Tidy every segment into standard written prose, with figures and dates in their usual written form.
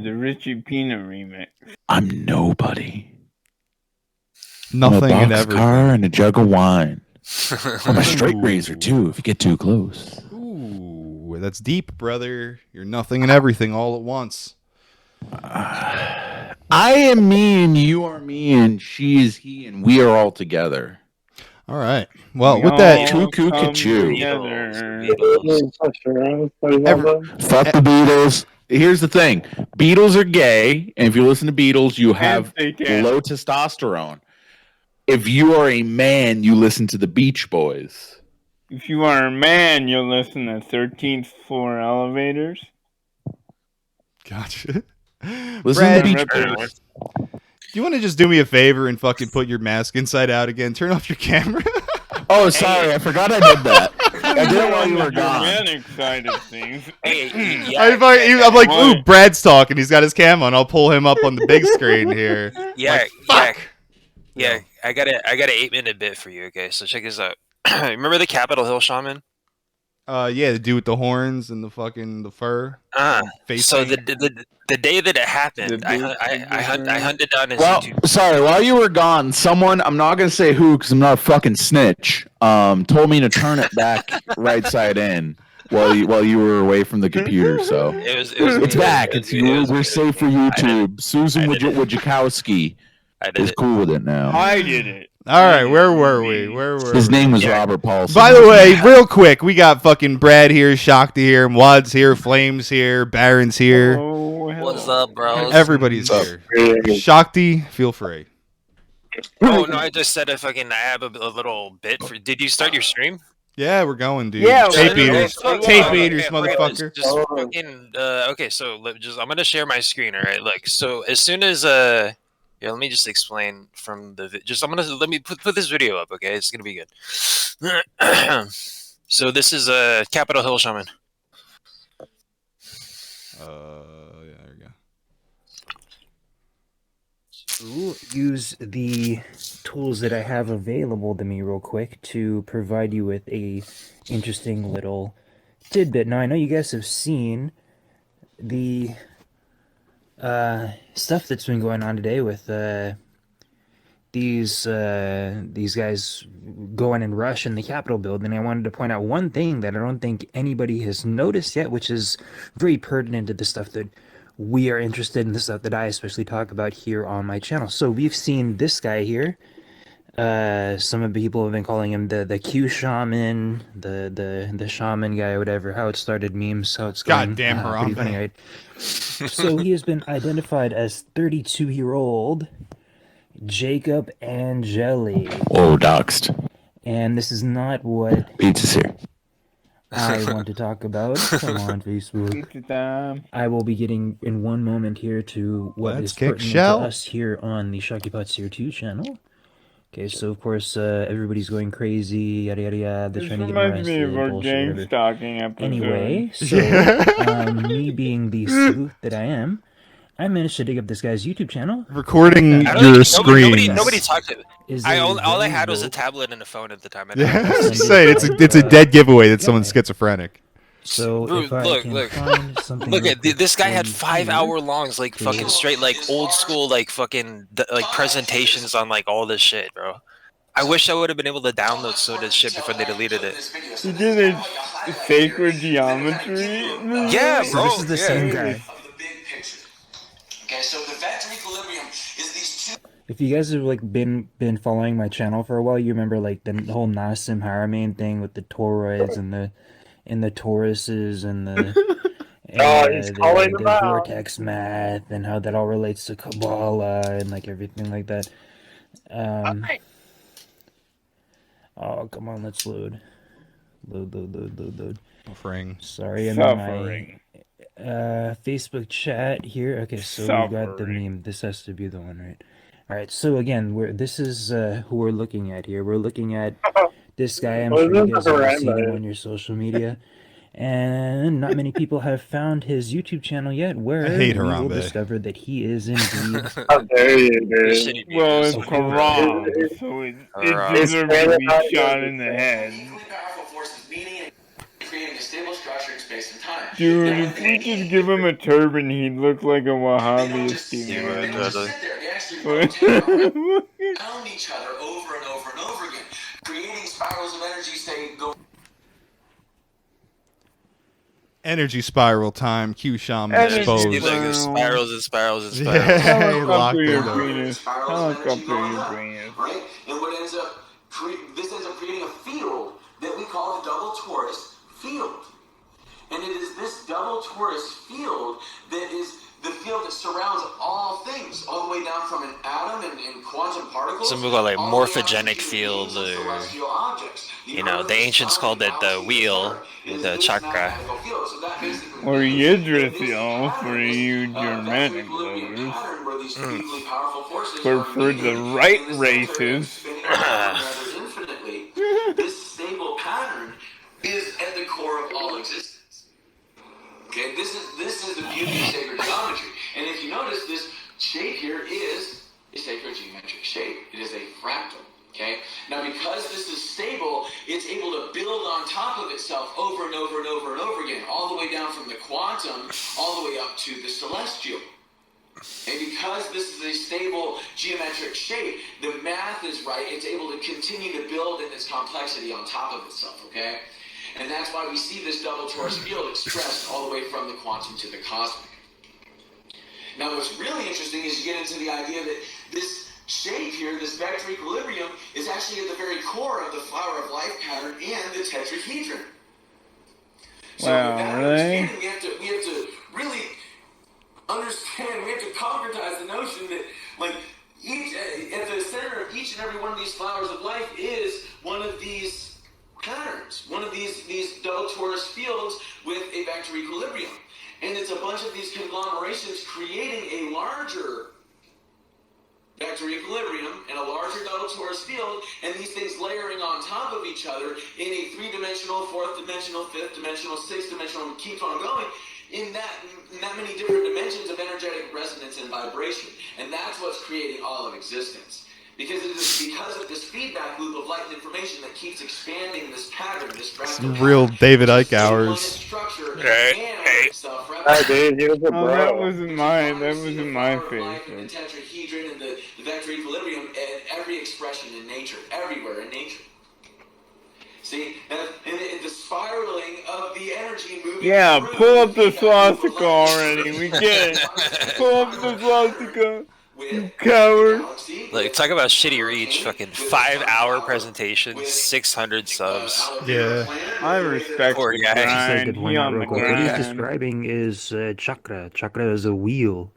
the Richie Pina remix. I'm nobody. Nothing I'm a and box everything. car and a jug of wine. I'm a straight razor too. If you get too close. Ooh, that's deep, brother. You're nothing and everything all at once. I am me and you are me and she is he and we are all together. All right. Well, We with that, all Choo-choo come ka-choo. together. Fuck the Beatles. Here's the thing. Beatles are gay, and if you listen to Beatles, you have low testosterone. If you are a man, you listen to the Beach Boys. If you are a man, you'll listen to 13th Floor Elevators. Gotcha. Listen Brad, to the Beach Boys. Do you want to just do me a favor and fucking put your mask inside out again? Turn off your camera. Oh, sorry. I forgot I did that. I did it while you were gone. Side of things. I'm like, ooh, Brad's talking. He's got his cam on. I'll pull him up on the big screen here. Yeah, like, yeah. I got an 8-minute bit for you. Okay, so check this out. Remember the Capitol Hill shaman? Yeah, the dude with the horns and the fur. So the day that it happened, I hunted down his YouTube. Sorry, while you were gone, someone, I'm not going to say who because I'm not a fucking snitch, told me to turn it back right side in while you were away from the computer. So it's back. We're safe for YouTube. Susan Wojciechowski is cool with it now. I did it. All right, where were we? His name was Robert Paulson. By the way, real quick, we got fucking Brad here, Shakti here, Wad's here, Flames here, Baron's here. What's up, bros? Everybody's here. Shakti, feel free. Oh no, I just said if I have a little bit for. Did you start your stream? Yeah, we're going, dude. Yeah, tape eaters, motherfucker. Just fucking. Okay, so I'm gonna share my screen. All right, look. So as soon as yeah, let me just explain from the let me put this video up, okay? It's gonna be good. So this is a Capitol Hill shaman. Yeah, there we go. Use the tools that I have available to me real quick to provide you with a interesting little tidbit. Now I know you guys have seen the stuff that's been going on today with these guys going and rush in the Capitol building. I wanted to point out one thing that I don't think anybody has noticed yet, which is very pertinent to the stuff that we are interested in, the stuff that I especially talk about here on my channel. So we've seen this guy here. Some of the people have been calling him the Q shaman, the shaman guy, whatever. How it started, memes, how it's going. Goddamn pretty funny, right? So he has been identified as 32-year-old Jacob Angeli. Oh, doxed. And this is not what Pizza's here. I want to talk about. Come on, Facebook. I will be getting in one moment here to what is pertinent to us here on the Shocky Pots Here 2 channel. Okay, so of course everybody's going crazy, yada yada yada. They're trying to get me arrested. Bullshit, anyway, so me being the sleuth that I am, I managed to dig up this guy's YouTube channel. Recording your screen. Nobody talked to it. All I had was a tablet and a phone at the time. Yeah, I was just saying, it's a dead giveaway that someone's schizophrenic. So look at this guy had 5-hour longs, like fucking straight, like old school, like fucking like presentations on like all this shit, bro. I wish I would have been able to download some of this shit before they deleted it. He did a sacred geometry. Yeah, bro. So this is the same guy. Okay, so the vector equilibrium is these two. If you guys have like been following my channel for a while, you remember like the whole Nassim Haramein thing with the toroids and the toruses and the the vortex math and how that all relates to Kabbalah and like everything like that. Oh, come on, let's load. Buffering. Sorry, I'm in my Facebook chat here. Okay, so we got the meme. This has to be the one, right? All right, so again, this is who we're looking at here. We're looking at this guy. I'm sure you guys have seen him on your social media. And not many people have found his YouTube channel yet, where we will discover that he is indeed. How dare you, dude? Well, it's Quran, so it deserves to be shot in the head. Creating a stable structure, space and time. Dude, if we just give him a turban, he'd look like a Wahhabist. They don't just sit there. They actually rotate around each other over and over and over again, creating spirals of energy, Energy spiral time. Q shaman Energy exposed. Like spirals and spirals and spirals. Yeah, he Lock locked up it your up. penis. Lock up your penis. right? And what ends up this ends up creating a field that we call the double torus field. And it is this double torus field that is the field that surrounds all things, all the way down from an atom and quantum particles. Some people call it morphogenic field, or you know, the ancients called it the wheel, the chakra. Or Yggdrasil for you Germanic lovers. Or for the right races. This stable pattern is at the core of all existence. Okay, this is the beauty of sacred geometry. And if you notice, this shape here is a sacred geometric shape. It is a fractal. Okay? Now, because this is stable, it's able to build on top of itself over and over and over and over again, all the way down from the quantum, all the way up to the celestial. And because this is a stable geometric shape, the math is right. It's able to continue to build in its complexity on top of itself, okay? And that's why we see this double torus field expressed all the way from the quantum to the cosmic. Now, what's really interesting is you get into the idea that this shape here, this vector equilibrium, is actually at the very core of the flower of life pattern and the tetrahedron. So Wow, with that really? understanding, we have to really understand, we have to concretize the notion that, like, at the center of each and every one of these flowers of life is one of these patterns, one of these double torus fields with a vector equilibrium. And it's a bunch of these conglomerations creating a larger vector equilibrium and a larger double torus field, and these things layering on top of each other in a three-dimensional, fourth-dimensional, fifth-dimensional, sixth-dimensional, and keep on going in that many different dimensions of energetic resonance and vibration. And that's what's creating all of existence. Because it is because of this feedback loop of light and information that keeps expanding this pattern, this Some real David Icke hours. That wasn't my face. The tetrahedron and the vector equilibrium and every expression in nature, everywhere in nature. See, and the spiraling of the energy moving. Yeah, pull up the swastika already. We get it. Pull up the swastika. You coward. Like, talk about shitty reach. Fucking 5-hour presentation, 600 subs. Yeah. I respect Poor the guy. grind. He on the What he's grind. describing is chakra. Chakra is a wheel.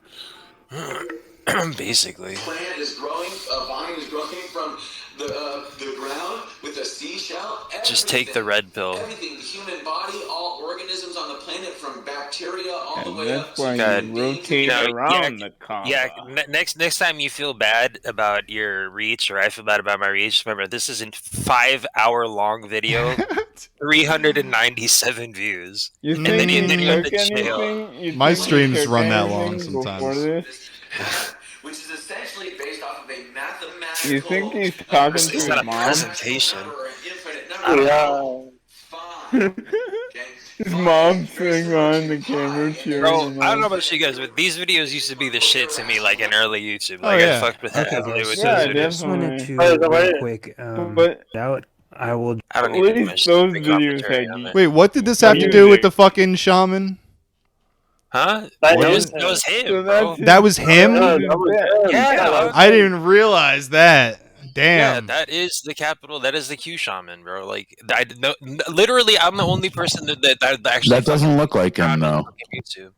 Basically. Plant is growing, a vine is growing from the ground with a seashell. Just take the red pill. Everything, the human body, all organisms on the planet, from bacteria all the way up That's to why God. you rotate around the comma. Yeah, next time you feel bad about your reach, or I feel bad about my reach, remember, this is a 5-hour-long video, 397 views. You And think then you he have took to chill. anything? You My think he streams took run that anything long before sometimes. this? which is essentially based off of a mathematical. You think he's talking to It's his not a mom? presentation. His mom's sitting behind the camera cheering. Bro, him I don't know on. about you guys, but these videos used to be the shit to me, like in early YouTube. Like, yeah. I fucked with that heavily with Yeah, those videos. Just wanted to real quick But out. I will. I don't at need to least mention those the videos commentary had on you. it. Wait, what did this have to do with the fucking shaman? Huh? That That is- was him, So bro. that's That was him? Yeah, I didn't realize that. yeah, Damn. that is the capital. That is the Q shaman, bro. Like, literally, I'm the only person that actually. That doesn't look like him, found on though. fucking YouTube.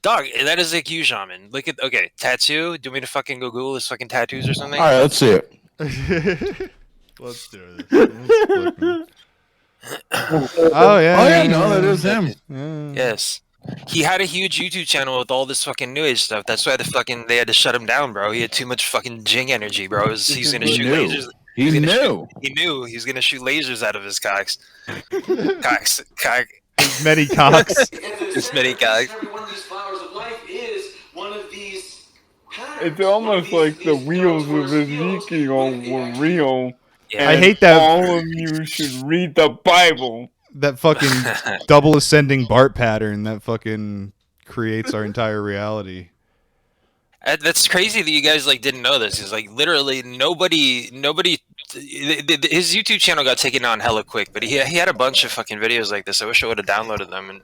Dog, that is a Q shaman. Look at tattoo. Do you want me to fucking go Google his fucking tattoos or something? All right, let's see it. Let's do this. Oh yeah. Oh yeah, no, that is him. Yes. He had a huge YouTube channel with all this fucking new age stuff. That's why they had to shut him down, bro. He had too much fucking jing energy, bro. He's gonna He shoot knew. lasers. He's gonna new. He knew he was gonna shoot lasers out of his cocks. Many cocks. This many cocks. Every one of these flowers of life is one of these patterns. It's almost like the wheels of Ezekiel were real. Yeah. I hate that. All of you should read the Bible. that fucking double ascending Bart pattern that fucking creates our entire reality. That's crazy that you guys like didn't know this. It's like literally nobody. His YouTube channel got taken down hella quick, but he had a bunch of fucking videos like this. I wish I would have downloaded them. And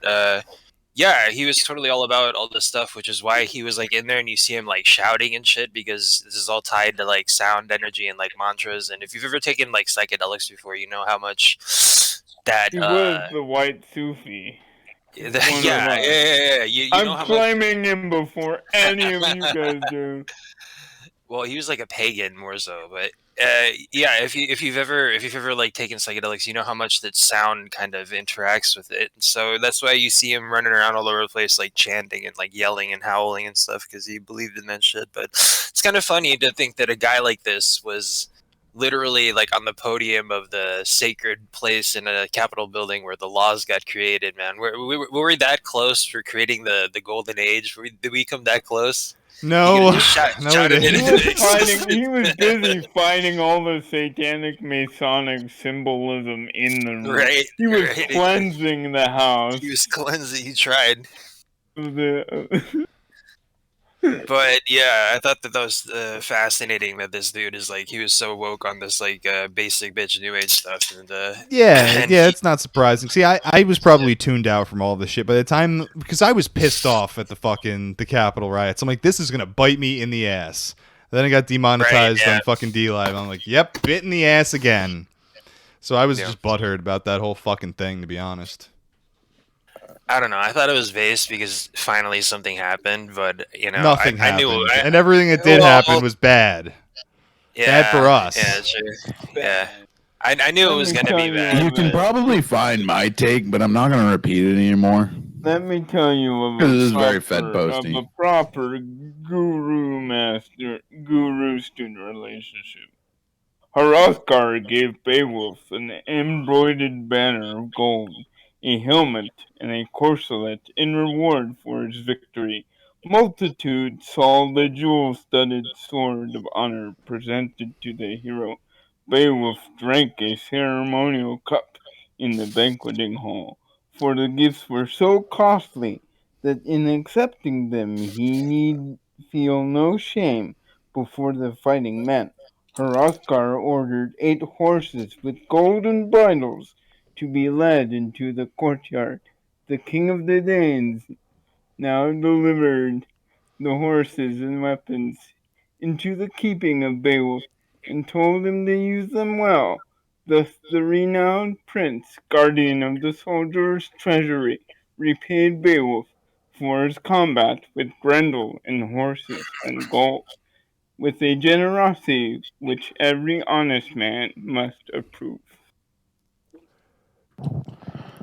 yeah, he was totally all about all this stuff, which is why he was like in there, and you see him like shouting and shit because this is all tied to like sound energy and like mantras. And if you've ever taken like psychedelics before, you know how much that he was the white Sufi. Yeah. I'm claiming him before any of you guys do. Well, he was like a pagan more so, but yeah. If you've ever like taken psychedelics, you know how much that sound kind of interacts with it. So that's why you see him running around all over the place, like chanting and like yelling and howling and stuff, because he believed in that shit. But it's kind of funny to think that a guy like this was literally like on the podium of the sacred place in a Capitol building where the laws got created, man. Were we that close for creating the golden age? Did we come that close? No, he was busy fighting all the satanic Masonic symbolism in the room. Right. He was cleansing the house. He was cleansing. He tried. But yeah, I thought that was fascinating that this dude is like, he was so woke on this like basic bitch new age stuff. And it's not surprising. See, I was probably tuned out from all this shit by the time, because I was pissed off at the Capitol riots. I'm like, this is gonna bite me in the ass. Then I got demonetized on fucking DLive. I'm like, yep, bit in the ass again. So I was just butthurt about that whole fucking thing, to be honest. I don't know. I thought it was based because finally something happened, but you know, nothing happened, and everything that did happen was bad. Yeah, bad for us. Yeah, sure. Yeah, I knew it was gonna be bad. You can probably find my take, but I'm not gonna repeat it anymore. Let me tell you of a proper guru-student relationship. Hrothgar gave Beowulf an embroidered banner of gold, a helmet, and a corselet in reward for his victory. Multitudes saw the jewel-studded sword of honor presented to the hero. Beowulf drank a ceremonial cup in the banqueting hall, for the gifts were so costly that in accepting them he need feel no shame before the fighting men. Hrothgar ordered 8 horses with golden bridles to be led into the courtyard. The king of the Danes now delivered the horses and weapons into the keeping of Beowulf and told him to use them well. Thus the renowned prince, guardian of the soldiers' treasury, repaid Beowulf for his combat with Grendel and horses and gold, with a generosity which every honest man must approve.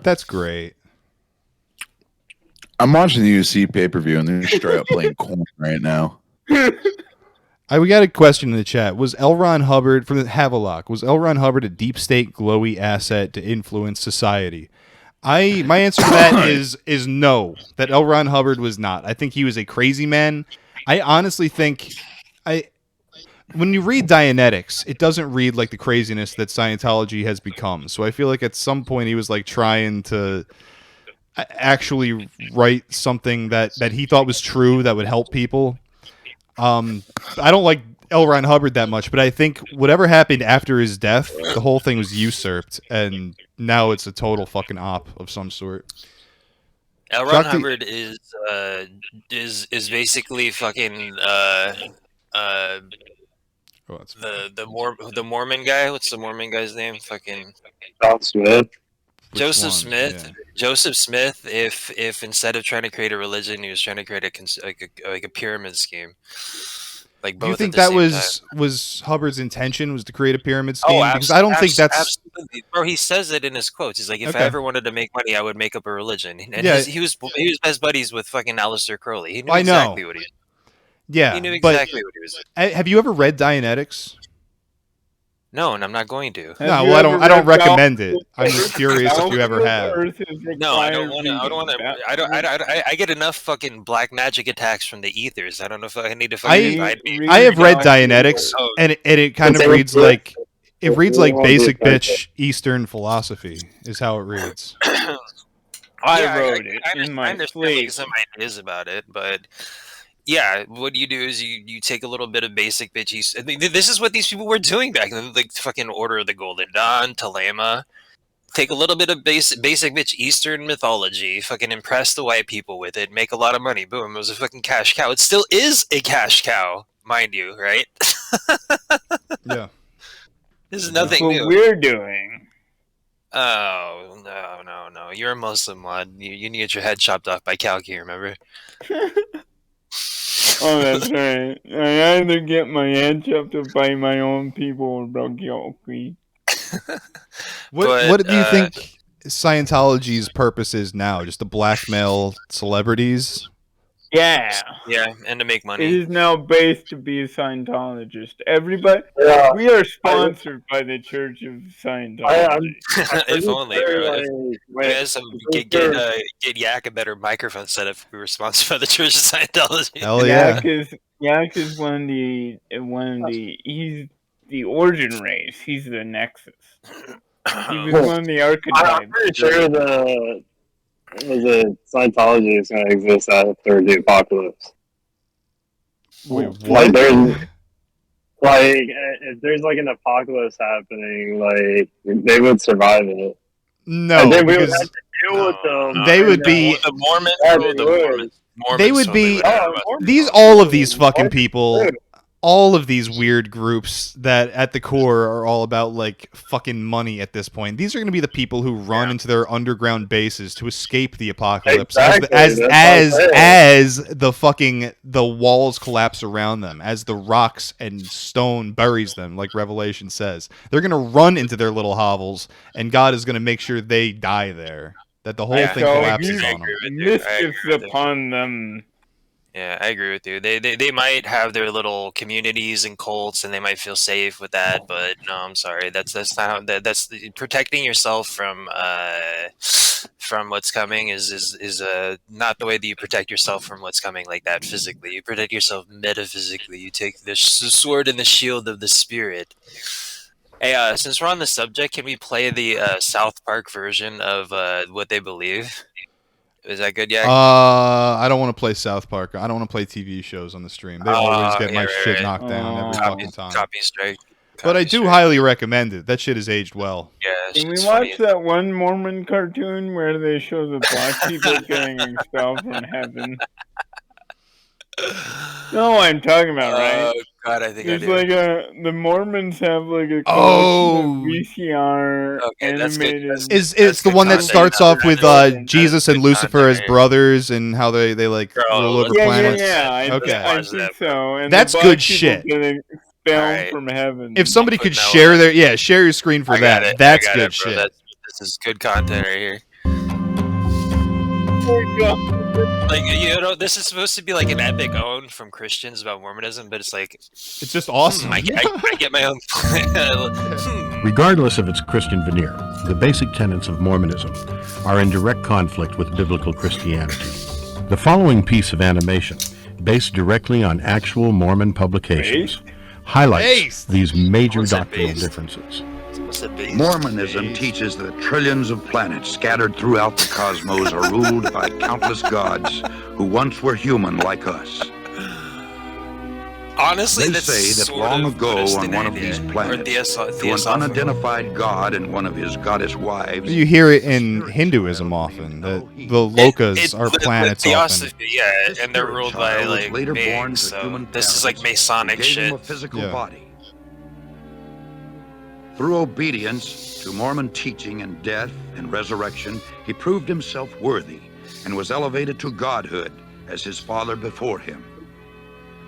That's great. I'm watching the UFC pay-per-view, and they're straight up playing corn right now. We got a question in the chat. Was L. Ron Hubbard, from the Havelock, was L. Ron Hubbard a deep state glowy asset to influence society? My answer to that is no, that L. Ron Hubbard was not. I think he was a crazy man. I honestly think when you read Dianetics, it doesn't read like the craziness that Scientology has become. So I feel like at some point he was like trying to actually write something that he thought was true that would help people. I don't like L. Ron Hubbard that much, but I think whatever happened after his death, the whole thing was usurped, and now it's a total fucking op of some sort. L. Ron Hubbard is basically fucking the Mormon guy. What's the Mormon guy's name? Fucking Smith. Joseph Smith. Yeah. Joseph Smith. If instead of trying to create a religion, he was trying to create a pyramid scheme. Like both. Do you think that was Hubbard's intention, was to create a pyramid scheme? Because I don't think that's absolutely. Bro, he says it in his quotes. He's like, if I ever wanted to make money, I would make up a religion. And he was best buddies with fucking Aleister Crowley. He knew exactly what he was. Yeah, he knew exactly what he was doing. Have you ever read Dianetics? No, and I'm not going to. No, well, I don't recommend it. I'm just curious if you ever have. No, I don't want to. I get enough fucking black magic attacks from the ethers. I don't know if I need to. I have read Dianetics, and it kind of reads like It reads like basic bitch Eastern philosophy is how it reads. I wrote it in my sleep. Some ideas about it, but yeah, what you do is you take a little bit of basic bitch. I mean, this is what these people were doing back then, like fucking Order of the Golden Dawn, Telema. Take a little bit of basic bitch Eastern mythology, fucking impress the white people with it, make a lot of money. Boom, it was a fucking cash cow. It still is a cash cow, mind you, right? Yeah. This is nothing That's new. what we're doing. Oh, no. You're a Muslim, lad. You need to get your head chopped off by Kalki, remember? Oh, that's right. I either get my head chopped up by my own people or Kalki. What do you think Scientology's purpose is now? Just to blackmail celebrities? Yeah. Yeah, and to make money. It is now based to be a Scientologist. Everybody, we are sponsored by the Church of Scientology. If only, bro. Get Yak a better microphone setup if we were sponsored by the Church of Scientology. Hell yeah. Yak is one of the he's the origin race. He's the nexus. He was one of the archetypes. I'm pretty sure the Scientology is going to exist after the apocalypse. Wait, what? If there's like an apocalypse happening, like they would survive it. No, and then we would because have to deal with them. they would be the Mormons. They would be all of these fucking people. All of these weird groups that at the core are all about like fucking money at this point. These are going to be the people who run into their underground bases to escape the apocalypse as the walls collapse around them, as the rocks and stone buries them, like Revelation says. They're going to run into their little hovels, and God is going to make sure they die there. That the whole thing collapses on them. Mischiefs upon them. Yeah, I agree with you. They might have their little communities and cults, and they might feel safe with that. But no, I'm sorry. That's not how. That's protecting yourself from what's coming is not the way that you protect yourself from what's coming like that physically. You protect yourself metaphysically. You take the sword and the shield of the spirit. Hey, since we're on the subject, can we play the South Park version of what they believe? Is that good, Yak? I don't want to play South Park. I don't want to play TV shows on the stream. They always get my shit knocked down every fucking time. Copy strike. But I do highly recommend it. That shit has aged well. Yeah. Can we watch that one Mormon cartoon where they show the black people getting expelled from heaven? No, I'm talking about, right? Oh God, I think it's I do. Like the Mormons have like a collection of VCR animated. It's the one that starts off with Jesus and Lucifer as brothers and how they like rule over planets. Yeah, I think so. And that's good shit. Expelled from heaven. If somebody could share share your screen for that. That's good shit. This is good content right here. Like, this is supposed to be like an epic own from Christians about Mormonism, but it's like it's just awesome. I get my own. Regardless of its Christian veneer, the basic tenets of Mormonism are in direct conflict with biblical Christianity. The following piece of animation, based directly on actual Mormon publications, highlights these major doctrinal differences. Mormonism teaches that trillions of planets scattered throughout the cosmos are ruled by countless gods who once were human like us. Honestly, they say that long ago on one of these planets, to an unidentified god and one of his goddess wives. You hear it in Hinduism often. The lokas are planets often. Yeah, and they're ruled by like beings. So this is like Masonic shit. A physical body. Through obedience to Mormon teaching and death and resurrection, he proved himself worthy and was elevated to godhood as his father before him.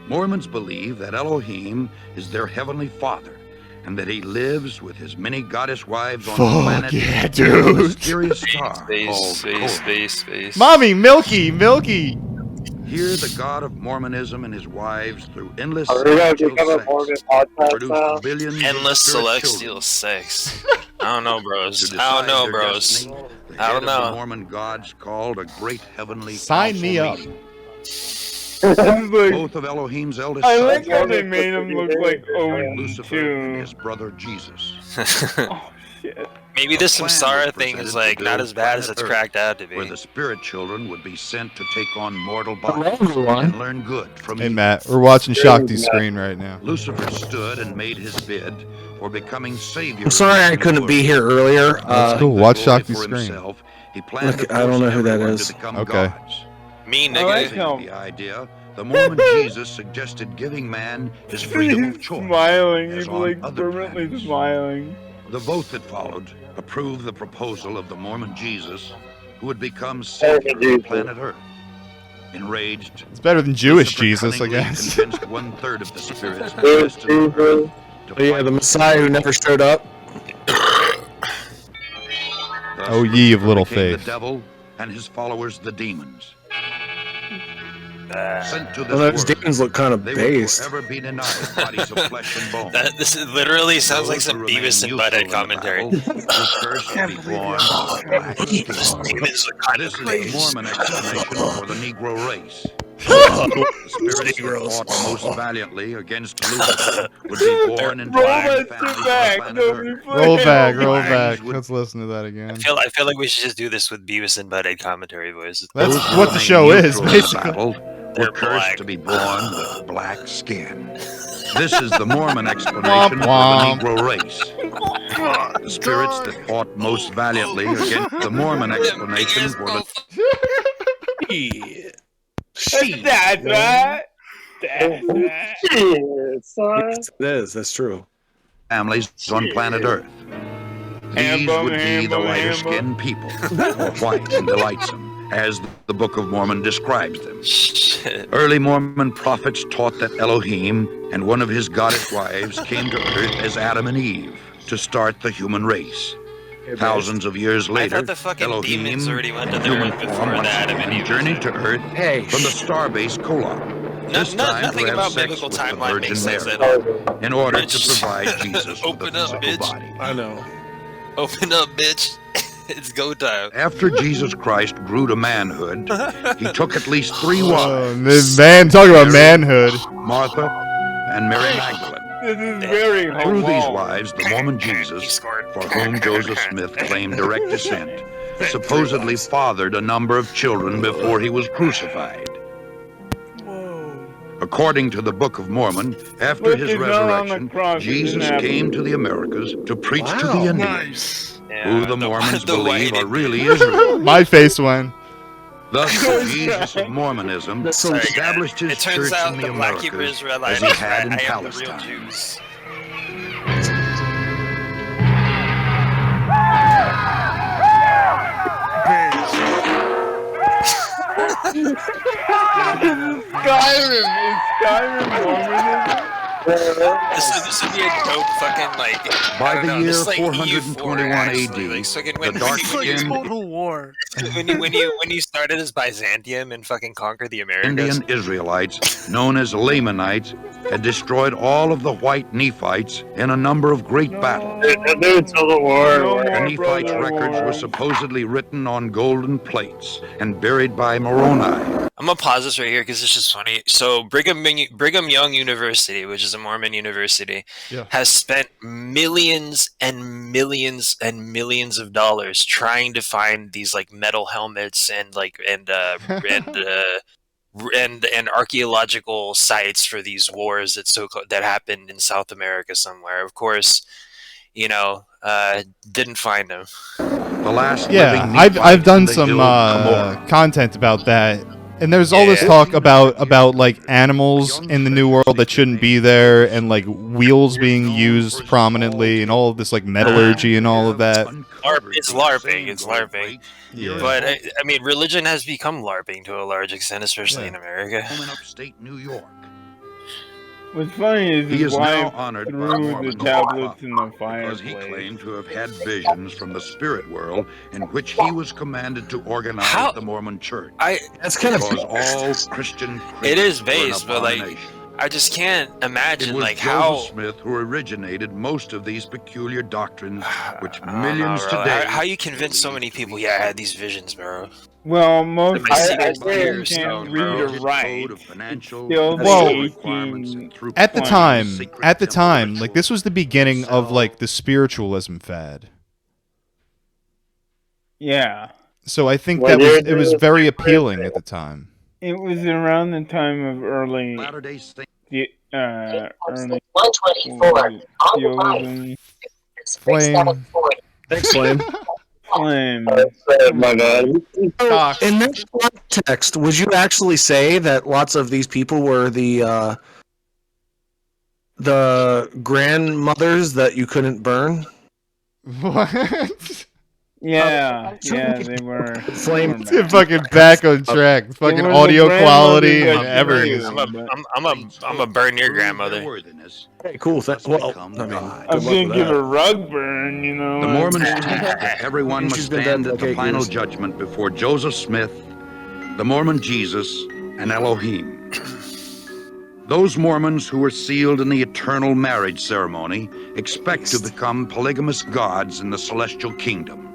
Mormons believe that Elohim is their heavenly father and that he lives with his many goddess wives on the planet. Yeah, dude. A mysterious star called space. Mommy, Milky. Here, the God of Mormonism and his wives, through endless celestial sex. I don't know, bros. I don't know. The Mormon gods called a great heavenly sign me up. Both of Elohim's eldest sons. I like how they made him look like Odin Lucifer too. And his brother Jesus. Oh shit. Maybe this samsara thing is like not as bad as it's cracked out to be. Where the spirit children would be sent to take on mortal bodies and learn good from Hey evil. Matt, we're watching Shakti's screen right now. Lucifer stood and made his bid for becoming savior. I'm sorry I couldn't be here earlier. That's cool. Watch Shakti's screen. Look, I don't know who that is. Okay. Me, I like nigga. The idea, the Mormon Jesus suggested giving man his freedom of choice. Smiling, as he's on like other permanently planets. smiling. The vote that followed approved the proposal of the Mormon Jesus, who would become savior of planet Earth. Enraged, It's better than Jewish Lucifer Jesus, I cunningly guess. convinced 1/3 of the spirits infested on Earth to Yeah, the Messiah who never showed up. Oh, ye of little became faith. The devil and his followers, the demons. Sent to this Well, those world, demons look kind of they based. would forever be denied bodies of flesh and bone. This literally sounds like Those some who remain Beavis and useful Butthead in the commentary. battle were cursed to be born with black skin. This is the Mormon explanation for the Negro race. The spirits that fought most valiantly against Lucifer would be born into Roll fine that families shit on back. planet Don't be Earth. Roll back, roll Wise back. would- Let's listen to that again. I feel like we should just do this with Beavis and Butthead commentary voices. That's Those who what the remained show is, neutral in the basically. battle They're were cursed black. to be born with black skin. This is the Mormon explanation for the Womp Negro race. The spirits that fought most valiantly against the Mormon explanation for the That's right. That's right. Shit, son. Yes, it is. That's true. families on planet Earth. These would be the lighter-skinned people, or white and delightsome, as the Book of Mormon describes them. Shit. Early Mormon prophets taught that Elohim and one of his goddess wives came to Earth as Adam and Eve to start the human race. Thousands of years I later, thought the fucking Elohim, demons already went to the human Earth before form, the once Adam and again Eve. journeyed to Earth Hey, from the starbase Kolob. This time Nothing to have about sex biblical with the timeline Virgin makes sense Mary at all. in order to Bitch. provide Jesus with a Open up, physical bitch. body. I know. Open up, bitch. It's go time. After Jesus Christ grew to manhood, he took at least 3 Oh, wives, man, talk about manhood. Martha and Mary Magdalene. This is very Through these homo. wives, the Mormon Jesus, He scored. for whom Joseph Smith claimed direct descent, supposedly fathered a number of children before he was crucified. According to the Book of Mormon, after Look, his he's not on the resurrection, cross, he Jesus didn't have came to. to the Americas to preach to the Indians, who the Mormons the believe white are really Israel. My face went. Thus, the Jesus of Mormonism Sorry, established his it turns church out in the the black Hebrew Americas Israelites as he had in I am the real Palestine. Jews. Skyrim. Is Skyrim Mormonism? This would be a dope fucking like. By I don't the know, year this, like, 421 EU4, actually. AD, Like, so the dark-skinned War. when you started as Byzantium and fucking conquered the Americas. Indian Israelites, known as Lamanites, had destroyed all of the white Nephites in a number of great battles. Until the war. No The more Nephites' brother records war. were supposedly written on golden plates and buried by Moroni. I'm gonna pause this right here because it's just funny. So Brigham Young University, which is a Mormon university, Yeah. has spent millions and millions and millions of dollars trying to find these like metal helmets and and archaeological sites for these wars that happened in South America somewhere. Of course, didn't find them. The last Yeah, living I've Nephite done in the some hill Cumorah. content about that, and there's all this talk about like animals in the New World that shouldn't be there, and like wheels being used prominently, and all of this like metallurgy and all of that. It's LARPing. It's LARPing. Yeah. But I mean, religion has become LARPing to a large extent, especially in America. Home in upstate New York. What's funny is He his is now wife honored by threw the Mormons tablets in the because he fireplace. claimed to have had visions from the spirit world in which he was commanded to organize the Mormon church. That's kind of Because all Christian It is creeds were an based, but like, abomination. I just can't imagine It was like Joseph how Smith who originated most of these peculiar doctrines, which I don't know, millions bro. today. How you convince so many people? Yeah, I had these visions, bro. Well, most My secret people clear can't stone, read bro. or write. Code of financial Still and the Well, requirements and through at the time, secret at the temple time, like rituals, this was the beginning of like the spiritualism fad. Yeah. So I think What that year it was did very this appealing at the time. It was around the time of early, Latter-day Saints. early 124. theologism. Flame. Thanks, Flame. Flame. My bad. Doc. In that context, would you actually say that lots of these people were the grandmothers that you couldn't burn? What? Yeah, they were. Flame. They were bad. Fucking back on track. Fucking were the audio quality grandmothers that and you everything. knew, I'm a burn your grandmother. Hey, cool. Well, I mean, I'm good luck gonna with give that. a rug burn, you know. The Mormons teach that everyone must She's been stand dead at for the 8 final years. judgment before Joseph Smith, the Mormon Jesus, and Elohim. Those Mormons who were sealed in the eternal marriage ceremony expect to become polygamous gods in the celestial kingdom,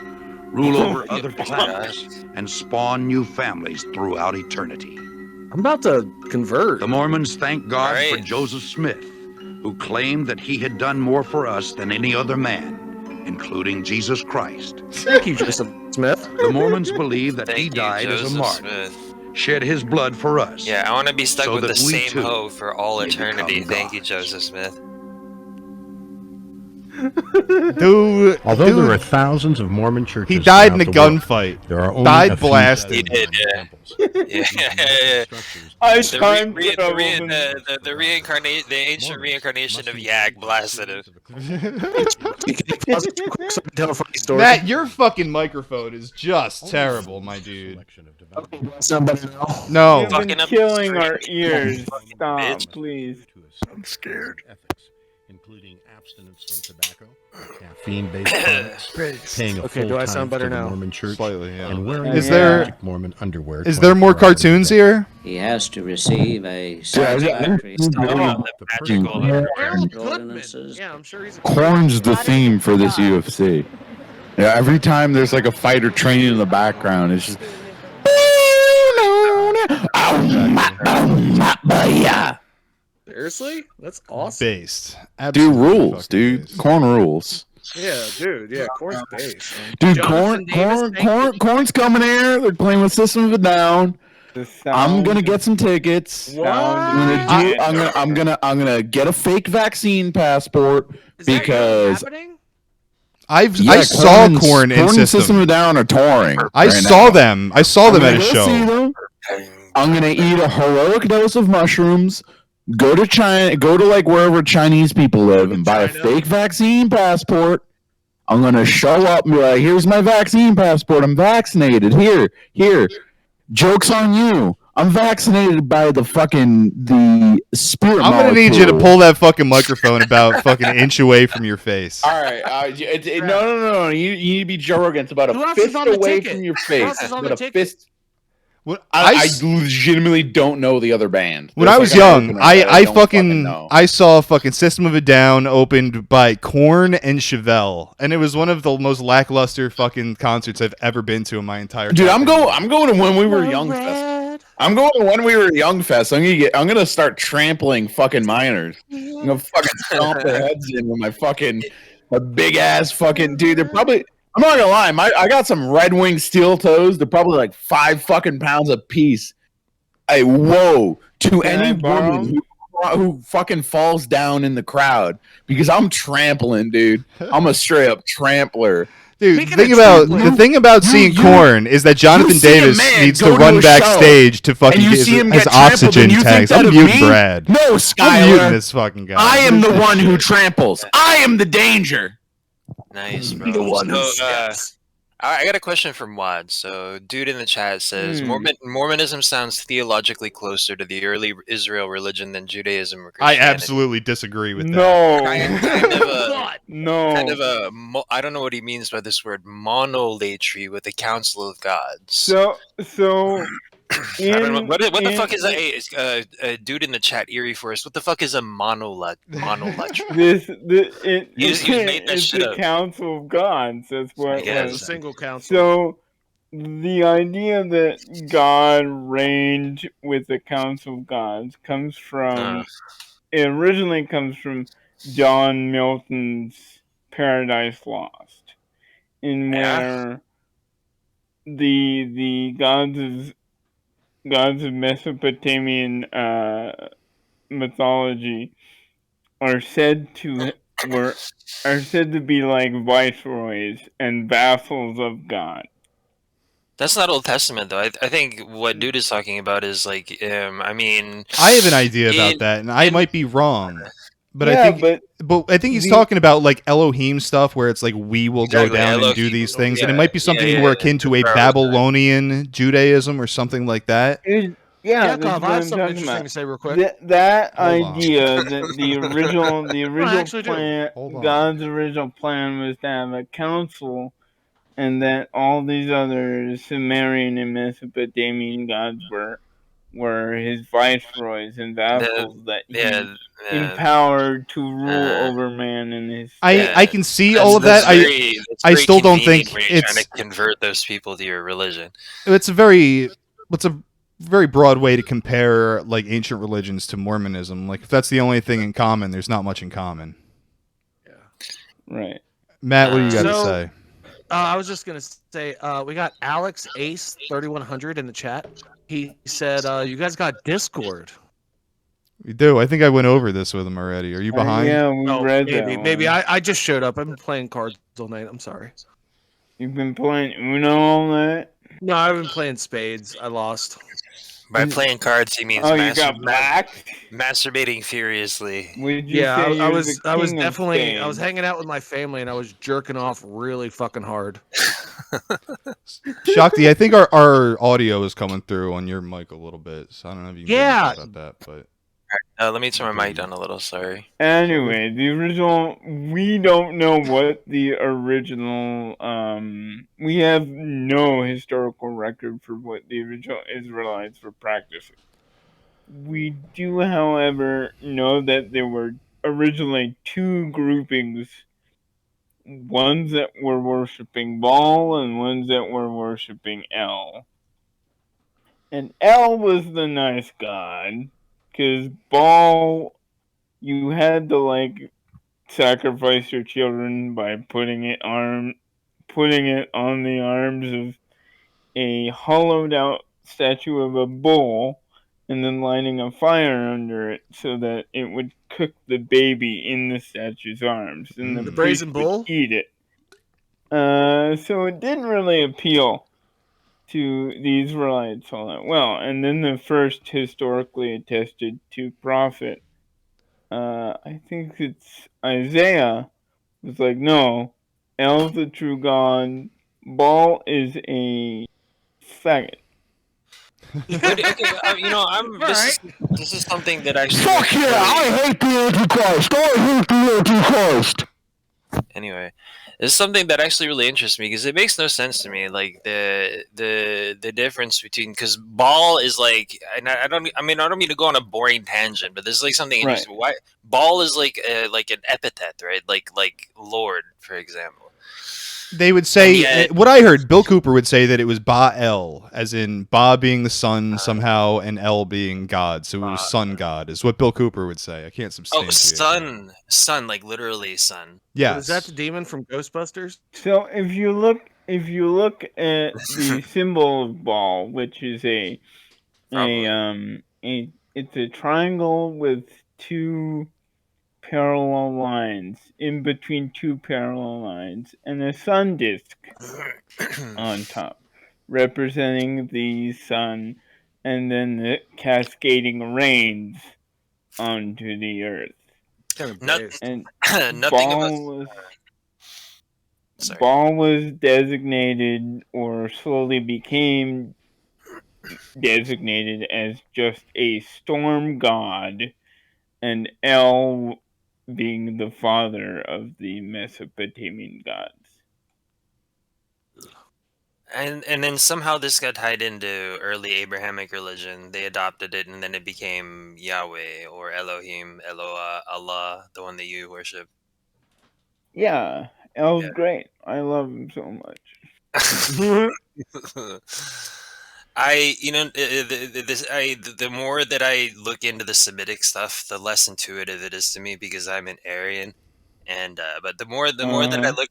rule over other planets, and spawn new families throughout eternity. I'm about to convert. The Mormons thank God for Right. Joseph Smith, who claimed that he had done more for us than any other man, including Jesus Christ. Thank you, Joseph Smith. The Mormons believe that Thank he you, died as a Joseph martyr, Smith. shed his blood for us. Yeah, I want to be stuck so with the that we same too hoe for all may eternity. become Thank you, gods. Joseph Smith. Dude, Although there are dude, thousands of Mormon churches, he died in a throughout the world, gunfight. there are only Died a few blasted. He did, yeah. temples. Yeah. I The, time re- traveled re- and the reincarnation, the ancient reincarnation of Yag blasted him. Can you pause it real quick so I can tell a funny story? Matt, your fucking microphone is just terrible, my dude. Okay, do I sound better now? No. you've been Fucking up killing the our screen. ears. Stop, Bitch. please. I'm scared. Ethics, including abstinence from tobacco, caffeine-based products, paying a Okay, full do I tithe sound better to the now? Mormon church, Slightly, yeah. and wearing Is the there- magic Mormon underwear. Is there more 24 hours a cartoons day. here? He has to receive a Yeah, satisfactory The style magical of ordinances. Yeah, I'm sure he's. Corn's the theme for this UFC. Yeah, every time there's like a fighter training in the background, it's just. Seriously? That's awesome. Based. Dude, Absolutely rules, fucking dude. based. Corn rules. Yeah, dude. Yeah, Corn's base. Dude, Jonathan Davis, thank you. Corn's coming here. They're playing with System of a Down. The sound, I'm gonna get some tickets. sound I'm gonna get a fake vaccine passport because I saw Corn in System System. of a Down are touring. I right saw now. them. I saw them I'm at a gonna go see show. them. I'm gonna eat a heroic dose of mushrooms. Go to China. Go to like wherever Chinese people live and buy a fake vaccine passport. I'm gonna show up and be like, "Here's my vaccine passport. I'm vaccinated. Here. Joke's on you. I'm vaccinated by the spirit. I'm gonna need you to molecule." pull that fucking microphone about fucking an inch away from your face. All right. No. You need to be Joe Rogan. It's about Who a else is fist on the away ticket? from your Who face. else is on About the a ticket? fist. When I legitimately don't know the other band. When There's I was like an young, opener I that don't fucking know. I saw fucking System of a Down opened by Korn and Chevelle, and it was one of the most lackluster fucking concerts I've ever been to in my entire. Dude, I'm goddamn going to when we were young fest. I'm going to when we were young fest. I'm gonna start trampling fucking minors. I'm gonna fucking stomp their heads in with my big ass fucking dude. They're probably. I'm not gonna lie. I got some Red Wing steel toes. They're probably like 5 fucking pounds a piece. Hey, whoa! To Can I any borrow woman who fucking falls down in the crowd because I'm trampling, dude. I'm a straight up trampler. Dude, Speaking think of about trampling, the thing about seeing Korn is that Jonathan see a Davis man needs go to to run a show, backstage to fucking and you get see him his get trampled, oxygen and you think tanks. that I'm of muting me? Brad. No, I'm muting Skyler. this fucking guy. I am the one who tramples. I am the danger. Nice, bro. The one who So, I got a question from Wad. So, dude in the chat says Mormonism sounds theologically closer to the early Israel religion than Judaism or I Christianity. absolutely disagree with that. No. Kind of a I don't know what he means by this word monolatry with the council of gods. So I don't know. What the fuck is a dude in the chat, Eerie Forest? What the fuck is a monolith? It's the Council of Gods. That's what it was. It's a single council. So the idea that God reigned with the Council of Gods comes from. It originally comes from John Milton's Paradise Lost, in where the gods of Mesopotamian mythology are said to be like viceroys and vassals of God. That's not Old Testament, though. I think what dude is talking about is like, I mean, I have an idea about that, and I might be wrong, but yeah, I think he's talking about like Elohim stuff, where it's like we will go down and do these things, and it might be something more akin to a Babylonian Judaism or something like that. Yeah, Yakov, I have something interesting to say real quick. That idea that the original plan, God's original plan was to have a council, and that all these other Sumerian and Mesopotamian gods were his viceroys and vassals that he empowered to rule over man and his. I can see all of that. I still don't think it's trying to convert those people to your religion. It's a very broad way to compare like ancient religions to Mormonism. Like if that's the only thing in common, there's not much in common. Yeah. Right. Matt, what do you got to say? I was just gonna say we got Alex Ace 3100 in the chat. He said you guys got Discord. We do. I think I went over this with him already. Are you behind? Yeah, we read maybe. that. Maybe I just showed up. I've been playing cards all night. I'm sorry. You've been playing Uno all night? No, I've been playing spades. I lost. By playing cards, he means you got black? Masturbating furiously. I was definitely I was hanging out with my family and I was jerking off really fucking hard. Shakti, I think our audio is coming through on your mic a little bit, so I don't know if you can do anything about that, but let me turn my mic down a little. Sorry. Anyway, we don't know what the original. We have no historical record for what the original Israelites were practicing. We do, however, know that there were originally two groupings. Ones that were worshipping Baal and ones that were worshipping El. And El was the nice god, because Baal, you had to sacrifice your children by putting it on the arms of a hollowed out statue of a bull, and then lighting a fire under it so that it would cook the baby in the statue's arms, and the brazen bull would eat it. So it didn't really appeal to the Israelites all that well. And then the first historically attested to prophet, I think it's Isaiah, was like, no, El's the true God, Baal is a faggot. This is something that actually. Fuck yeah! I hate the Antichrist. I hate the Antichrist. Anyway, this is something that actually really interests me because it makes no sense to me. Like the difference between, because Baal is like, and I don't mean to go on a boring tangent, but there's like something interesting. Why Baal is like an epithet, right? Like Lord, for example. They would say, what I heard, Bill Cooper would say that it was Ba-El, as in Ba being the sun somehow and El being God. So it was sun God, is what Bill Cooper would say. I can't substantiate. Oh, sun, like literally sun. Yeah. Is that the demon from Ghostbusters? So if you look at the symbol of Baal, which is it's a triangle with two parallel lines, in between two parallel lines, and a sun disk on top, representing the sun, and then the cascading rains onto the earth. And Baal was designated, or slowly became designated, as just a storm god, and El being the father of the Mesopotamian gods. And then somehow this got tied into early Abrahamic religion. They adopted it, and then it became Yahweh or Elohim, Eloah, Allah, the one that you worship. Yeah, El's great. I love him so much. The more that I look into the Semitic stuff, the less intuitive it is to me because I'm an Aryan. And but the more that I look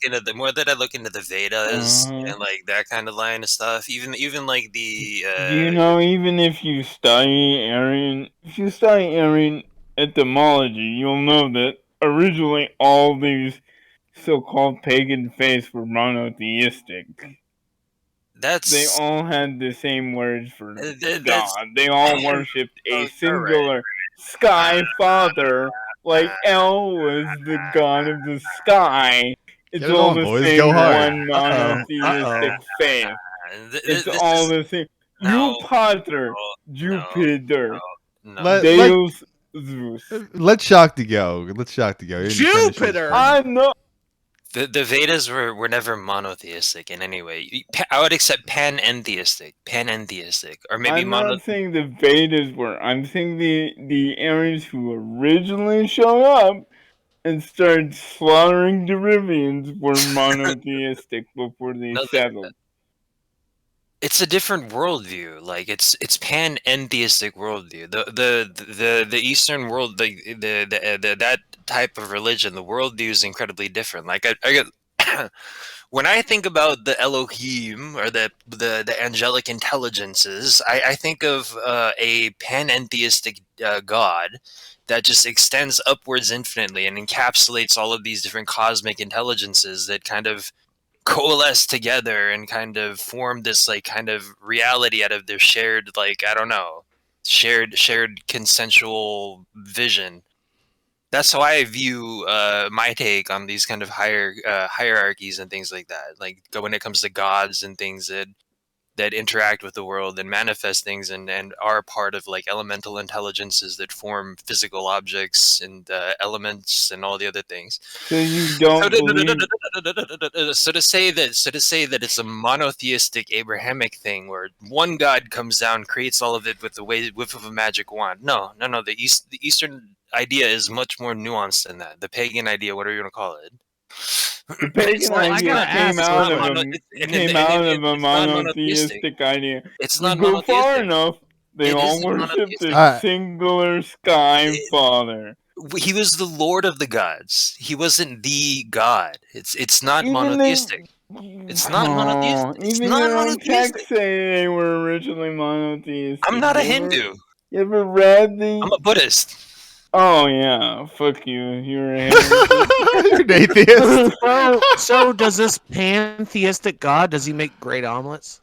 into the Vedas and like that kind of line of stuff, even like the Do you know, even if you study Aryan etymology, you'll know that originally all these so-called pagan faiths were monotheistic. They all had the same words for God. They all worshipped a singular sky father. Like El was the god of the sky. It's all the boys. same Go hard. one monotheistic faith. It's all the same. Eupater, Jupiter, Deus, Zeus. Let's Shakti go. Jupiter. I know. The Vedas were never monotheistic in any way. I would accept panentheistic, or maybe I'm not saying the Vedas were. I'm saying the Aryans who originally showed up and started slaughtering Derivians were monotheistic before they settled. It's a different worldview. Like it's panentheistic worldview. The Eastern world, that type of religion, the worldview is incredibly different. Like I get when I think about the Elohim or the angelic intelligences, I think of a panentheistic God that just extends upwards infinitely and encapsulates all of these different cosmic intelligences that kind of coalesce together and kind of form this like kind of reality out of their shared, like, I don't know, shared consensual vision. That's how I view my take on these kind of higher hierarchies and things like that. Like when it comes to gods and things that interact with the world and manifest things and are part of like elemental intelligences that form physical objects and elements and all the other things. So you don't believe... So to say that it's a monotheistic Abrahamic thing where one god comes down, creates all of it with the whiff of a magic wand. No. The Eastern idea is much more nuanced than that. The pagan idea, whatever you want to call it. The pagan idea came out of a monotheistic idea. It's not go monotheistic. Far enough, they all worshipped a singular sky father. He was the lord of the gods. He wasn't the god. It's not monotheistic. It's not monotheistic. Even their own texts say they were originally monotheistic. I'm not a Hindu. You ever read the... I'm a Buddhist. Oh yeah, fuck you. You're an atheist. So does this pantheistic God, does he make great omelets?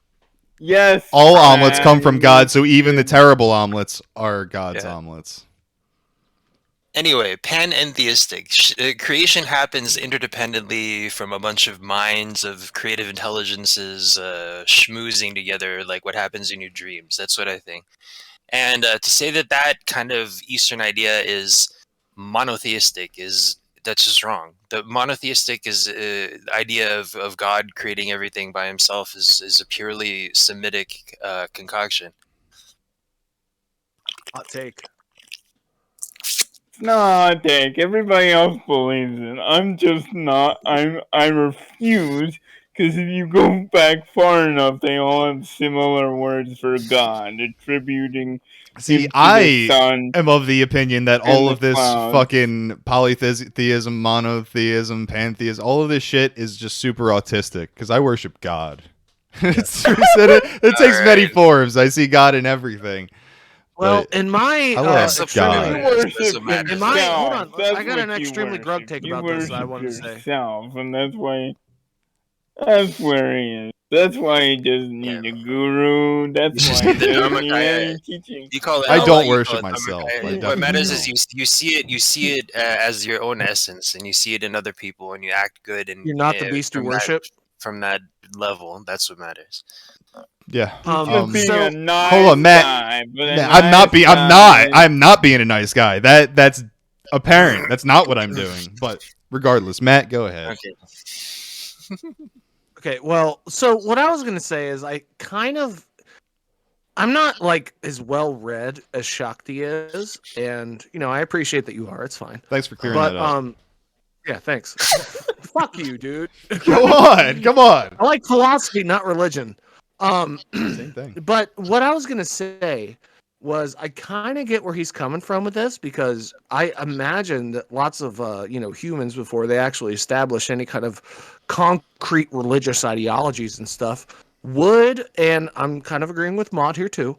Yes. All omelets come from God, so even the terrible omelets are God's omelets. Anyway, panentheistic. Creation happens interdependently from a bunch of minds of creative intelligences schmoozing together like what happens in your dreams. That's what I think. And to say that kind of Eastern idea is monotheistic that's just wrong. The monotheistic idea of God creating everything by himself is a purely Semitic concoction. Hot take. It's not a hot take. Everybody else believes it. I'm just not. I refuse. Because if you go back far enough, they all have similar words for God, attributing. See, I am of the opinion that all of this fucking polytheism, monotheism, pantheism, all of this shit is just super autistic. Because I worship God. It takes many forms. I see God in everything. Well, in my I love God. In my hold on, I got an extremely grub take about this. I want to say, and that's why. That's where he is. That's why he doesn't need a guru. That's why he doesn't need any teaching. You call it. I don't worship myself. What matters is you see it as your own essence, and you see it in other people, and you act good. And you're not the beast you worship. From that level, that's what matters. Yeah. Hold on, Matt. I'm not being a nice guy. That's apparent. That's not what I'm doing. But regardless, Matt, go ahead. Okay. Okay, well, so what I was gonna say is I'm not like as well read as Shakti is, and I appreciate that you are. It's fine. Thanks for clearing that up. Yeah, thanks. Fuck you, dude. Come on. I like philosophy, not religion. Same thing. But what I was gonna say was I kind of get where he's coming from with this, because I imagine that lots of humans, before they actually establish any kind of concrete religious ideologies and stuff, would, and I'm kind of agreeing with Maud here too,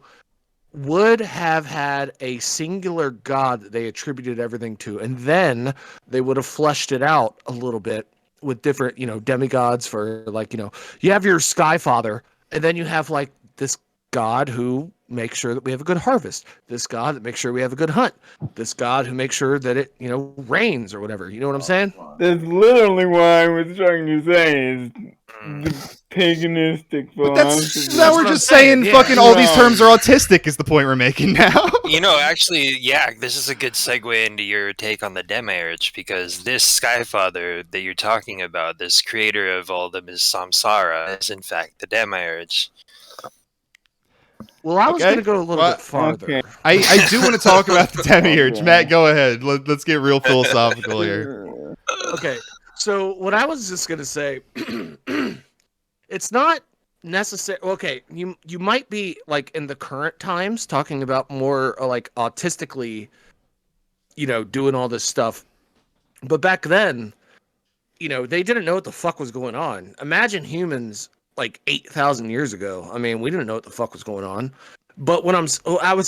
would have had a singular god that they attributed everything to, and then they would have fleshed it out a little bit with different demigods for, like, you have your Sky Father, and then you have like this god who makes sure that we have a good harvest, this god that makes sure we have a good hunt, this god who makes sure that it rains or whatever. You know what I'm saying? That's literally what I was trying to say, is the paganistic philosophy. Now we're just saying fucking all these terms are autistic is the point we're making now. Actually, this is a good segue into your take on the demiurge, because this Skyfather that you're talking about, this creator of all the samsara, is in fact the demiurge. Well, I was going to go a little bit farther. Okay. I do want to talk about the demiurge. Matt, go ahead. Let's get real philosophical here. Okay, so what I was just going to say, it's not necessary. Okay, you might be like in the current times talking about more like autistically, doing all this stuff. But back then, they didn't know what the fuck was going on. Imagine humans like 8,000 years ago. I mean, we didn't know what the fuck was going on. But when I was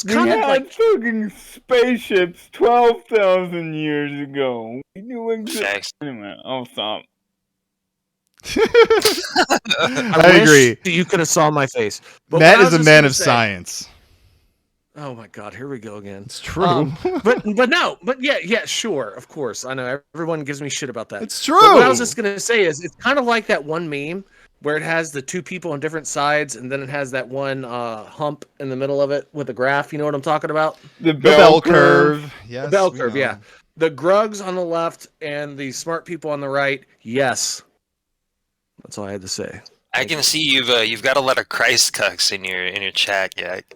kind of like fucking spaceships 12,000 years ago. We knew exactly. Anyway, I'll stop. I agree. You could have saw my face. But Matt is a man of science. Oh my God, here we go again. It's true. But yeah, sure, of course. I know everyone gives me shit about that. It's true. But what I was just gonna say is, it's kind of like that one meme where it has the two people on different sides, and then it has that one hump in the middle of it with a graph. You know what I'm talking about? The bell curve. Yes, the bell curve. Yeah. The grugs on the left and the smart people on the right. Yes. That's all I had to say. I can see you've got a lot of Christ cucks in your chat, Yak.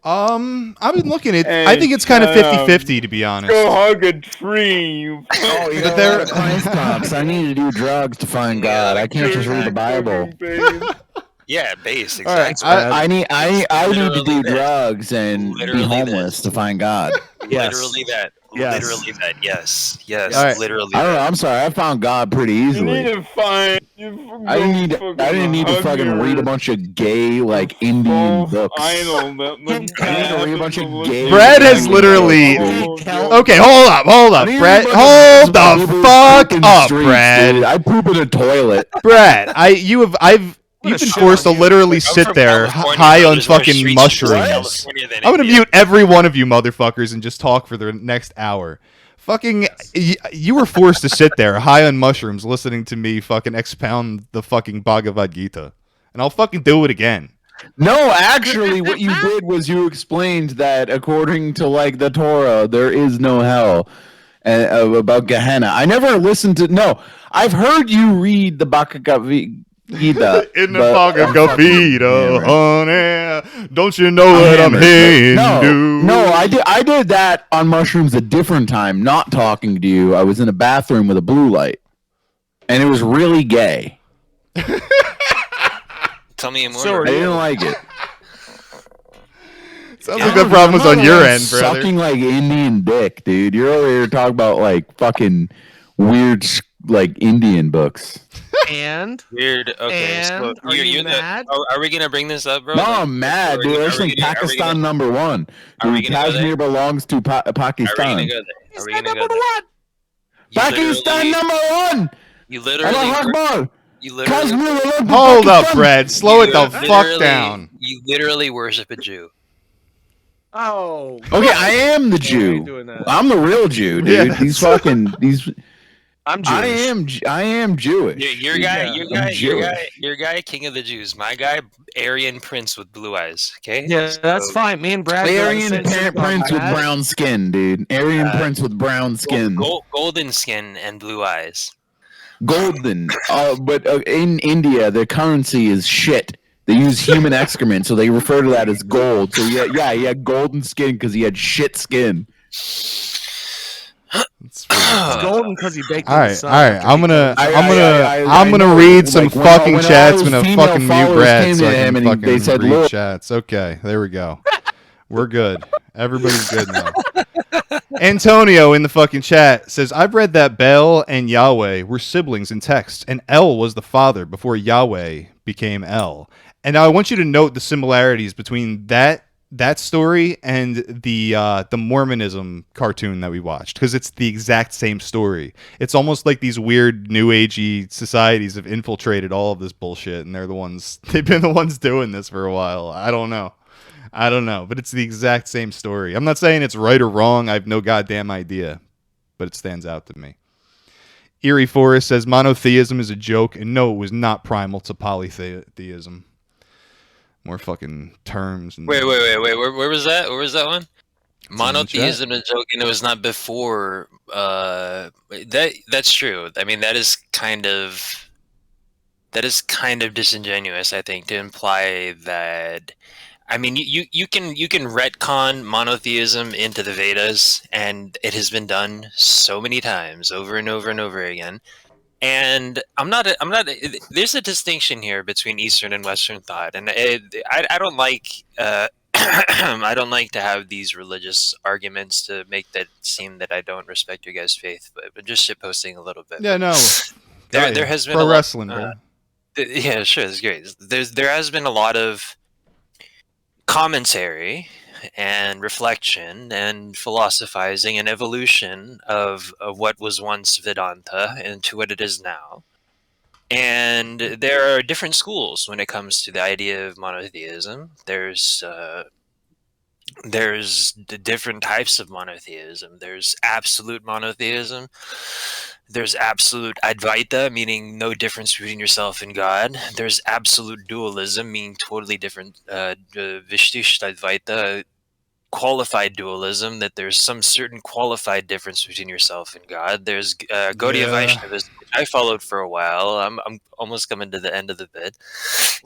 I've been looking at. I think it's kind of 50-50, to be honest. Go hug a tree, you. Oh, you know what? Christ, I need to do drugs to find God. I can't just read the Bible. Yeah, base exactly. I need to do drugs and be homeless to find God. Yes. Literally that. Yes. Literally that. Yes. Yes. Right. Literally. I don't know. I'm sorry. I found God pretty easily. You need to find. I didn't need to fucking read a bunch of gay Indian books. I need to read a bunch of gay. Brad has literally. Okay, hold up, Brad. Hold the fuck up, Brad. Dude. I poop in a toilet. Brad, you've been forced to literally sit there high on fucking mushrooms. I'm gonna mute every one of you motherfuckers and just talk for the next hour. Fucking, you were forced to sit there high on mushrooms listening to me fucking expound the fucking Bhagavad Gita. And I'll fucking do it again. No, actually, what you did was you explained that according to, like, the Torah, there is no hell. About Gehenna. I never listened to... No, I've heard you read the Bhagavad Gita. In the Bhagavad Gita, honey. Don't you know what I'm Hindu? No, I did that on mushrooms a different time, not talking to you. I was in a bathroom with a blue light. And it was really gay. Tell me more. I didn't like it. Sounds like the problem was on your end, brother. Sucking like Indian dick, dude. You're over here talking about like fucking weird like Indian books. And weird. Okay, so are you mad? Are we gonna bring this up, bro? No, I'm mad, dude. There's like Pakistan number one. Dude, Kashmir belongs to Pakistan. Are we gonna go there? Pakistan number one. You literally. Hold up, Brad. Slow it the fuck down. You literally worship a Jew. Oh. Okay, I am the Jew. I'm the real Jew, dude. Yes. These fucking these. I'm Jewish. I am Jewish. Your guy, King of the Jews. My guy, Aryan Prince with blue eyes. Okay. Yeah, that's fine. Me and Brad. Aryan Prince with brown skin, dude. Aryan Prince with brown skin. Golden skin and blue eyes. golden. But in India, their currency is shit. They use human excrement, so they refer to that as gold. So he had golden skin because he had shit skin. It's golden because he baked all in right, the sun. All right, I'm gonna know, read some like, fucking chats. I'm all gonna those fucking female mute followers Brad came so to I him can and fucking they said, read "Lord." chats. Okay, there we go. We're good. Everybody's good now. Antonio in the fucking chat says, I've read that Bel and Yahweh were siblings in text, and El was the father before Yahweh became El. And now I want you to note the similarities between that story and the Mormonism cartoon that we watched, because it's the exact same story. It's almost like these weird new agey societies have infiltrated all of this bullshit, and they've been the ones doing this for a while. I don't know, but it's the exact same story. I'm not saying it's right or wrong. I have no goddamn idea, but it stands out to me. Eerie Forest says monotheism is a joke, and no, it was not primal to polytheism. More fucking terms. And wait. Where was that? Where was that one? Monotheism is a joke, and it was not before. That's true. I mean, that is kind of disingenuous, I think, to imply that. I mean, you can retcon monotheism into the Vedas, and it has been done so many times, over and over and over again. And there's a distinction here between Eastern and Western thought, and I don't like I don't like to have these religious arguments to make that seem that I don't respect your guys' faith, but just shitposting a little bit. Yeah, no. There has been pro wrestling, bro. Yeah, sure, it's great. There has been a lot of commentary and reflection and philosophizing and evolution of what was once Vedanta into what it is now. And there are different schools when it comes to the idea of monotheism. There's the different types of monotheism. There's absolute monotheism. There's absolute Advaita, meaning no difference between yourself and God. There's absolute dualism, meaning totally different. Vishtishta Advaita, qualified dualism, that there's some certain qualified difference between yourself and God. There's Gaudiya Vaishnavism, which I followed for a while. I'm almost coming to the end of the bit.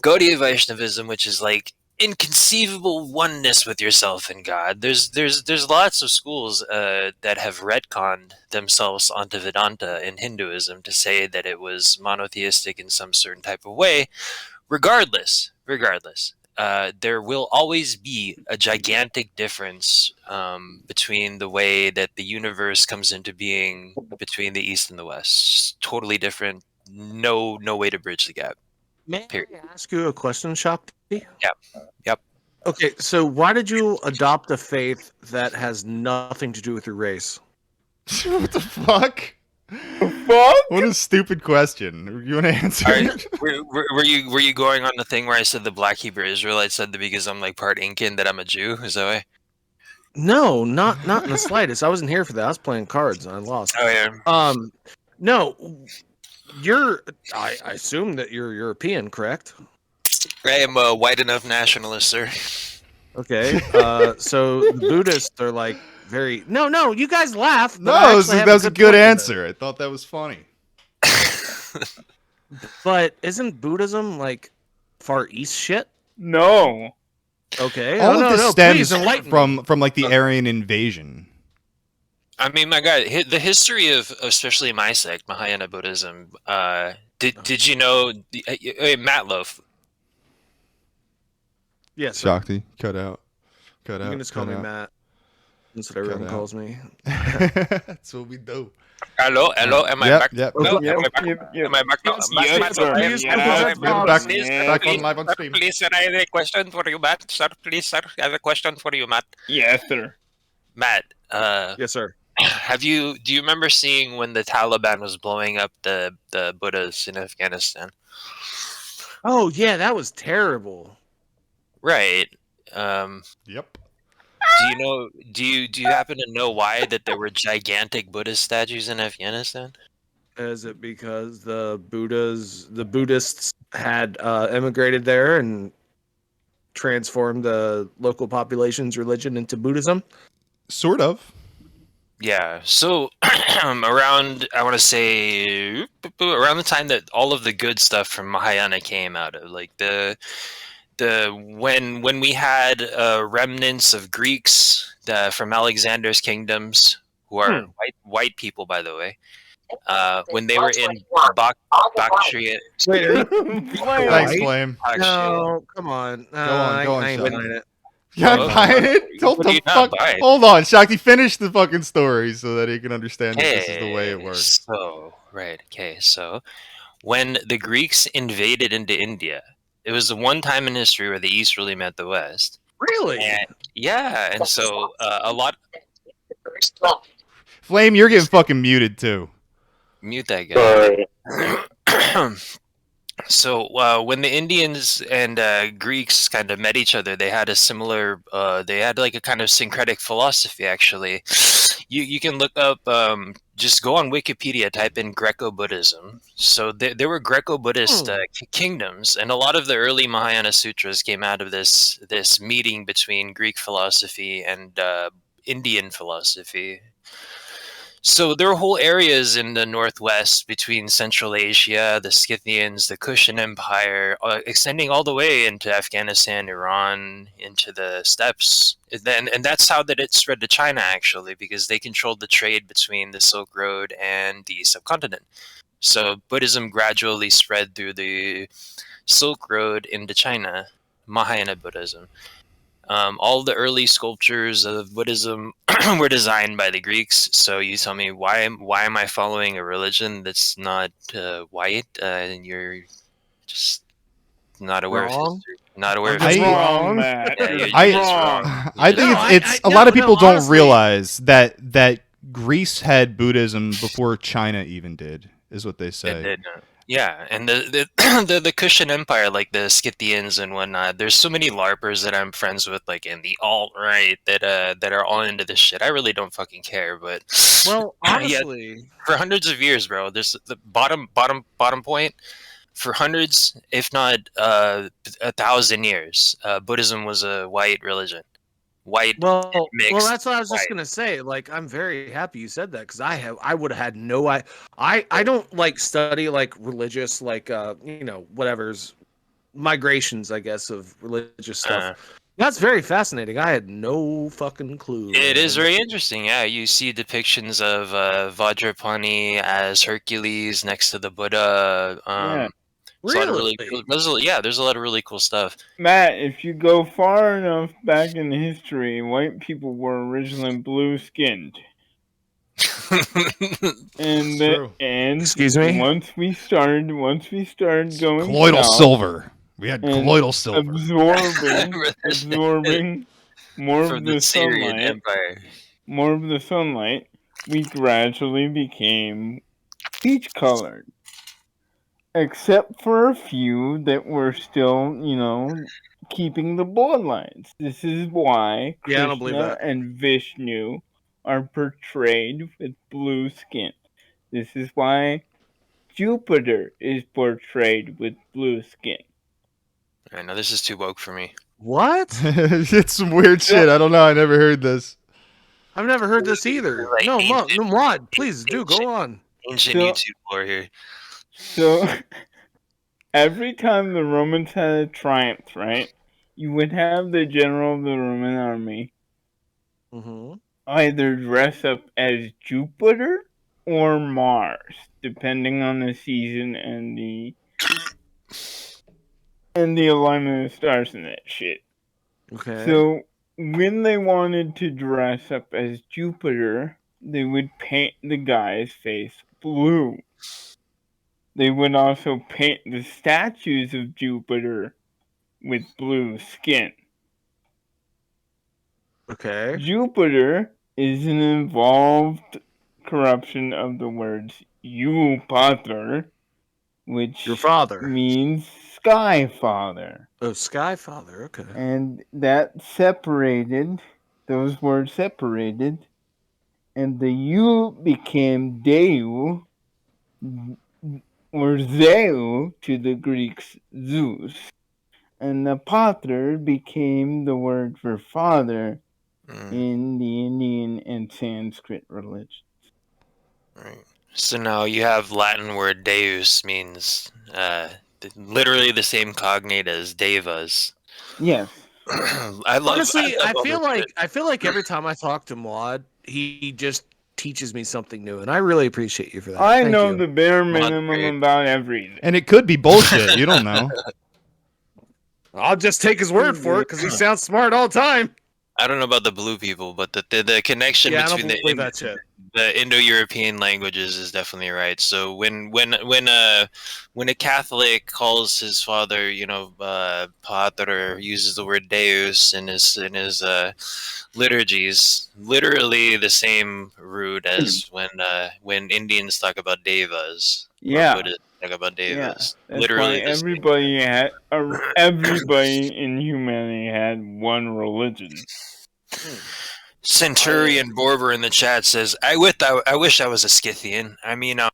Gaudiya Vaishnavism, which is like inconceivable oneness with yourself and God. There's lots of schools that have retconned themselves onto Vedanta in Hinduism to say that it was monotheistic in some certain type of way. Regardless, there will always be a gigantic difference between the way that the universe comes into being between the East and the West. Just totally different. No way to bridge the gap. May I ask you a question, Shakti? Yep. Okay, so why did you adopt a faith that has nothing to do with your race? What the fuck? What a stupid question. You want to answer? Right. Were you going on the thing where I said the Black Hebrew Israelite said that because I'm like part Incan that I'm a Jew? Is that way? No, not in the slightest. I wasn't here for that. I was playing cards and I lost. Oh yeah. No, I assume that you're European, correct? I am a white enough nationalist, sir. Okay. So the Buddhists are like very no. You guys laugh. No, that was a good answer. I thought that was funny. But isn't Buddhism like Far East shit? No. Okay. All of this stems please, from like the Aryan invasion. I mean, my God, the history of especially my sect, Mahayana Buddhism. Did you know Matt Loaf? Yes. Shakti, cut out. You can just call me Matt. That's what everyone calls me. That's what we do. Hello, am I back? Yep. No, am I back? Am I back now? Yes, sir. Back on live on stream. Please, sir, I have a question for you, Matt. Sir, please, sir, I have a question for you, Matt. Yes, sir. Matt. Yes, sir. Do you remember seeing when the Taliban was blowing up the Buddhas in Afghanistan? Oh yeah, that was terrible. Right. Yep. Do you happen to know why that there were gigantic Buddhist statues in Afghanistan? Is it because the Buddhists had emigrated there and transformed the local population's religion into Buddhism? Sort of. Yeah, so around, I want to say around the time that all of the good stuff from Mahayana came out of, like the when we had remnants of Greeks from Alexander's kingdoms, who are white people, by the way, when they were in Bactria. Wait, are you Thanks, Flame. No, come on. Go on, I ain't Shakti. buying it. You not buying it? Don't the fuck. Hold on, Shakti. Finish the fucking story so that he can understand that this is the way it works. So so when the Greeks invaded into India, it was the one time in history where the East really met the West. Really? And so a lot. Flame, you're getting fucking muted too. Mute that guy. So when the Indians and Greeks kind of met each other, they had a similar, they had like a kind of syncretic philosophy. Actually, you can look up, just go on Wikipedia, type in Greco-buddhism. So there were Greco-buddhist kingdoms, and a lot of the early Mahayana sutras came out of this meeting between Greek philosophy and Indian philosophy. So there are whole areas in the northwest between Central Asia, the Scythians, the Kushan Empire, extending all the way into Afghanistan, Iran, into the steppes. And that's how that it spread to China, actually, because they controlled the trade between the Silk Road and the subcontinent. So Buddhism gradually spread through the Silk Road into China, Mahayana Buddhism. All the early sculptures of Buddhism were designed by the Greeks. So you tell me, why am I following a religion that's not white? And you're just not aware of history. Not aware of history. Wrong, Matt. I think it's a lot of people don't realize that Greece had Buddhism before China even did, is what they say. Yeah, and the the Kushan Empire, like the Scythians and whatnot. There's so many LARPers that I'm friends with, like in the alt-right, that are all into this shit. I really don't fucking care, but well, honestly, for hundreds of years, bro. There's the bottom point. For hundreds, if not 1,000 years, Buddhism was a white religion. White. Well, mixed, that's what I was just gonna say. Like, I'm very happy you said that, because I would have had no I don't like study like religious, like whatever's migrations, I guess, of religious stuff. That's very fascinating. I had no fucking clue. It is very interesting. Yeah, you see depictions of Vajrapani as Hercules next to the Buddha. Really? There's a lot of really cool stuff. Matt, if you go far enough back in history, white people were originally blue-skinned. And excuse me. Once we started going colloidal south, silver. We had colloidal silver absorbing more of the sunlight. Empire. More of the sunlight. We gradually became peach-colored. Except for a few that were still, keeping the bloodlines. This is why Krishna and Vishnu are portrayed with blue skin. This is why Jupiter is portrayed with blue skin. I know this is too woke for me. What? It's some weird shit. I don't know. I never heard this. I've never heard this either. Like no, Mod, please do go on. Ancient YouTube lore here. So, every time the Romans had a triumph, right, you would have the general of the Roman army either dress up as Jupiter or Mars, depending on the season and the alignment of the stars and that shit. Okay. So, when they wanted to dress up as Jupiter, they would paint the guy's face blue. They would also paint the statues of Jupiter with blue skin. Okay. Jupiter is an involved corruption of the words "you pater," which your father means sky father. Oh, sky father. Okay. And that separated, those words separated, and the "you" became "deu," or Zeu to the Greeks, Zeus. And the pater became the word for father, in the Indian and Sanskrit religions. Right. So now you have Latin word deus means literally the same cognate as devas. Yes. Honestly, I feel like every time I talk to Maud, he just teaches me something new, and I really appreciate you for that. I Thank know you. the bare minimum about everything. And it could be bullshit. You don't know. I'll just take his word for it because he sounds smart all the time. I don't know about the blue people, but the connection between the Indo-European languages is definitely right. So when a Catholic calls his father, pater, uses the word deus in his liturgies, literally the same root as when Indians talk about devas. Yeah. Or Buddhists talk about devas. Yeah. Literally, everybody in humanity had one religion. Centurion Borber in the chat says, I wish I was a Scythian. I mean, I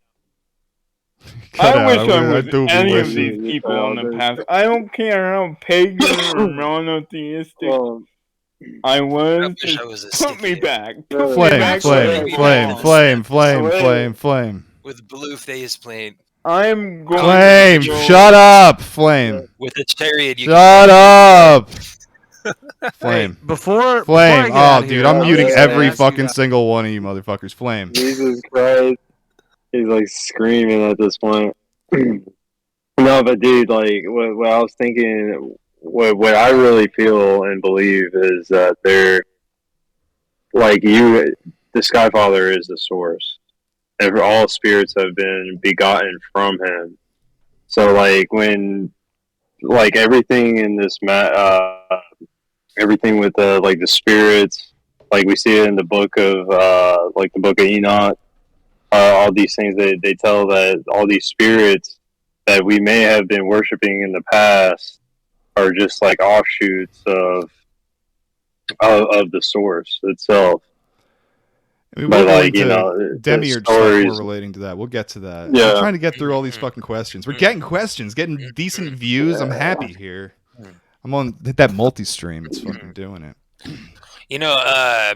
wish I was any of these people on the past. I don't care how pagan or monotheistic I was. Put me back. Flame. With blue face plane. I'm going. Flame, shut up, Flame. With a chariot. Shut up. Flame. Hey, before Flame. Oh, dude, I'm muting every fucking single one of you motherfuckers. Flame. Jesus Christ. He's like screaming at this point. No, but dude, like what I was thinking, what I really feel and believe is that they're like the Skyfather is the source. And all spirits have been begotten from him. So like when everything in this everything with the spirits, like we see it in the book of Enoch, all these things they tell that all these spirits that we may have been worshiping in the past are just like offshoots of the source itself. But demiurge stuff more relating to that. We'll get to that. Yeah. I'm trying to get through all these fucking questions. We're getting questions, getting decent views. I'm happy here. I'm on hit that multi-stream. It's fucking doing it.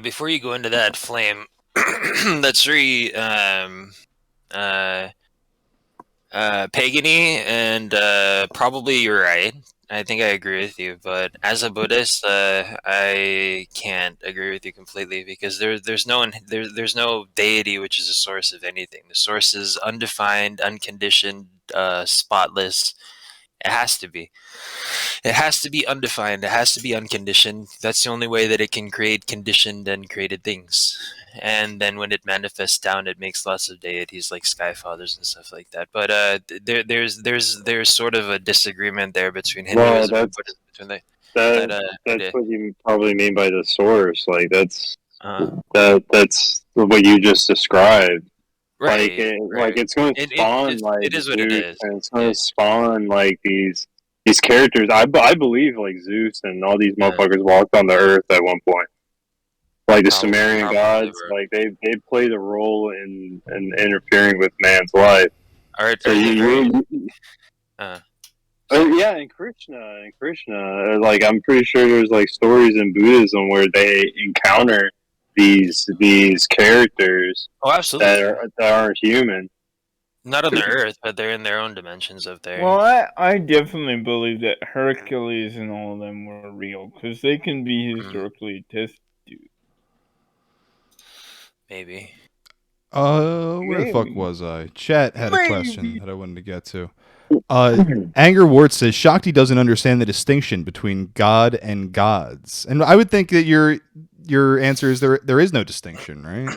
Before you go into that, Flame, that's very pagany, and probably you're right. I think I agree with you, but as a Buddhist, I can't agree with you completely because there's no deity which is a source of anything. The source is undefined, unconditioned, spotless. It has to be. It has to be undefined. It has to be unconditioned. That's the only way that it can create conditioned and created things. And then when it manifests down, it makes lots of deities like Skyfathers and stuff like that. But there's sort of a disagreement there between Hinduism and Buddhism. That's what you probably mean by the source. Like that's what you just described. Right, like it's going to spawn it is what it is, and it's going to spawn like these characters. I believe like Zeus and all these motherfuckers walked on the earth at one point. Like the Sumerian gods, like they played a role in interfering with man's life. All right, so yeah, and Krishna, like I'm pretty sure there's like stories in Buddhism where they encounter these characters that aren't human. Not on the earth, but they're in their own dimensions up there. Well, I definitely believe that Hercules and all of them were real because they can be historically tested. Maybe. Where the fuck was I? Chat had a question that I wanted to get to. Anger Wart says Shakti doesn't understand the distinction between God and gods, and I would think that your answer is there is no distinction, right?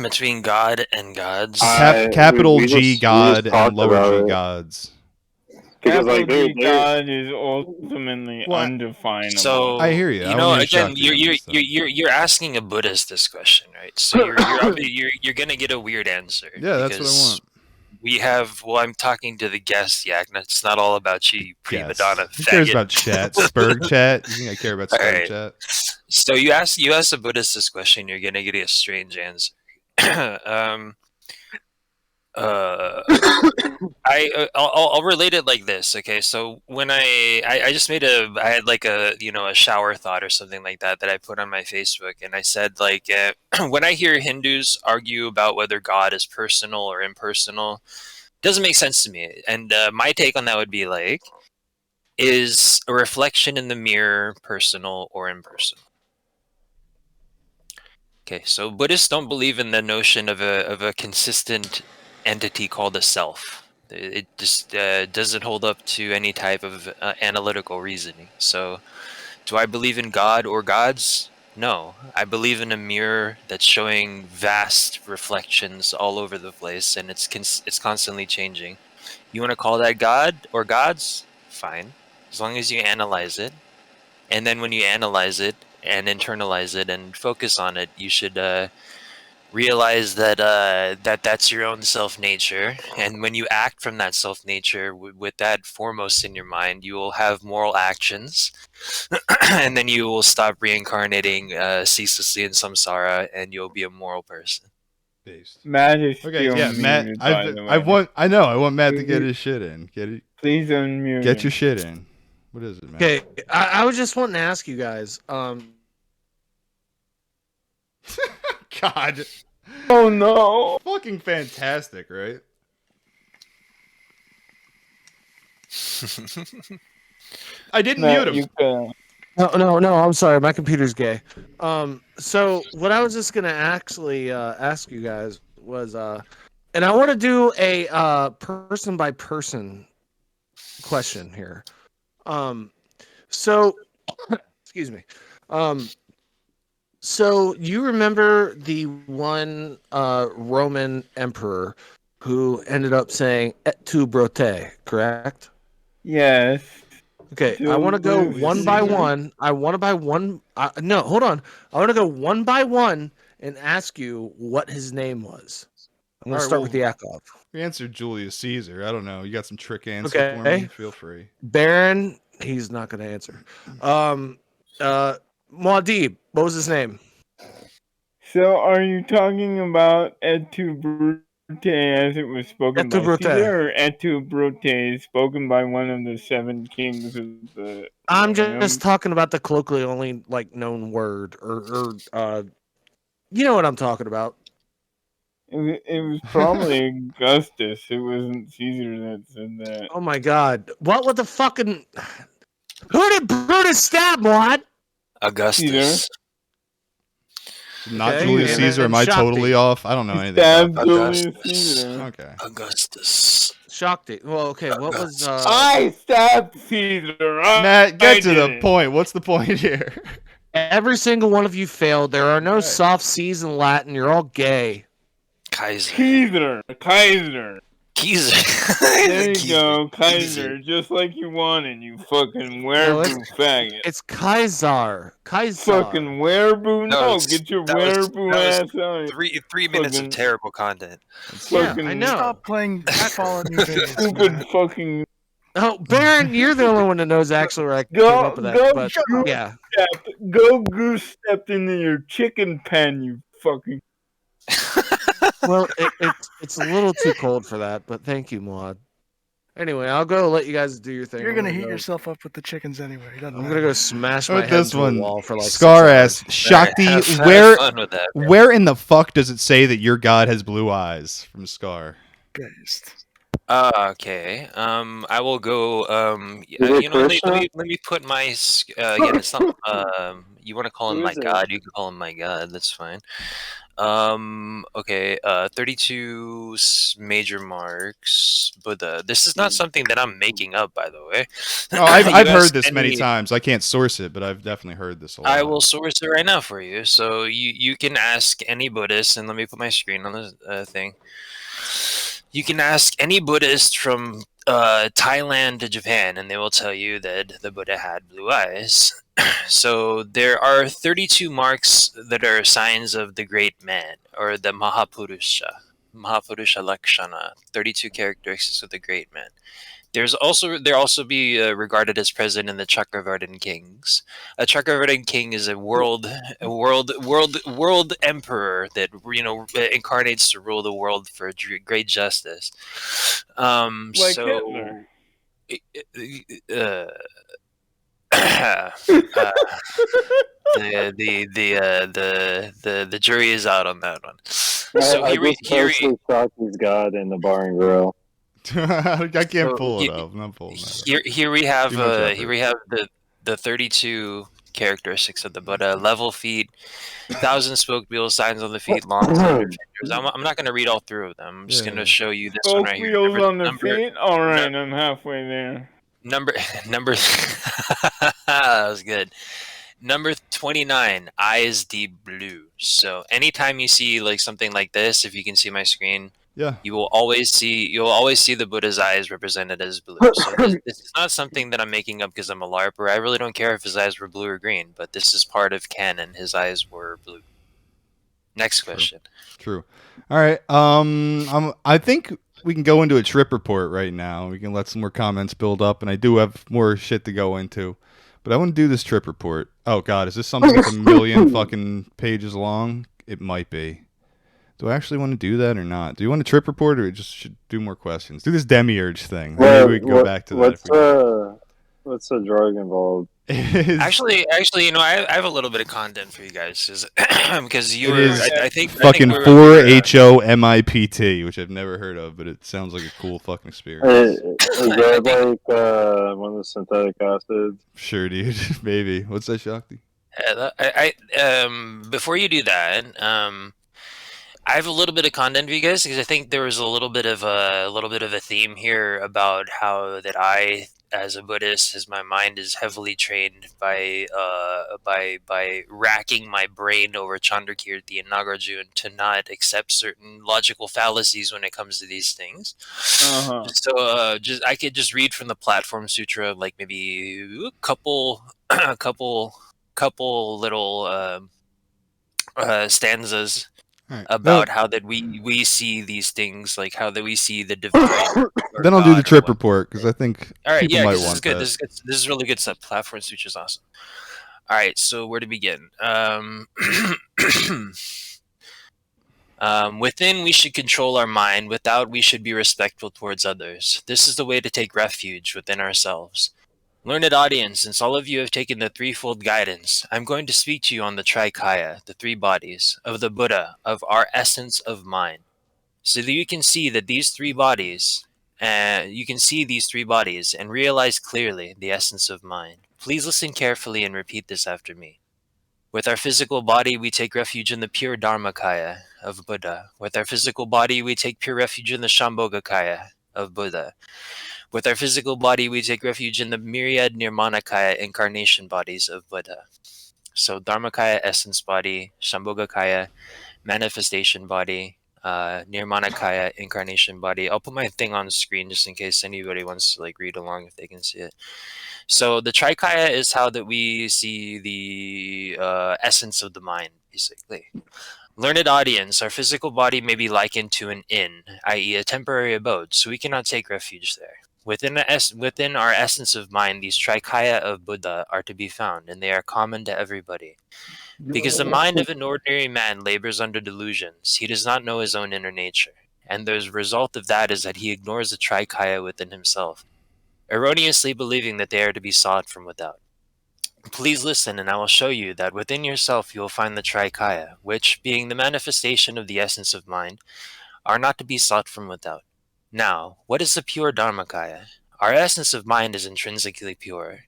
Between God and gods. Capital G God and lower G gods. Because God is ultimately undefinable. So I hear you. Again, you're asking a Buddhist this question, right? So you're gonna get a weird answer. Yeah, that's what I want. We have. Well, I'm talking to the guest, Yak. It's not all about you, prima donna. Who cares about chat? Spurg chat? You think I care about Spurg chat? So you ask a Buddhist this question, you're gonna get a strange answer. I'll relate it like this. Okay, so when I just I had like a a shower thought or something like that I put on my Facebook, and I said like when I hear Hindus argue about whether God is personal or impersonal, it doesn't make sense to me. And my take on that would be like, is a reflection in the mirror personal or impersonal? Okay, so Buddhists don't believe in the notion of a consistent entity called a self. It just doesn't hold up to any type of analytical reasoning. So, do I believe in God or gods? No, I believe in a mirror that's showing vast reflections all over the place, and it's constantly changing. You want to call that God or gods? Fine, as long as you analyze it. And then when you analyze it and internalize it and focus on it, you should realize that that's your own self nature. And when you act from that self nature, with that foremost in your mind, you will have moral actions, and then you will stop reincarnating ceaselessly in samsara, and you'll be a moral person. Based. Matt is okay, still yeah, Matt. muted, by the way. I want Matt to get his shit in. Get it. Please unmute. Get your shit in. What is it, Matt? Okay, I was just wanting to ask you guys. God. Oh no! Fucking fantastic, right? I didn't mute him. No, I'm sorry. My computer's gay. So what I was just gonna actually ask you guys was, and I want to do a person by person question here. So excuse me. So you remember the one Roman emperor who ended up saying "et tu, Brote," correct? Yes. Okay, I want to go one by one. I want to buy one. No, hold on. I want to go one by one and ask you what his name was. I'm going to start with the Yakov. We answered Julius Caesar. I don't know. You got some trick answer for me? Feel free. Baron, he's not going to answer. Muad'Dib, what was his name? So, are you talking about et tu, Brute as it was spoken by Caesar, or et tu, Brute spoken by one of the 7 kings of the... I'm just talking about the colloquially only known word, or you know what I'm talking about. It was probably Augustus. It wasn't Caesar that said that. Oh my god. What would the fucking... Who did Brutus stab, Maud? Augustus. Caesar. Not Julius Caesar. Am I totally off? I don't know anything about Julius Caesar. Okay. Augustus. Shakti. Well, okay. What was... I stabbed Caesar. Matt, get to the point. What's the point here? Every single one of you failed. There are no soft C's in Latin. You're all gay. Kaiser. Kaiser. There you Kaiser. go, Kaiser. Just like you wanted, you fucking wereaboo faggot. It's Kaiser. Fucking wereaboo. No, get your wereaboo ass on. 3 minutes of terrible content. Yeah, I know. Stop playing backball on your video. Stupid fucking... Oh, Baron, you're the only one that knows actually where I came up with that. But, yeah. Go goose step into your chicken pen, you fucking... Well, it's a little too cold for that, but thank you, Maud. Anyway, I'll go let you guys do your thing. You're gonna heat yourself up with the chickens anyway. I'm gonna go smash my head into the wall for Scar ass Shakti. Where in the fuck does it say that your god has blue eyes? From Scar. Based. Okay. I will go. Let me put my. Again, it's not. You want to call him my god? You can call him my god. That's fine. Okay. 32 major marks. Buddha. This is not something that I'm making up, by the way. No, I've heard this many times. I can't source it, but I've definitely heard this a lot. I will source it right now for you. So you can ask any Buddhist, and let me put my screen on the thing. You can ask any Buddhist from Thailand to Japan, and they will tell you that the Buddha had blue eyes. So there are 32 marks that are signs of the great man, or the Mahapurusha Lakshana, 32 characteristics of the great man. They're also be regarded as present in the Chakravartin kings. A Chakravartin king is a world emperor that incarnates to rule the world for great justice. Like Hitler. Uh, the jury is out on that one. So I just posted Shocky's God in the bar and grill. I can't pull it up. I'm not pulling that up. Here we have the 32 characteristics of the Buddha: level feet, 1,000 spoke wheels, signs on the feet, long fingers. I'm not going to read all through of them. I'm just going to show you this one right here. Spoke wheels on the feet. All right, I'm halfway there. Number that was good. Number 29, eyes deep blue. So anytime you see like something like this, if you can see my screen, yeah, you'll always see the Buddha's eyes represented as blue. So this is not something that I'm making up because I'm a larper. I really don't care if his eyes were blue or green, but this is part of canon. His eyes were blue. Next question. True. All right. I think we can go into a trip report right now. We can let some more comments build up, and I do have more shit to go into. But I want to do this trip report. Oh, God. Is this something that's a million fucking pages long? It might be. Do I actually want to do that or not? Do you want a trip report or just should do more questions? Do this demiurge thing. Maybe we can go back to that. What's the drug involved? Actually, I have a little bit of content for you guys because you were. I think fucking 4HOMIPT, which I've never heard of, but it sounds like a cool fucking experience. Is that like one of the synthetic acids? Sure, dude. Maybe. What's that, Shakti? Before you do that, I have a little bit of content for you guys because I think there was a little bit of a theme here about how that I, as a Buddhist, as my mind is heavily trained by racking my brain over Chandrakirti and Nagarjuna to not accept certain logical fallacies when it comes to these things. Uh-huh. So I could just read from the Platform Sutra, like maybe a couple little stanzas. Right. About how that we see these things, like how that we see the divine. Then I'll do the trip report because I think people might want that. This is really good stuff. Platform Switch is awesome. All right, so where to begin? Within, we should control our mind. Without, we should be respectful towards others. This is the way to take refuge within ourselves. Learned audience, since all of you have taken the threefold guidance, I'm going to speak to you on the Trikaya, the three bodies, of the Buddha, of our essence of mind. So that you can see that these three bodies, and realize clearly the essence of mind. Please listen carefully and repeat this after me. With our physical body, we take refuge in the pure Dharmakaya of Buddha. With our physical body, we take pure refuge in the Shambhogakaya of Buddha. With our physical body, we take refuge in the myriad Nirmanakaya incarnation bodies of Buddha. So Dharmakaya, essence body, Shambhogakaya, manifestation body, Nirmanakaya, incarnation body. I'll put my thing on the screen just in case anybody wants to read along if they can see it. So the Trikaya is how that we see the essence of the mind, basically. Learned audience, our physical body may be likened to an inn, i.e. a temporary abode, so we cannot take refuge there. Within our essence of mind, these Trikaya of Buddha are to be found, and they are common to everybody. Because the mind of an ordinary man labors under delusions, he does not know his own inner nature, and the result of that is that he ignores the Trikaya within himself, erroneously believing that they are to be sought from without. Please listen, and I will show you that within yourself you will find the Trikaya, which, being the manifestation of the essence of mind, are not to be sought from without. Now, what is the pure Dharmakaya? Our essence of mind is intrinsically pure.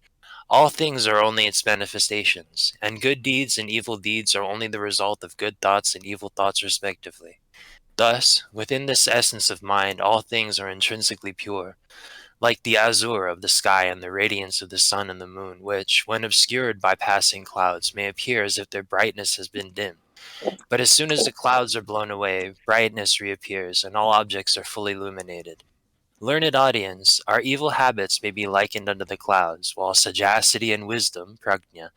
All things are only its manifestations, and good deeds and evil deeds are only the result of good thoughts and evil thoughts respectively. Thus, within this essence of mind, all things are intrinsically pure, like the azure of the sky and the radiance of the sun and the moon, which, when obscured by passing clouds, may appear as if their brightness has been dimmed. But as soon as the clouds are blown away, brightness reappears, and all objects are fully illuminated. Learned audience, our evil habits may be likened unto the clouds, while sagacity and wisdom, prajna,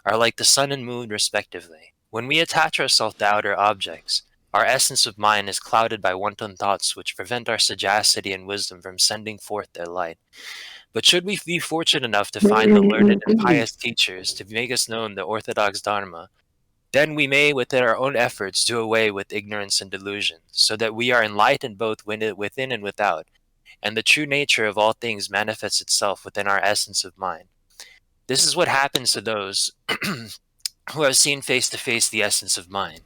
are like the sun and moon respectively. When we attach ourselves to outer objects, Our essence of mind is clouded by wanton thoughts which prevent our sagacity and wisdom from sending forth their light. But should we be fortunate enough to find the learned and pious teachers to make us known the orthodox Dharma, then we may, with our own efforts, do away with ignorance and delusion, so that we are enlightened both within and without, and the true nature of all things manifests itself within our essence of mind. This is what happens to those who have seen face to face the essence of mind.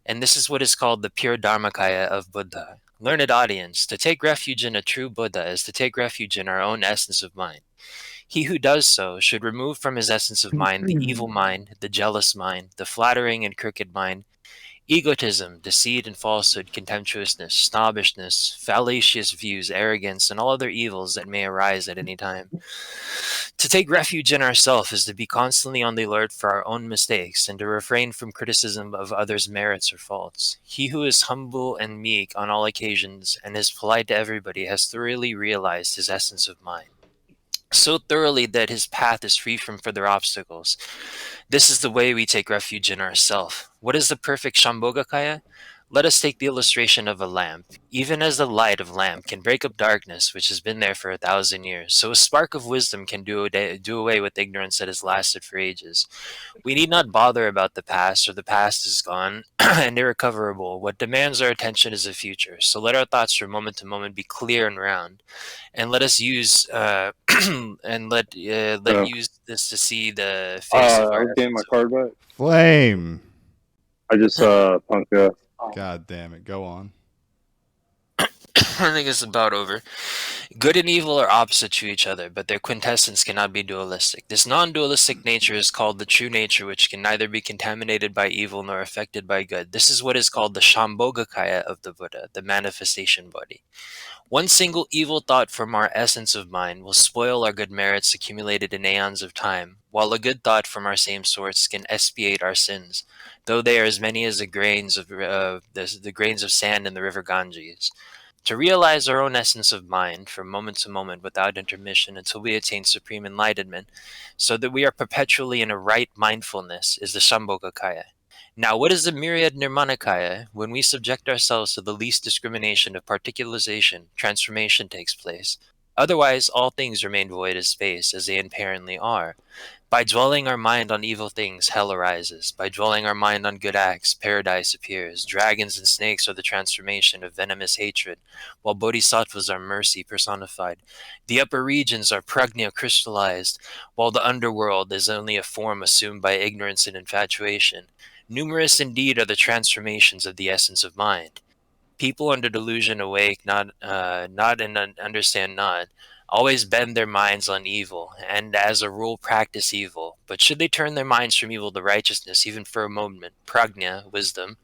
And this is what is called the pure Dharmakaya of Buddha. Learned audience, to take refuge in a true Buddha is to take refuge in our own essence of mind. He who does so should remove from his essence of mind the evil mind, the jealous mind, the flattering and crooked mind, egotism, deceit and falsehood, contemptuousness, snobbishness, fallacious views, arrogance, and all other evils that may arise at any time. To take refuge in ourselves is to be constantly on the alert for our own mistakes and to refrain from criticism of others' merits or faults. He who is humble and meek on all occasions and is polite to everybody has thoroughly realized his essence of mind, so thoroughly that his path is free from further obstacles. This is the way we take refuge in ourself. What is the perfect Shambhogakaya? Let us take the illustration of a lamp. Even as the light of lamp can break up darkness which has been there for 1,000 years, so a spark of wisdom can do away with ignorance that has lasted for ages. We need not bother about the past, for the past is gone and irrecoverable. What demands our attention is the future. So let our thoughts from moment to moment be clear and round, and let us use use this to see the face of I our was getting my essence. card back. Flame. I just punked up. God damn it. Go on. I think it's about over. Good and evil are opposite to each other, but their quintessence cannot be dualistic. This non-dualistic nature is called the true nature, which can neither be contaminated by evil nor affected by good. This is what is called the Shambhogakaya of the Buddha, the manifestation body. One single evil thought from our essence of mind will spoil our good merits accumulated in aeons of time, while a good thought from our same source can expiate our sins, though they are as many as the grains of sand in the river Ganges. To realize our own essence of mind from moment to moment without intermission until we attain supreme enlightenment, so that we are perpetually in a right mindfulness, is the Shambhogakaya. Now, what is the myriad Nirmanakaya? When we subject ourselves to the least discrimination of particularization, transformation takes place. Otherwise, all things remain void as space, as they inherently are. By dwelling our mind on evil things, hell arises. By dwelling our mind on good acts, paradise appears. Dragons and snakes are the transformation of venomous hatred, while bodhisattvas are mercy personified. The upper regions are prajna crystallized, while the underworld is only a form assumed by ignorance and infatuation. Numerous indeed are the transformations of the essence of mind. People under delusion awake, not and understand not, always bend their minds on evil, and as a rule practice evil. But should they turn their minds from evil to righteousness, even for a moment, prajna, wisdom,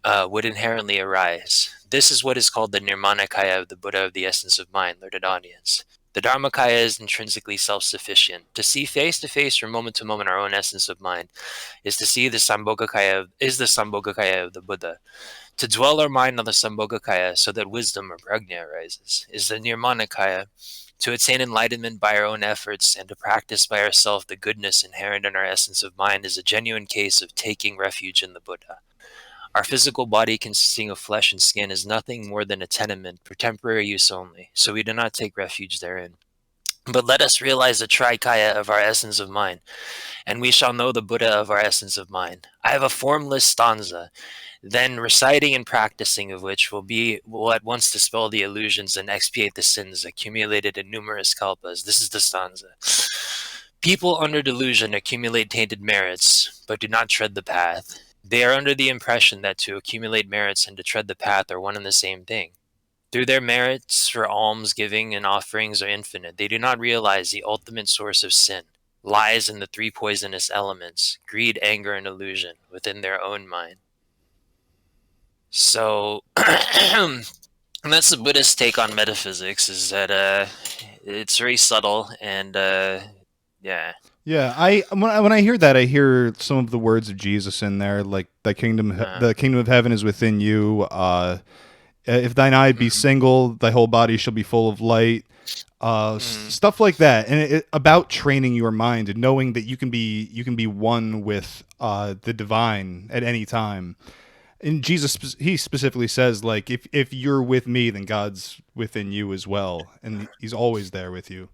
would inherently arise. This is what is called the Nirmanakaya of the Buddha of the essence of mind, learned audience. The Dharmakaya is intrinsically self-sufficient. To see face to face from moment to moment our own essence of mind is to see the Sambhogakaya of the Buddha. To dwell our mind on the Sambhogakaya so that wisdom or prajna arises is the Nirmanakaya. To attain enlightenment by our own efforts and to practice by ourselves the goodness inherent in our essence of mind is a genuine case of taking refuge in the Buddha. Our physical body consisting of flesh and skin is nothing more than a tenement for temporary use only, so we do not take refuge therein. But let us realize the Trikaya of our essence of mind, and we shall know the Buddha of our essence of mind. I have a formless stanza, then reciting and practicing of which will at once dispel the illusions and expiate the sins accumulated in numerous kalpas. This is the stanza. People under delusion accumulate tainted merits, but do not tread the path. They are under the impression that to accumulate merits and to tread the path are one and the same thing. Through their merits for alms giving and offerings are infinite, they do not realize the ultimate source of sin lies in the three poisonous elements, greed, anger, and illusion, within their own mind. So, and that's the Buddhist take on metaphysics, is that it's very subtle and yeah. Yeah, when I hear that, I hear some of the words of Jesus in there, like the kingdom of heaven is within you. If thine eye be single, thy whole body shall be full of light. Stuff like that, and about training your mind and knowing that you can be one with the divine at any time. And Jesus, he specifically says, like, if you're with me, then God's within you as well, and he's always there with you.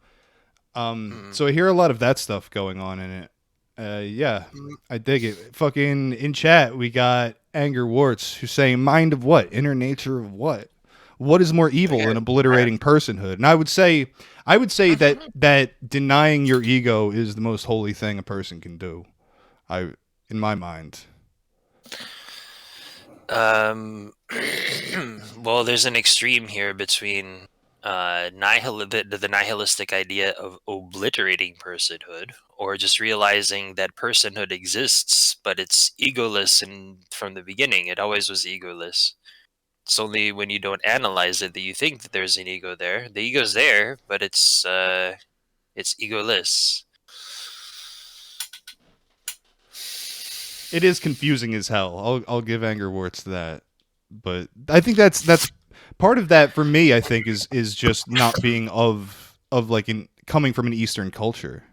So I hear a lot of that stuff going on in it. Yeah, I dig it. Fucking in chat, we got Anger Warts who's saying, mind of what? Inner nature of what? What is more evil than obliterating personhood? And I would say that denying your ego is the most holy thing a person can do. In my mind. Well, there's an extreme here between the nihilistic idea of obliterating personhood, or just realizing that personhood exists, but it's egoless, and from the beginning, it always was egoless. It's only when you don't analyze it that you think that there's an ego there. The ego's there, but it's egoless. It is confusing as hell. I'll give Anger Warts that, but I think that's part of that for me. I think is just not being of like coming from an Eastern culture.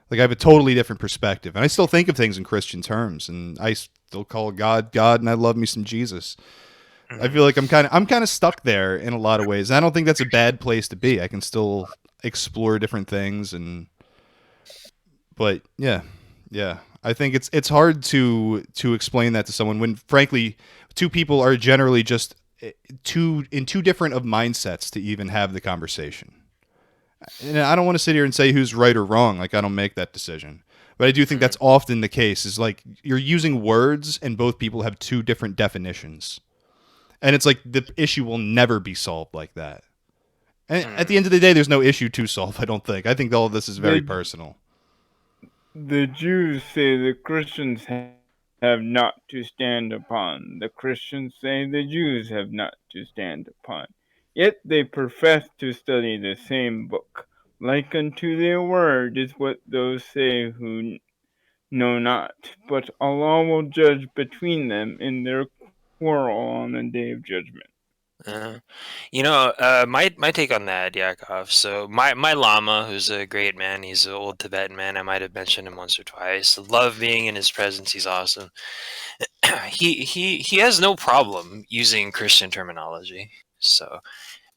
Like I have a totally different perspective, and I still think of things in Christian terms, and I still call God, and I love me some Jesus. I feel like I'm kind of stuck there in a lot of ways. I don't think that's a bad place to be. I can still explore different things, but yeah. I think it's hard to explain that to someone when, frankly, two people are generally just in two different of mindsets to even have the conversation. And I don't want to sit here and say who's right or wrong. Like, I don't make that decision. But I do think that's often the case, is like you're using words and both people have two different definitions. And it's like the issue will never be solved like that. And at the end of the day, there's no issue to solve, I don't think. I think all of this is very personal. The Jews say the Christians have not to stand upon. The Christians say the Jews have not to stand upon. Yet they profess to study the same book. Like unto their word is what those say who know not. But Allah will judge between them in their quarrel on the day of judgment. My take on that, Yakov. So my Lama, who's a great man, he's an old Tibetan man. I might have mentioned him once or twice. Love being in his presence. He's awesome. He has no problem using Christian terminology. So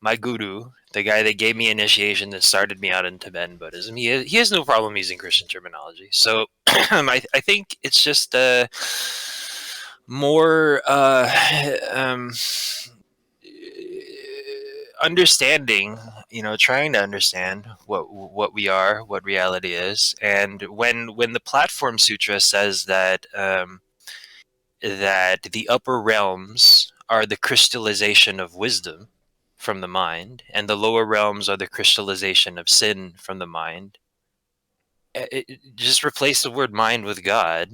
my guru, the guy that gave me initiation, that started me out in Tibetan Buddhism, he has no problem using Christian terminology. So I think it's just more understanding, trying to understand what we are, what reality is. And when the Platform Sutra says that that the upper realms are the crystallization of wisdom from the mind, and the lower realms are the crystallization of sin from the mind, just replace the word mind with God.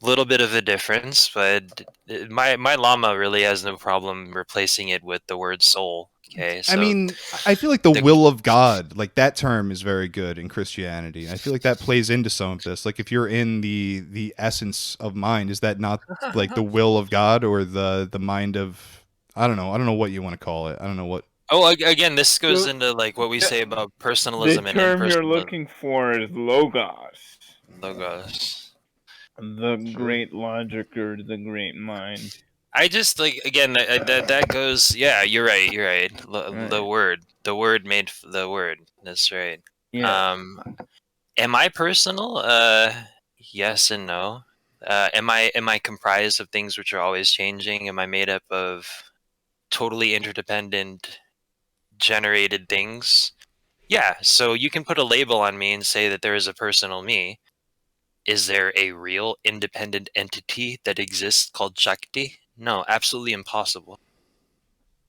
Little bit of a difference, but my Lama really has no problem replacing it with the word soul. Okay, so I mean, I feel like the will of God, like that term, is very good in Christianity. I feel like that plays into some of this. Like, if you're in the essence of mind, is that not like the will of God, or the mind of, I don't know what you want to call it. I don't know what. Oh, again, this goes into like what we say about personalism and impersonalism. The term you're looking for is logos. Logos. The great logic, or the great mind. I just like, again, that goes. Yeah, you're right. Right. The word made the word. That's right. Yeah. Am I personal? Yes and no. Am I comprised of things which are always changing? Am I made up of totally interdependent, generated things? Yeah. So you can put a label on me and say that there is a personal me. Is there a real independent entity that exists called Shakti? No, absolutely impossible.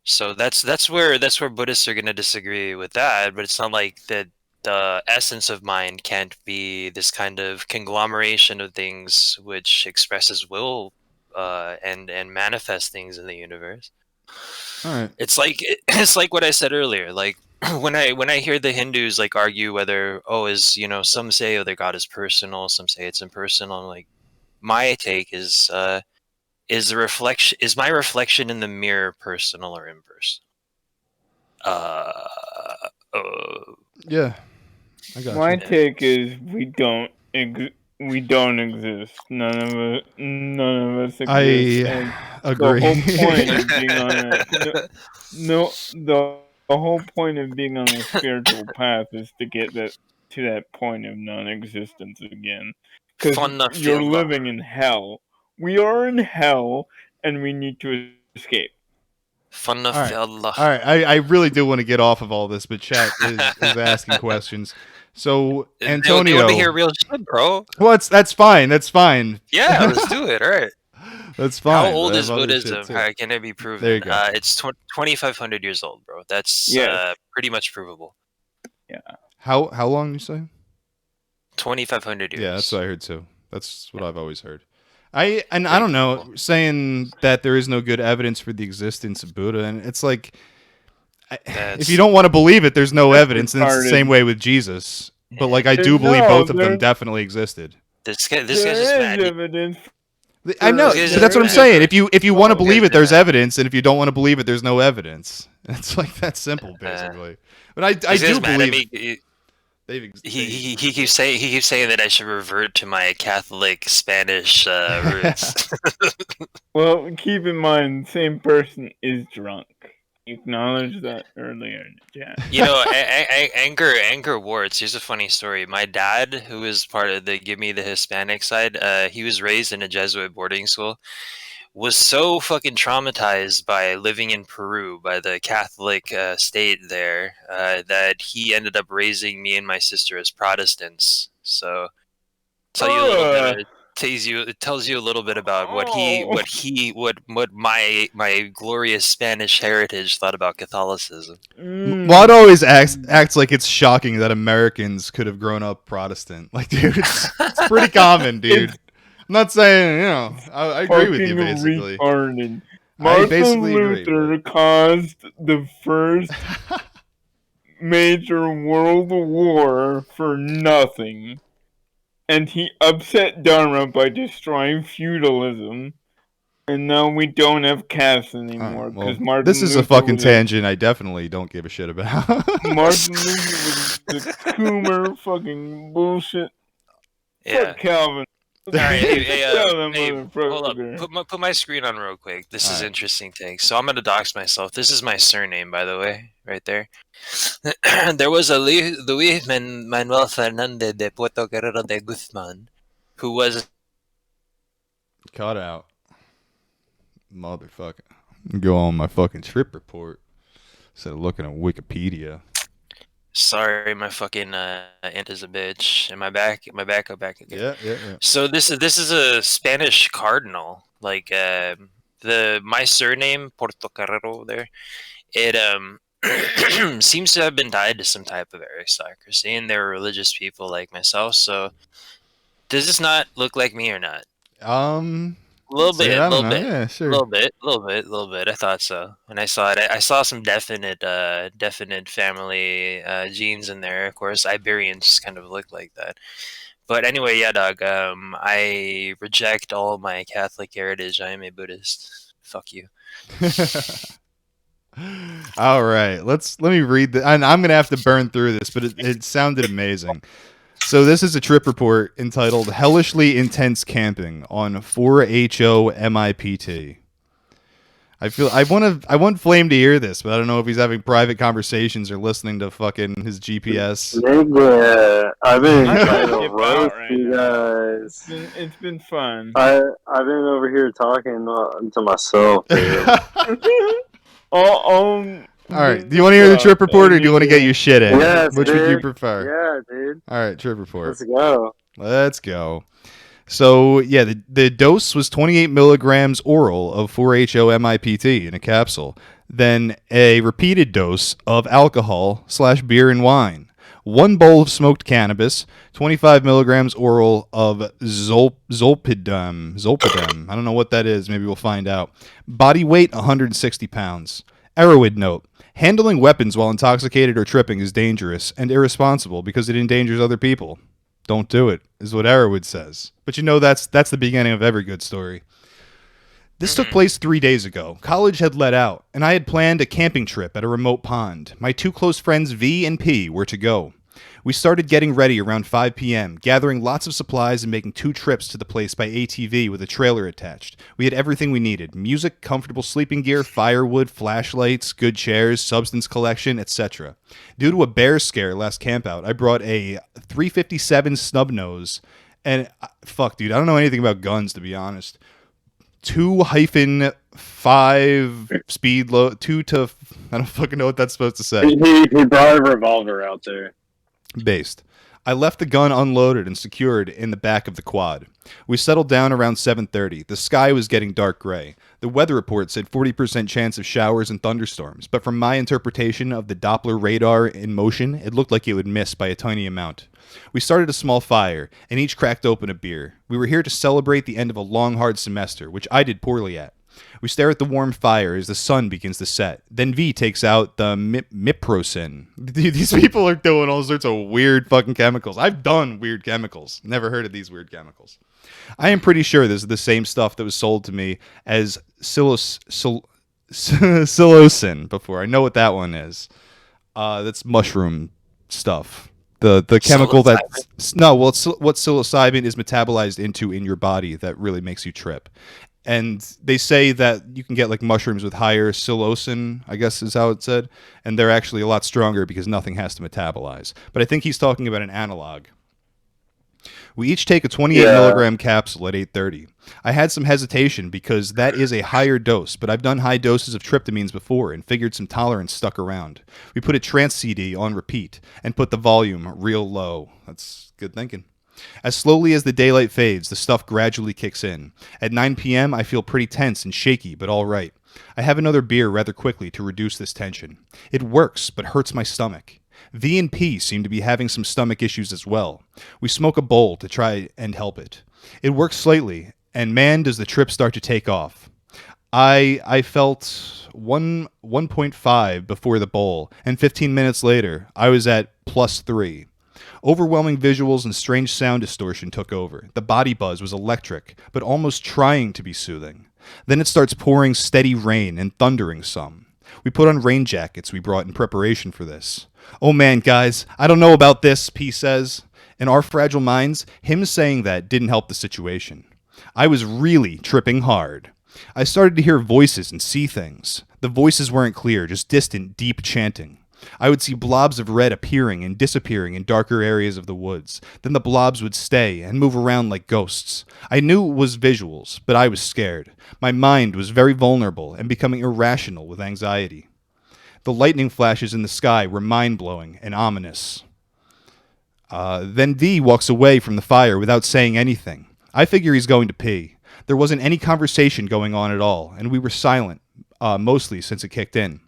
So that's where Buddhists are going to disagree with that, but it's not like that the essence of mind can't be this kind of conglomeration of things which expresses will and manifests things in the universe. All right. It's like what I said earlier. Like when I hear the Hindus like argue whether some say their God is personal, some say it's impersonal. I'm like, my take is my reflection in the mirror personal or impersonal? Yeah, I got My you. take is we don't we don't exist. None of us exist. I agree. The whole point of being on the whole point of being on a spiritual path is to get to that point of non-existence again. Because you're living in hell. We are in hell, and we need to escape. All right. I really do want to get off of all this, but chat is asking questions. So Antonio, they want to hear real shit, bro. Well, that's fine. That's fine. Yeah, let's do it. All right. That's fine. How old is Buddhism? How can it be proven? There you go. It's 2,500 years old, bro. That's pretty much provable. Yeah. How long you say? 2,500 years. Yeah, that's what I heard too. That's what I've always heard. I don't know, saying that there is no good evidence for the existence of Buddha, and it's like, if you don't want to believe it, there's no evidence, and it's the same way with Jesus. But like, I do believe both of them definitely existed. This guy's just mad. Evidence. I know, but that's what I'm saying. If you want to believe it, there's evidence, and if you don't want to believe it, there's no evidence. It's like that simple, basically. But I do believe. He keeps saying that I should revert to my Catholic Spanish roots. Well, keep in mind, same person is drunk. Acknowledge that earlier. Yeah. You know, anger warts. Here's a funny story. My dad, who was part of the Give Me the Hispanic side, he was raised in a Jesuit boarding school. Was so fucking traumatized by living in Peru, by the Catholic state there, that he ended up raising me and my sister as Protestants. So, tell you a little bit. It tells you a little bit about what my glorious Spanish heritage thought about Catholicism. Well, it always acts like it's shocking that Americans could have grown up Protestant. Like, dude, it's pretty common, dude. I'm not saying, I agree with you, basically. Retarded. Martin Luther caused the first major world war for nothing. And he upset Dharma by destroying feudalism. And now we don't have castes anymore. Well, this is a fucking tangent I definitely don't give a shit about. Martin Luther was the Coomer fucking bullshit. Yeah. Fuck Calvin. All right, hey, hold up. Put my screen on real quick. This is interesting thing. So I'm gonna dox myself. This is my surname, by the way, right there. There was a Luis Manuel Fernandez de Puerto Guerrero de Guzman, who was cut out. Motherfucker. Go on my fucking trip report instead of looking at Wikipedia. Sorry, my fucking int is a bitch. Am I back? Am I back? I'm back again. Yeah. So this is a Spanish cardinal. Like my surname Puerto Carrero there. It seems to have been tied to some type of aristocracy, and they're religious people like myself. So does this not look like me or not? A little bit. Yeah, sure. A little bit. I thought so. When I saw it, I saw some definite family genes in there. Of course, Iberians kind of look like that. But anyway, yeah, dog. I reject all my Catholic heritage. I am a Buddhist. Fuck you. All right, let me read the. I'm gonna have to burn through this, but it sounded amazing. So this is a trip report entitled "Hellishly Intense Camping" on 4HOMIPT. I want Flame to hear this, but I don't know if he's having private conversations or listening to fucking his GPS. Nigga, I've been trying to roast you guys. It's been fun. I've been over here talking to myself. All right. Do you want to hear the trip report, or do you want to get your shit in? Yes, Which dude. would you prefer? Yeah, dude. All right, trip report. Let's go. So, yeah, the dose was 28 milligrams oral of 4-HOMIPT in a capsule. Then a repeated dose of alcohol/beer and wine. 1 bowl of smoked cannabis. 25 milligrams oral of zolpidem. I don't know what that is. Maybe we'll find out. Body weight, 160 pounds. Erowid note. Handling weapons while intoxicated or tripping is dangerous and irresponsible because it endangers other people. Don't do it, is what Erowid says. But that's the beginning of every good story. This took place 3 days ago. College had let out, and I had planned a camping trip at a remote pond. My 2 close friends V and P were to go. We started getting ready around 5 p.m., gathering lots of supplies and making 2 trips to the place by ATV with a trailer attached. We had everything we needed: music, comfortable sleeping gear, firewood, flashlights, good chairs, substance collection, etc. Due to a bear scare last campout, I brought a .357 snub nose, and fuck, dude, I don't know anything about guns, to be honest. 2-5 speed load, 2 to, I don't fucking know what that's supposed to say. He brought a revolver out there. Based. I left the gun unloaded and secured in the back of the quad. We settled down around 7:30. The sky was getting dark gray. The weather report said 40% chance of showers and thunderstorms, but from my interpretation of the Doppler radar in motion, it looked like it would miss by a tiny amount. We started a small fire, and each cracked open a beer. We were here to celebrate the end of a long, hard semester, which I did poorly at. We stare at the warm fire as the sun begins to set. Then V takes out the miprocin. These people are doing all sorts of weird fucking chemicals. I've done weird chemicals. Never heard of these weird chemicals. I am pretty sure this is the same stuff that was sold to me as psilocin before. I know what that one is. That's mushroom stuff. The chemical that's... No, well, it's what psilocybin is metabolized into in your body that really makes you trip. And they say that you can get like mushrooms with higher psilocin, I guess is how it said, and they're actually a lot stronger because nothing has to metabolize. But I think he's talking about an analog. We each take a 28 milligram capsule at 8:30. I had some hesitation because that is a higher dose, but I've done high doses of tryptamines before and figured some tolerance stuck around. We put a trance CD on repeat and put the volume real low. That's good thinking. As slowly as the daylight fades, the stuff gradually kicks in. At 9 p.m., I feel pretty tense and shaky, but all right. I have another beer rather quickly to reduce this tension. It works, but hurts my stomach. V and P seem to be having some stomach issues as well. We smoke a bowl to try and help it. It works slightly, and man, does the trip start to take off. I felt 1.5 before the bowl, and 15 minutes later, I was at +3. Overwhelming visuals and strange sound distortion took over. The body buzz was electric, but almost trying to be soothing. Then it starts pouring steady rain and thundering some. We put on rain jackets we brought in preparation for this. Oh man, guys, I don't know about this, P says. In our fragile minds, him saying that didn't help the situation. I was really tripping hard. I started to hear voices and see things. The voices weren't clear, just distant, deep chanting. I would see blobs of red appearing and disappearing in darker areas of the woods. Then the blobs would stay and move around like ghosts. I knew it was visuals, but I was scared. My mind was very vulnerable and becoming irrational with anxiety. The lightning flashes in the sky were mind-blowing and ominous. Then V walks away from the fire without saying anything. I figure he's going to pee. There wasn't any conversation going on at all, and we were silent, mostly since it kicked in.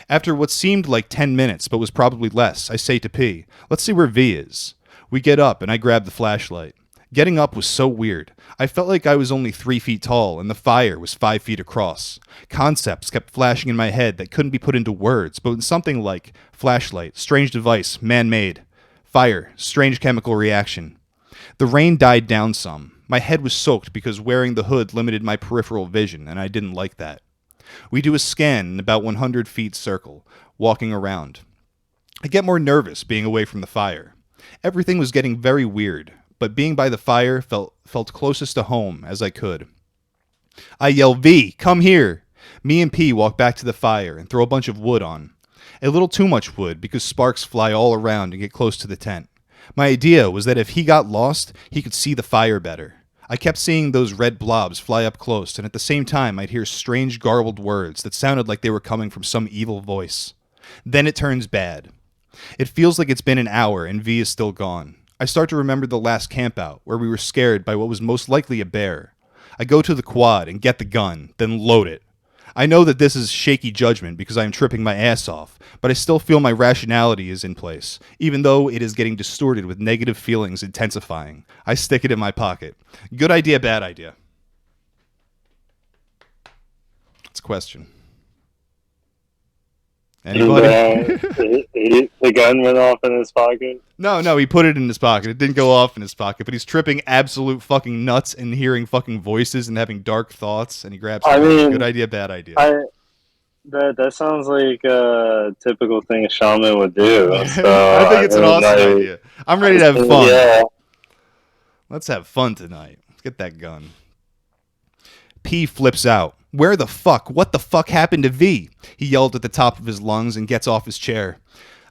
After what seemed like 10 minutes, but was probably less, I say to P, let's see where V is. We get up, and I grab the flashlight. Getting up was so weird. I felt like I was only 3 feet tall, and the fire was 5 feet across. Concepts kept flashing in my head that couldn't be put into words, but something like flashlight, strange device, man-made. Fire, strange chemical reaction. The rain died down some. My head was soaked because wearing the hood limited my peripheral vision, and I didn't like that. We do a scan in about 100 feet circle, walking around. I get more nervous being away from the fire. Everything was getting very weird, but being by the fire felt closest to home as I could. I yell, V, come here! Me and P walk back to the fire and throw a bunch of wood on. A little too much wood because sparks fly all around and get close to the tent. My idea was that if he got lost, he could see the fire better. I kept seeing those red blobs fly up close, and at the same time I'd hear strange garbled words that sounded like they were coming from some evil voice. Then it turns bad. It feels like it's been an hour and V is still gone. I start to remember the last campout, where we were scared by what was most likely a bear. I go to the quad and get the gun, then load it. I know that this is shaky judgment because I am tripping my ass off, but I still feel my rationality is in place, even though it is getting distorted with negative feelings intensifying. I stick it in my pocket. Good idea, bad idea? That's a question. Anybody? The gun went off in his pocket? No, he put it in his pocket. It didn't go off in his pocket, but he's tripping absolute fucking nuts and hearing fucking voices and having dark thoughts, and he grabs it. Good idea, bad idea? That sounds like a typical thing a shaman would do. So I think it's an awesome idea. I'm ready to have fun. Yeah. Let's have fun tonight. Let's get that gun. P flips out. Where the fuck? What the fuck happened to V? He yelled at the top of his lungs and gets off his chair.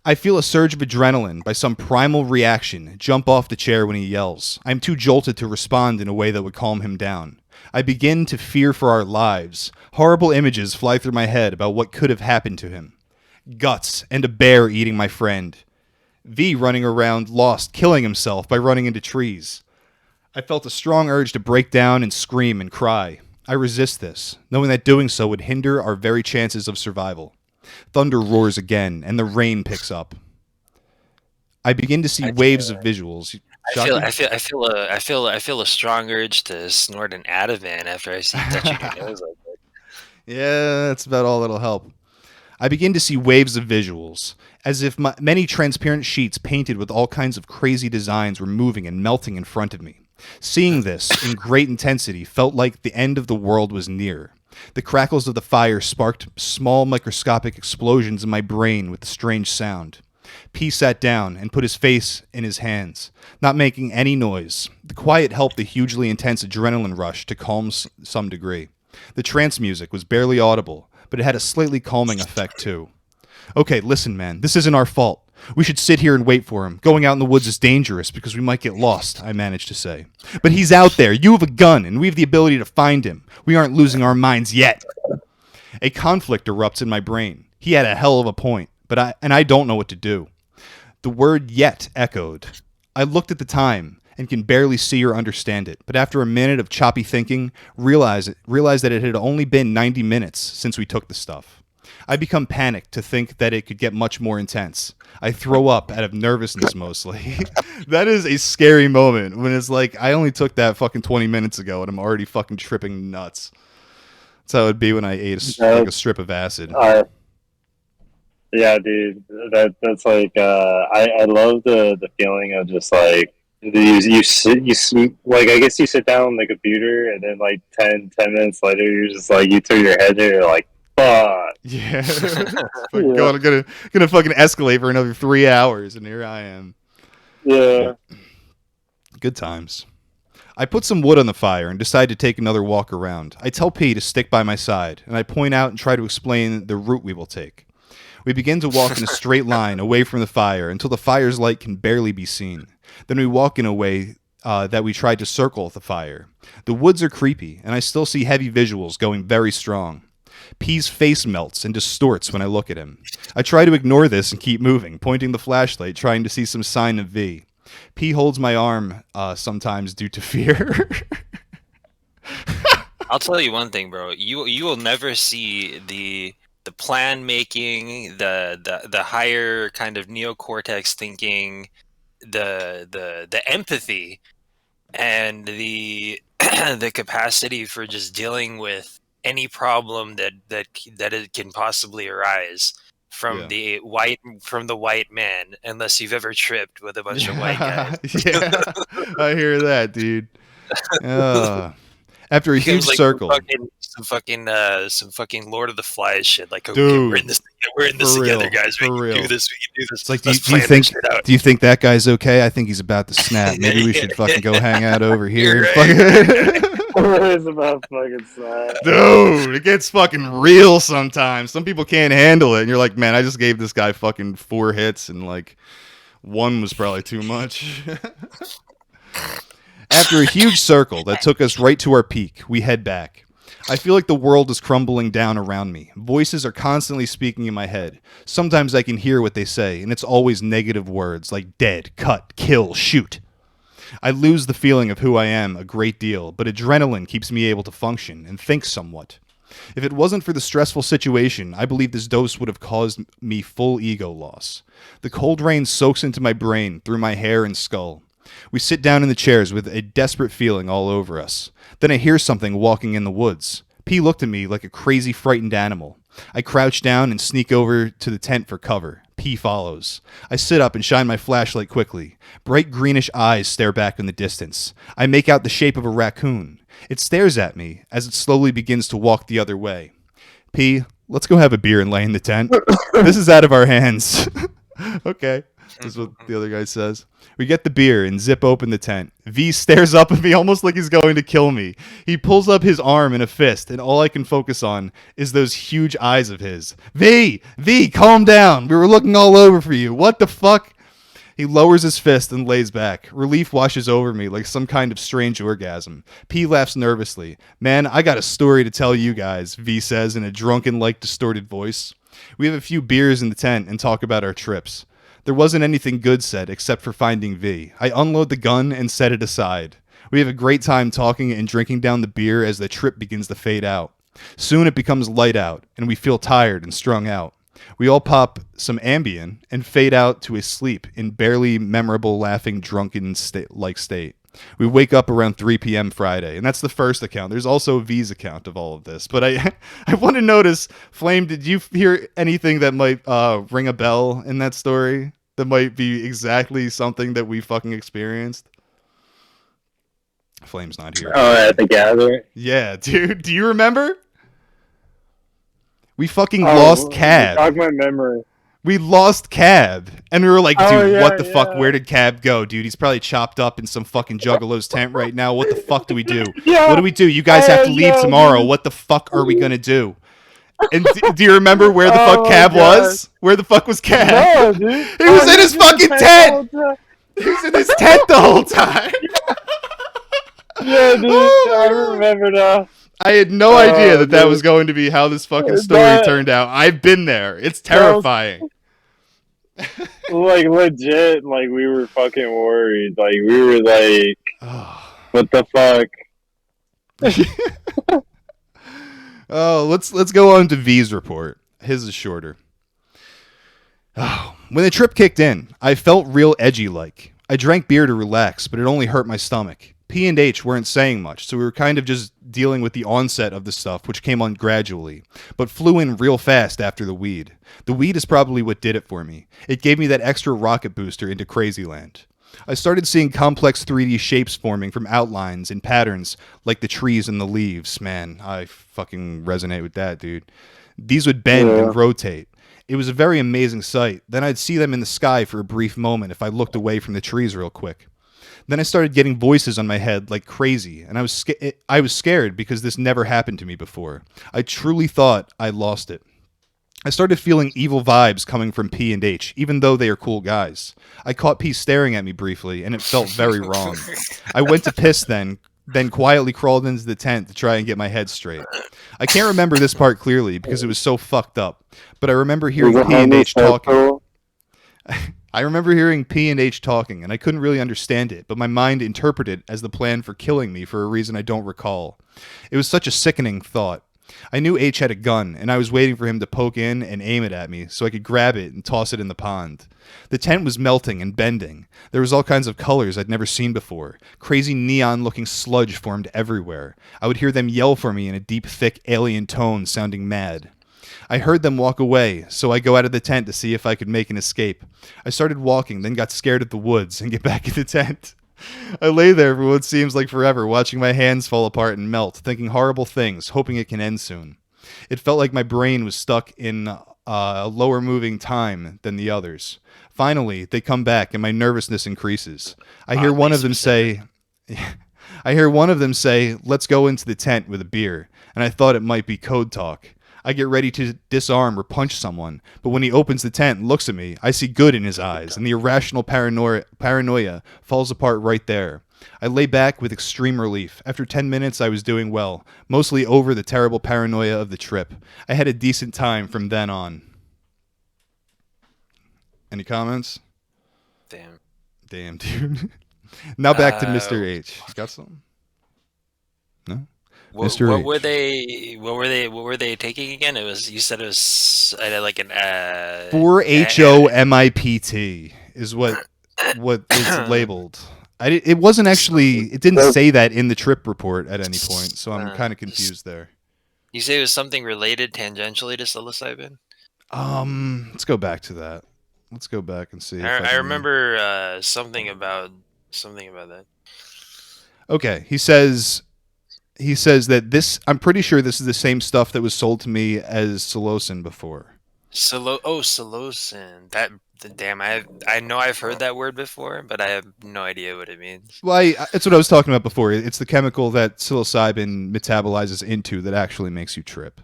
I feel a surge of adrenaline by some primal reaction jump off the chair when he yells. I'm too jolted to respond in a way that would calm him down. I begin to fear for our lives. Horrible images fly through my head about what could have happened to him. Guts and a bear eating my friend. V running around lost, killing himself by running into trees. I felt a strong urge to break down and scream and cry. I resist this, knowing that doing so would hinder our very chances of survival. Thunder roars again, and the rain picks up. I begin to see waves of visuals. I feel a strong urge to snort an Ativan after I see you touching your nose like that. Yeah, that's about all that'll help. I begin to see waves of visuals, as if many transparent sheets painted with all kinds of crazy designs were moving and melting in front of me. Seeing this in great intensity felt like the end of the world was near. The crackles of the fire sparked small microscopic explosions in my brain with a strange sound. P sat down and put his face in his hands, not making any noise. The quiet helped the hugely intense adrenaline rush to calm some degree. The trance music was barely audible, but it had a slightly calming effect too. Okay, listen, man, this isn't our fault. We should sit here and wait for him. Going out in the woods is dangerous because we might get lost, I managed to say. But he's out there. You have a gun, and we have the ability to find him. We aren't losing our minds yet. A conflict erupts in my brain. He had a hell of a point, but I don't know what to do. The word yet echoed. I looked at the time and can barely see or understand it, but after a minute of choppy thinking, realized that it had only been 90 minutes since we took the stuff. I become panicked to think that it could get much more intense. I throw up out of nervousness mostly. That is a scary moment when it's like, I only took that fucking 20 minutes ago and I'm already fucking tripping nuts. That's how it would be when I ate a strip of acid. Yeah, dude. That's like, I love the feeling of just like, you sit, like, I guess you sit down on the computer and then like 10 minutes later, you're just like, you turn your head and you're like, fuck. Yeah. Gonna fucking escalate for another 3 hours, and here I am. Yeah. Good times. I put some wood on the fire and decide to take another walk around. I tell P to stick by my side, and I point out and try to explain the route we will take. We begin to walk in a straight line away from the fire until the fire's light can barely be seen. Then we walk in a way that we try to circle the fire. The woods are creepy, and I still see heavy visuals going very strong. P's face melts and distorts when I look at him. I try to ignore this and keep moving, pointing the flashlight, trying to see some sign of V. P holds my arm sometimes due to fear. I'll tell you one thing, bro. You will never see the plan making, the higher kind of neocortex thinking, the empathy, and the the capacity for just dealing with any problem that it can possibly arise from the white man, unless you've ever tripped with a bunch of white guys. Yeah, I hear that, dude. After a huge circle, some fucking Lord of the Flies shit. Like, okay, dude, we're in this together, guys. We can do this. It's like, do you think that guy's okay? I think he's about to snap. Maybe we should fucking go hang out over here. It's about fucking snap. Dude, it gets fucking real sometimes. Some people can't handle it, and you're like, man, I just gave this guy fucking 4 hits, and like 1 was probably too much. After a huge circle that took us right to our peak, we head back. I feel like the world is crumbling down around me. Voices are constantly speaking in my head. Sometimes I can hear what they say, and it's always negative words like dead, cut, kill, shoot. I lose the feeling of who I am a great deal, but adrenaline keeps me able to function and think somewhat. If it wasn't for the stressful situation, I believe this dose would have caused me full ego loss. The cold rain soaks into my brain through my hair and skull. We sit down in the chairs with a desperate feeling all over us. Then I hear something walking in the woods. P looked at me like a crazy, frightened animal. I crouch down and sneak over to the tent for cover. P follows. I sit up and shine my flashlight quickly. Bright greenish eyes stare back in the distance. I make out the shape of a raccoon. It stares at me as it slowly begins to walk the other way. P, let's go have a beer and lay in the tent. This is out of our hands. Okay. This is what the other guy says. We get the beer and zip open the tent. V stares up at me almost like he's going to kill me. He pulls up his arm in a fist, and all I can focus on is those huge eyes of his. V, calm down. We were looking all over for you. What the fuck? He lowers his fist and lays back. Relief washes over me like some kind of strange orgasm. P laughs nervously. Man, I got a story to tell you guys, V says in a drunken-like distorted voice. We have a few beers in the tent and talk about our trips. There wasn't anything good said except for finding V. I unload the gun and set it aside. We have a great time talking and drinking down the beer as the trip begins to fade out. Soon it becomes light out, and we feel tired and strung out. We all pop some Ambien and fade out to a sleep in barely memorable laughing drunken state. We wake up around 3 p.m. Friday, and that's the first account. There's also V's account of all of this. But I want to notice, Flame, did you hear anything that might ring a bell in that story? That might be exactly something that we fucking experienced? Flame's not here. Oh, at the gathering? Yeah, dude. Do you remember? We fucking lost Cab. Jog my memory. We lost Cab. And we were like, dude, what the fuck? Where did Cab go, dude? He's probably chopped up in some fucking juggalo's tent right now. What the fuck do we do? What do we do? You guys have to leave tomorrow. Dude. What the fuck are we going to do? And do you remember where the fuck Cab was? Where the fuck was Cab? No, dude. He was in his fucking tent. He was in his tent the whole time. Yeah, dude. I remember now. I had no idea that was going to be how this fucking story turned out. I've been there. It's terrifying. Like, legit, like, we were fucking worried. Like, we were like, what the fuck? Oh, let's go on to V's report. His is shorter. Oh, when the trip kicked in, I felt real edgy-like. I drank beer to relax, but it only hurt my stomach. P and H weren't saying much, so we were kind of just dealing with the onset of the stuff, which came on gradually, but flew in real fast after the weed. The weed is probably what did it for me. It gave me that extra rocket booster into Crazyland. I started seeing complex 3D shapes forming from outlines and patterns like the trees and the leaves. Man, I fucking resonate with that, dude. These would bend and rotate. It was a very amazing sight. Then I'd see them in the sky for a brief moment if I looked away from the trees real quick. Then I started getting voices on my head like crazy, and I was scared because this never happened to me before. I truly thought I lost it. I started feeling evil vibes coming from P and H, even though they are cool guys. I caught P staring at me briefly, and it felt very wrong. I went to piss then quietly crawled into the tent to try and get my head straight. I can't remember this part clearly because it was so fucked up, but I remember hearing P and H talking. I remember hearing P and H talking, and I couldn't really understand it, but my mind interpreted it as the plan for killing me for a reason I don't recall. It was such a sickening thought. I knew H had a gun, and I was waiting for him to poke in and aim it at me so I could grab it and toss it in the pond. The tent was melting and bending. There was all kinds of colors I'd never seen before. Crazy neon-looking sludge formed everywhere. I would hear them yell for me in a deep, thick, alien tone sounding mad. I heard them walk away, so I go out of the tent to see if I could make an escape. I started walking, then got scared at the woods and get back in the tent. I lay there for what seems like forever, watching my hands fall apart and melt, thinking horrible things, hoping it can end soon. It felt like my brain was stuck in a lower moving time than the others. Finally, they come back and my nervousness increases. I hear one of them say, let's go into the tent with a beer, and I thought it might be code talk. I get ready to disarm or punch someone, but when he opens the tent and looks at me, I see good in his eyes, and the irrational paranoia falls apart right there. I lay back with extreme relief. After 10 minutes, I was doing well, mostly over the terrible paranoia of the trip. I had a decent time from then on. Any comments? Damn, dude. Now back to Mr. H. You got something? No? What were they taking again? You said it was like an 4-HOMIPT is what is labeled. It wasn't actually. It didn't say that in the trip report at any point, so I'm kind of confused there. You say it was something related tangentially to psilocybin? Let's go back to that. Let's go back and see. I remember something about that. Okay, he says he says that this, I'm pretty sure this is the same stuff that was sold to me as psilocin before. Psilocin. Damn, I know I've heard that word before, but I have no idea what it means. Well, it's what I was talking about before. It's the chemical that psilocybin metabolizes into that actually makes you trip.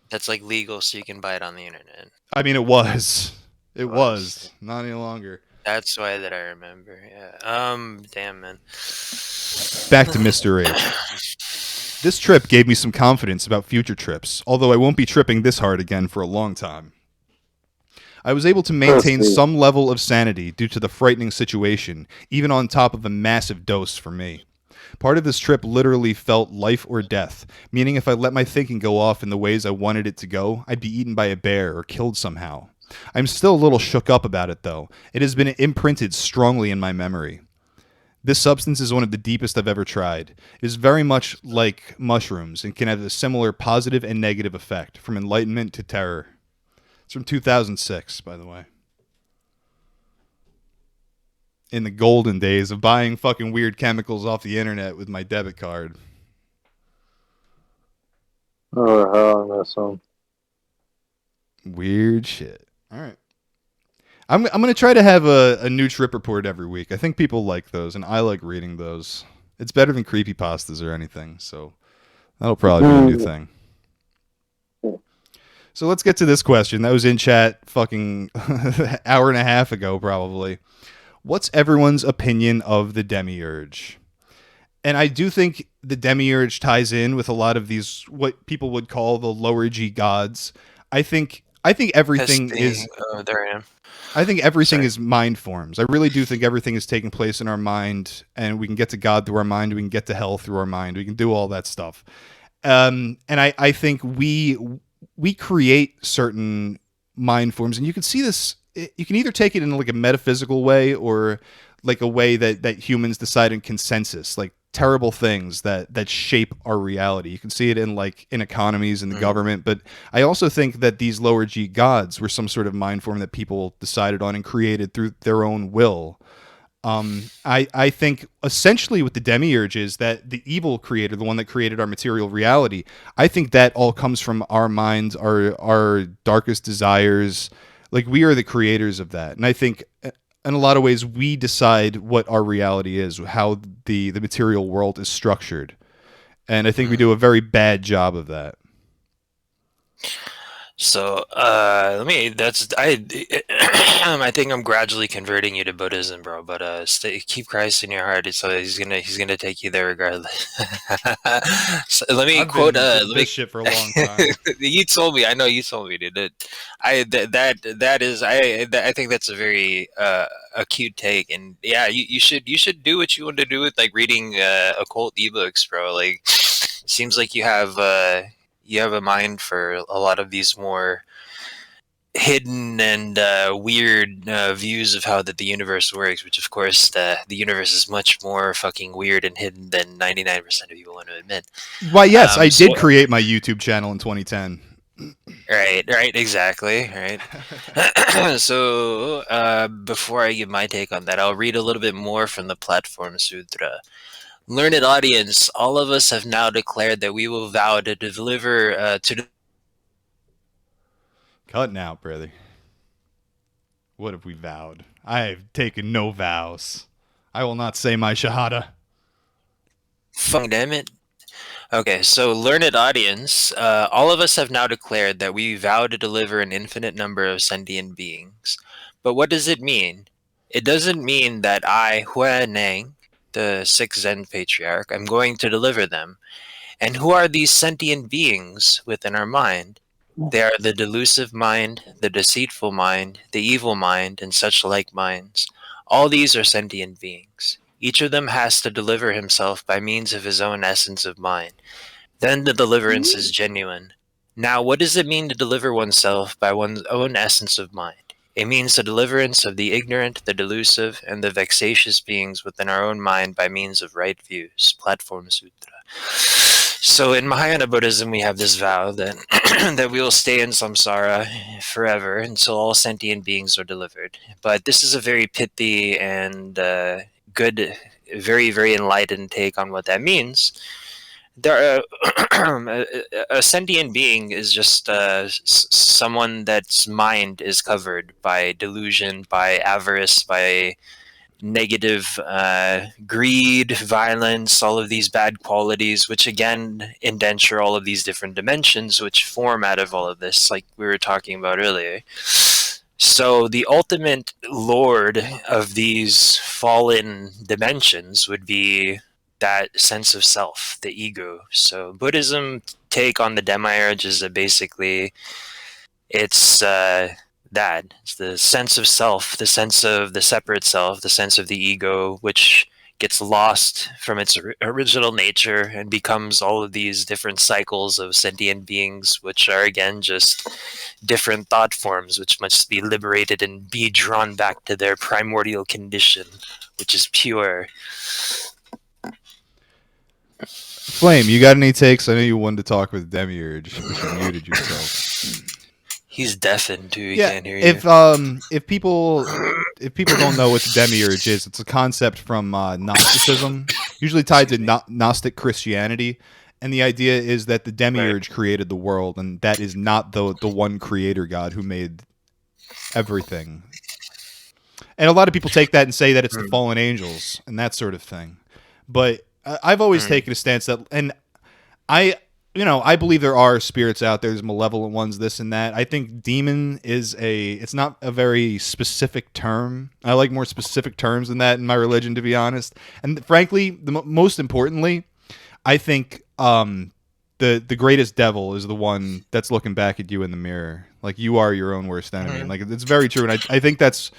That's like legal, so you can buy it on the internet. I mean, it was. It was. Not any longer. That's why that I remember. Yeah. Damn, man. Back to Mr. H. This trip gave me some confidence about future trips, although I won't be tripping this hard again for a long time. I was able to maintain some level of sanity due to the frightening situation, even on top of a massive dose for me. Part of this trip literally felt life or death, meaning if I let my thinking go off in the ways I wanted it to go, I'd be eaten by a bear or killed somehow. I'm still a little shook up about it, though. It has been imprinted strongly in my memory. This substance is one of the deepest I've ever tried. It is very much like mushrooms and can have a similar positive and negative effect, from enlightenment to terror. It's from 2006, by the way. In the golden days of buying fucking weird chemicals off the internet with my debit card. Oh, hell, I miss them. Weird shit. All right. I'm going to try to have a new trip report every week. I think people like those, and I like reading those. It's better than creepypastas or anything, so that'll probably be a new thing. So let's get to this question. That was in chat fucking hour and a half ago, probably. What's everyone's opinion of the demiurge? And I do think the demiurge ties in with a lot of these, what people would call the lower G gods. I think everything is... there I am. I think everything is mind forms. I really do think everything is taking place in our mind, and we can get to God through our mind. We can get to hell through our mind. We can do all that stuff. And I think we create certain mind forms, and you can see this. You can either take it in like a metaphysical way or like a way that humans decide in consensus, like terrible things that shape our reality. You can see it in economies and the government, but I also think that these lower G gods were some sort of mind form that people decided on and created through their own will. I think essentially what the demiurge is, that the evil creator, the one that created our material reality, I think that all comes from our minds, our darkest desires. Like, we are the creators of that. And I think in a lot of ways we decide what our reality is, how the material world is structured. And I think we do a very bad job of that. So I think I'm gradually converting you to Buddhism, bro. But keep Christ in your heart, so he's gonna take you there regardless. So let me quote. Let me shit for a long time. You told me. I know you told me, dude. I think that's a very acute take, and yeah, you should do what you want to do with like reading occult ebooks, bro. Like, seems like you have a mind for a lot of these more hidden and weird views of how the universe works, which of course the universe is much more fucking weird and hidden than 99% of people want to admit. Why, yes, I did create my YouTube channel in 2010. Right, exactly, right. So before I give my take on that, I'll read a little bit more from the Platform Sutra. Learned audience, all of us have now declared that we will vow to deliver Cutting out, brother. What have we vowed? I have taken no vows. I will not say my shahada. Fuck, damn it. Okay, so learned audience, all of us have now declared that we vow to deliver an infinite number of sentient beings. But what does it mean? It doesn't mean that I, Huaneng, the sixth Zen patriarch, I'm going to deliver them. And who are these sentient beings within our mind? They are the delusive mind, the deceitful mind, the evil mind, and such like minds. All these are sentient beings. Each of them has to deliver himself by means of his own essence of mind. Then the deliverance is genuine. Now, what does it mean to deliver oneself by one's own essence of mind? It means the deliverance of the ignorant, the delusive, and the vexatious beings within our own mind by means of right views. Platform Sutra. So in Mahayana Buddhism, we have this vow that that we will stay in samsara forever until all sentient beings are delivered. But this is a very pithy and good, very, very enlightened take on what that means. there a sentient being is just someone that's mind is covered by delusion, by avarice, by negative greed, violence, all of these bad qualities, which again indenture all of these different dimensions which form out of all of this, like we were talking about earlier. So the ultimate lord of these fallen dimensions would be that sense of self, the ego. So Buddhism take on the demiurge is basically it's that. It's the sense of self, the sense of the separate self, the sense of the ego, which gets lost from its original nature and becomes all of these different cycles of sentient beings, which are again just different thought forms, which must be liberated and be drawn back to their primordial condition, which is pure. Flame, you got any takes? I know you wanted to talk with Demiurge, but you muted yourself. He's deafened too. He can't hear you. If people don't know what the Demiurge is, it's a concept from Gnosticism, usually tied to Gnostic Christianity, and the idea is that the Demiurge created the world, and that is not the one creator God who made everything. And a lot of people take that and say that it's the fallen angels and that sort of thing. But I've always taken a stance that, and I believe there are spirits out there, there's malevolent ones, this and that. I think demon it's not a very specific term. I like more specific terms than that in my religion, to be honest. And frankly, most importantly, I think the greatest devil is the one that's looking back at you in the mirror. Like, you are your own worst enemy. And like, it's very true. And I think that's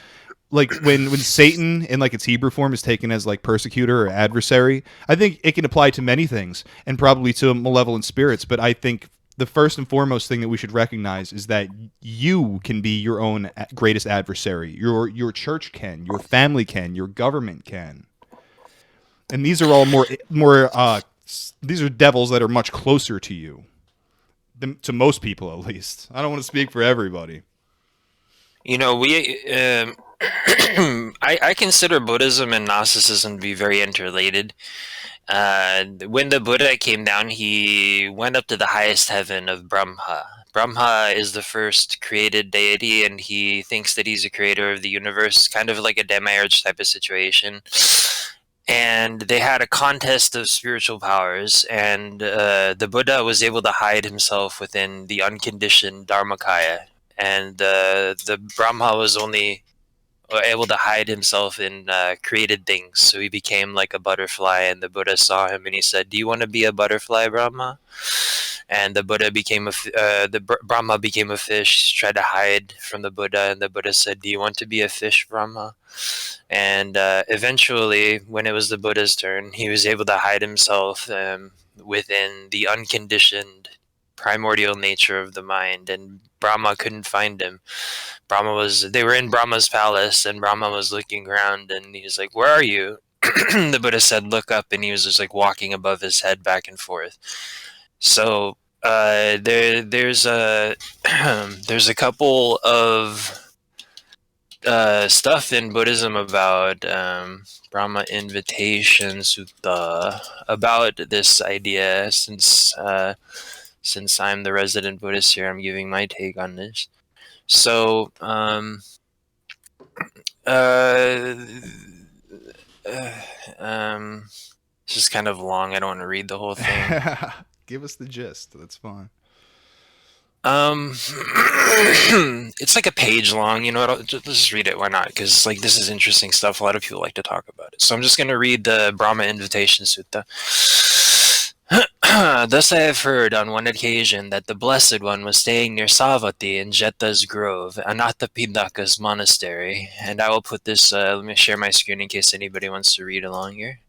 like when Satan in like its Hebrew form is taken as like persecutor or adversary, I think it can apply to many things and probably to malevolent spirits. But I think the first and foremost thing that we should recognize is that you can be your own greatest adversary. Your church can, your family can, your government can. And these are all these are devils that are much closer to you than to most people, at least. I don't want to speak for everybody. You know, I consider Buddhism and Gnosticism to be very interrelated. When the Buddha came down, he went up to the highest heaven of Brahma. Brahma is the first created deity, and he thinks that he's a creator of the universe, kind of like a demiurge type of situation. And they had a contest of spiritual powers, and the Buddha was able to hide himself within the unconditioned Dharmakaya, and the Brahma was only able to hide himself in created things. So he became like a butterfly, and the Buddha saw him and he said, "Do you want to be a butterfly, Brahma?" And the Buddha became Brahma became a fish, tried to hide from the Buddha, and the Buddha said, "Do you want to be a fish, Brahma?" And eventually, when it was the Buddha's turn, he was able to hide himself within the unconditioned primordial nature of the mind, and Brahma couldn't find him. They were in Brahma's palace, and Brahma was looking around, and he was like, "Where are you?" The Buddha said, "Look up," and he was just like walking above his head back and forth. So there's a there's a couple of stuff in Buddhism about Brahma Invitation Sutta about this idea. Since I'm the resident Buddhist here, I'm giving my take on this. So this is kind of long. I don't want to read the whole thing. Give us the gist. That's fine. It's like a page long. You know what? Let's just read it. Why not? Because like this is interesting stuff. A lot of people like to talk about it. So I'm just going to read the Brahma Invitation Sutta. Thus I have heard on one occasion that the Blessed One was staying near Savatthi in Jeta's grove, Anathapindaka's monastery. And I will put this, let me share my screen in case anybody wants to read along here.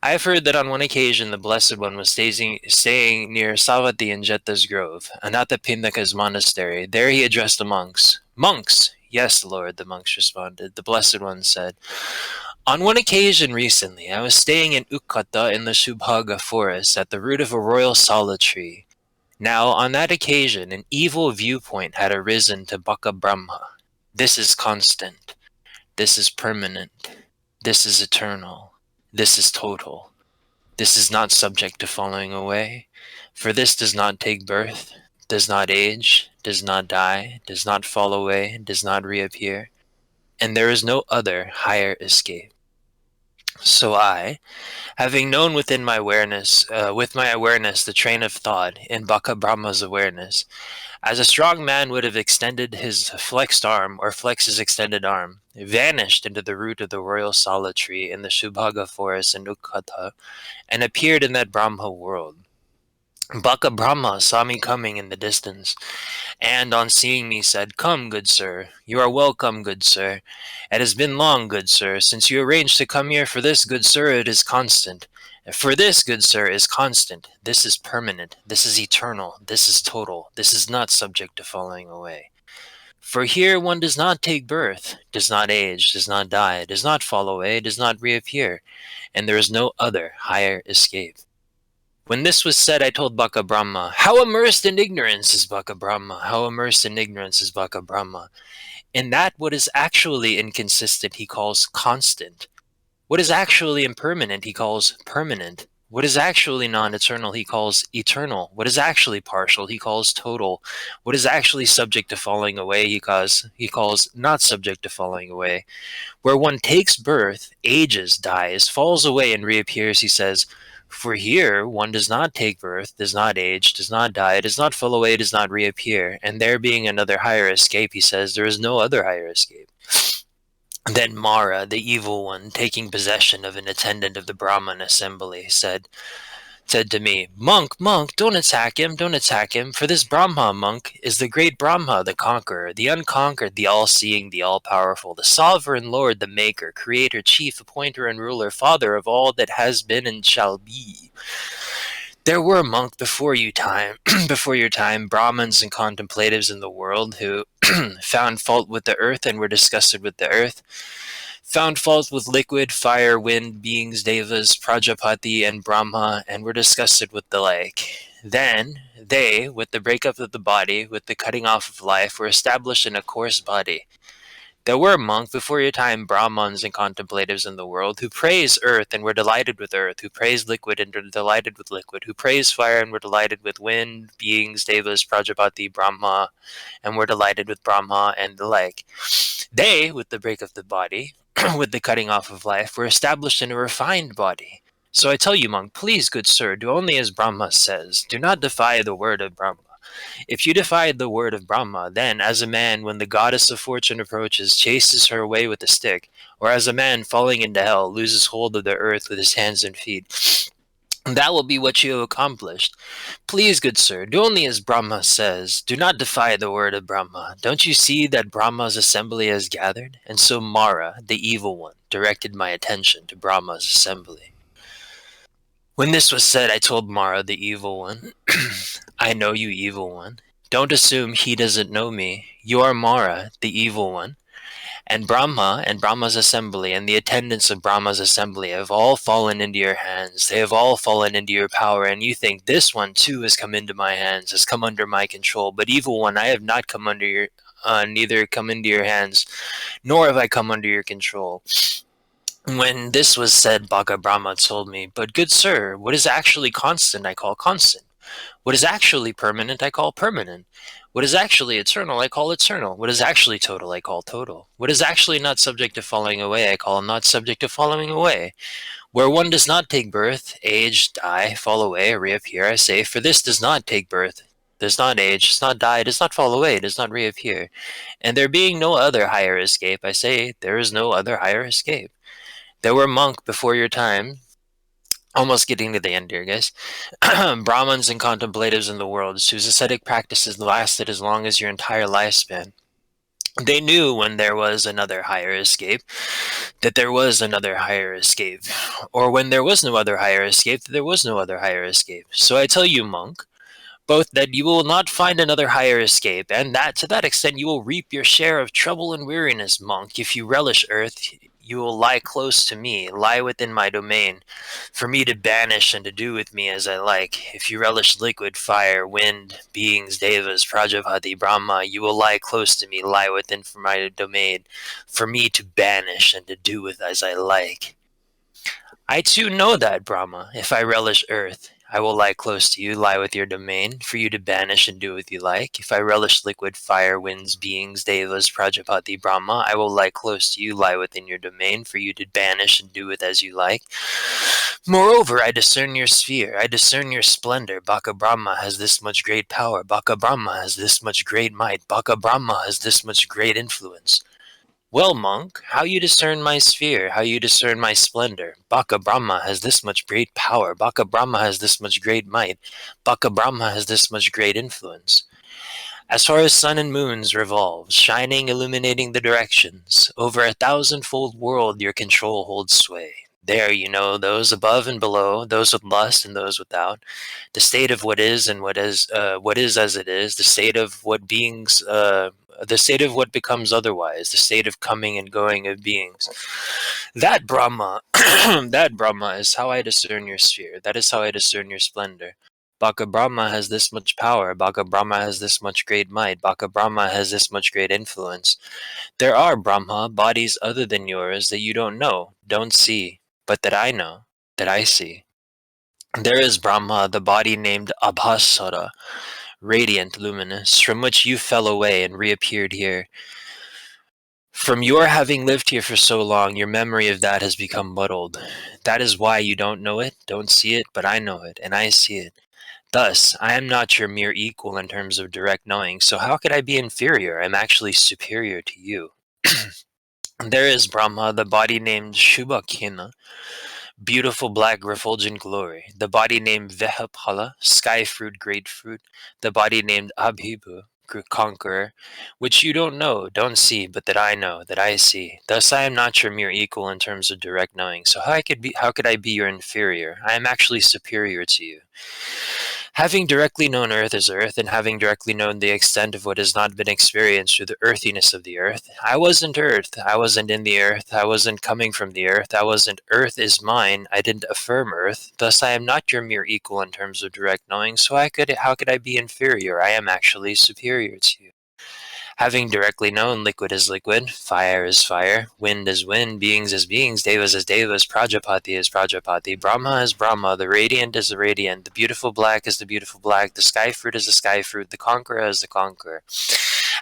I have heard that on one occasion the Blessed One was staying near Savatthi in Jeta's grove, Anathapindaka's monastery. There he addressed the monks. "Monks!" "Yes, Lord," the monks responded. The Blessed One said, "On one occasion recently, I was staying in Ukkata in the Subhaga forest at the root of a royal sala tree. Now, on that occasion, an evil viewpoint had arisen to Baka Brahma. This is constant. This is permanent. This is eternal. This is total. This is not subject to falling away, for this does not take birth, does not age, does not die, does not fall away, does not reappear, and there is no other higher escape. So I, having known within my awareness, with my awareness, the train of thought in Baka Brahma's awareness, as a strong man would have extended his flexed arm or flex his extended arm, vanished into the root of the royal sala tree in the Shubhaga forest in Ukkata, and appeared in that Brahma world. Baka Brahma saw me coming in the distance, and on seeing me said, "Come, good sir. You are welcome, good sir. It has been long, good sir, since you arranged to come here. For this, good sir, it is constant. For this, good sir, is constant. This is permanent. This is eternal. This is total. This is not subject to falling away. For here one does not take birth, does not age, does not die, does not fall away, does not reappear, and there is no other higher escape." When this was said, I told Baka Brahma, "How immersed in ignorance is Baka Brahma? How immersed in ignorance is Baka Brahma? In that what is actually inconsistent he calls constant. What is actually impermanent he calls permanent. What is actually non-eternal he calls eternal. What is actually partial he calls total. What is actually subject to falling away he calls not subject to falling away. Where one takes birth, ages, dies, falls away, and reappears, he says, for here one does not take birth, does not age, does not die, does not fall away, does not reappear, and there being another higher escape, he says, there is no other higher escape. Then Mara, the evil one, taking possession of an attendant of the Brahman assembly, said to me, monk, don't attack him, for this Brahma, monk, is the great Brahma, the conqueror, the unconquered, the all-seeing, the all-powerful, the sovereign Lord, the maker, creator, chief, appointer, and ruler, father of all that has been and shall be. There were, monk, before your time, Brahmins and contemplatives in the world who found fault with the earth and were disgusted with the earth, found fault with liquid, fire, wind, beings, devas, Prajapati, and Brahma, and were disgusted with the like. Then they, with the breakup of the body, with the cutting off of life, were established in a coarse body. There were, monk, before your time, Brahmins and contemplatives in the world who praised earth and were delighted with earth, who praised liquid and were delighted with liquid, who praised fire and were delighted with wind, beings, devas, Prajapati, Brahma, and were delighted with Brahma, and the like. They, with the break of the body, with the cutting off of life, were established in a refined body. So I tell you, monk, please, good sir, do only as Brahma says. Do not defy the word of Brahma. If you defy the word of Brahma, then, as a man, when the goddess of fortune approaches, chases her away with a stick, or as a man falling into hell loses hold of the earth with his hands and feet, that will be what you have accomplished. Please, good sir, do only as Brahma says. Do not defy the word of Brahma. Don't you see that Brahma's assembly has gathered? And so Mara, the evil one, directed my attention to Brahma's assembly. When this was said, I told Mara, the evil one, I know you, evil one. Don't assume he doesn't know me. You are Mara, the evil one. And Brahma and Brahma's assembly and the attendants of Brahma's assembly have all fallen into your hands. They have all fallen into your power, and you think this one too has come into my hands, has come under my control. But evil one, I have not come under your, neither come into your hands, nor have I come under your control. When this was said, Baka Brahma told me, but good sir, what is actually constant I call constant. What is actually permanent I call permanent. What is actually eternal I call eternal. What is actually total I call total. What is actually not subject to falling away I call not subject to falling away. Where one does not take birth, age, die, fall away, or reappear, I say, for this does not take birth, does not age, does not die, does not fall away, does not reappear. And there being no other higher escape, I say, there is no other higher escape. There were, monk, before your time, almost getting to the end here, guys, Brahmins and contemplatives in the world whose ascetic practices lasted as long as your entire lifespan. They knew when there was another higher escape, that there was another higher escape, or when there was no other higher escape, that there was no other higher escape. So I tell you, monk, both that you will not find another higher escape, and that to that extent you will reap your share of trouble and weariness, monk. If you relish earth, you will lie close to me, lie within my domain, for me to banish and to do with me as I like. If you relish liquid, fire, wind, beings, devas, Prajapati, Brahma, you will lie close to me, lie within my domain, for me to banish and to do with as I like. I too know that, Brahma. If I relish earth, I will lie close to you, lie with your domain, for you to banish and do what you like. If I relish liquid, fire, winds, beings, devas, Prajapati, Brahma, I will lie close to you, lie within your domain, for you to banish and do with as you like. Moreover, I discern your sphere, I discern your splendor. Baka Brahma has this much great power, Baka Brahma has this much great might, Baka Brahma has this much great influence. Well, monk, how you discern my sphere, how you discern my splendor. Baka Brahma has this much great power, Baka Brahma has this much great might, Baka Brahma has this much great influence. As far as sun and moons revolve, shining, illuminating the directions, over 1,000-fold world your control holds sway. There you know those above and below, those with lust and those without, the state of what is and what is as it is, the state of what beings, the state of what becomes otherwise, the state of coming and going of beings. That Brahma, that Brahma is how I discern your sphere. That is how I discern your splendor. Baka Brahma has this much power. Baka Brahma has this much great might. Baka Brahma has this much great influence. There are, Brahma, bodies other than yours that you don't know, don't see, but that I know, that I see. There is, Brahma, the body named Abhasara, radiant, luminous, from which you fell away and reappeared here. From your having lived here for so long, your memory of that has become muddled. That is why you don't know it, don't see it, but I know it, and I see it. Thus, I am not your mere equal in terms of direct knowing, so how could I be inferior? I am actually superior to you. There is, Brahma, the body named Shubhakhina, beautiful black refulgent glory, the body named Vehapala, sky fruit, great fruit, the body named Abhibu, conqueror, which you don't know, don't see, but that I know, that I see. Thus I am not your mere equal in terms of direct knowing, so how could I be your inferior? I am actually superior to you. Having directly known earth as earth, and having directly known the extent of what has not been experienced through the earthiness of the earth, I wasn't earth, I wasn't in the earth, I wasn't coming from the earth, I wasn't earth is mine, I didn't affirm earth, thus I am not your mere equal in terms of direct knowing, so how could I be inferior? I am actually superior to you. Having directly known liquid is liquid, fire is fire, wind is wind, beings as beings, devas as devas, Prajapati is Prajapati, Brahma is Brahma, the radiant is the radiant, the beautiful black is the beautiful black, the sky fruit is the sky fruit, the conqueror is the conqueror.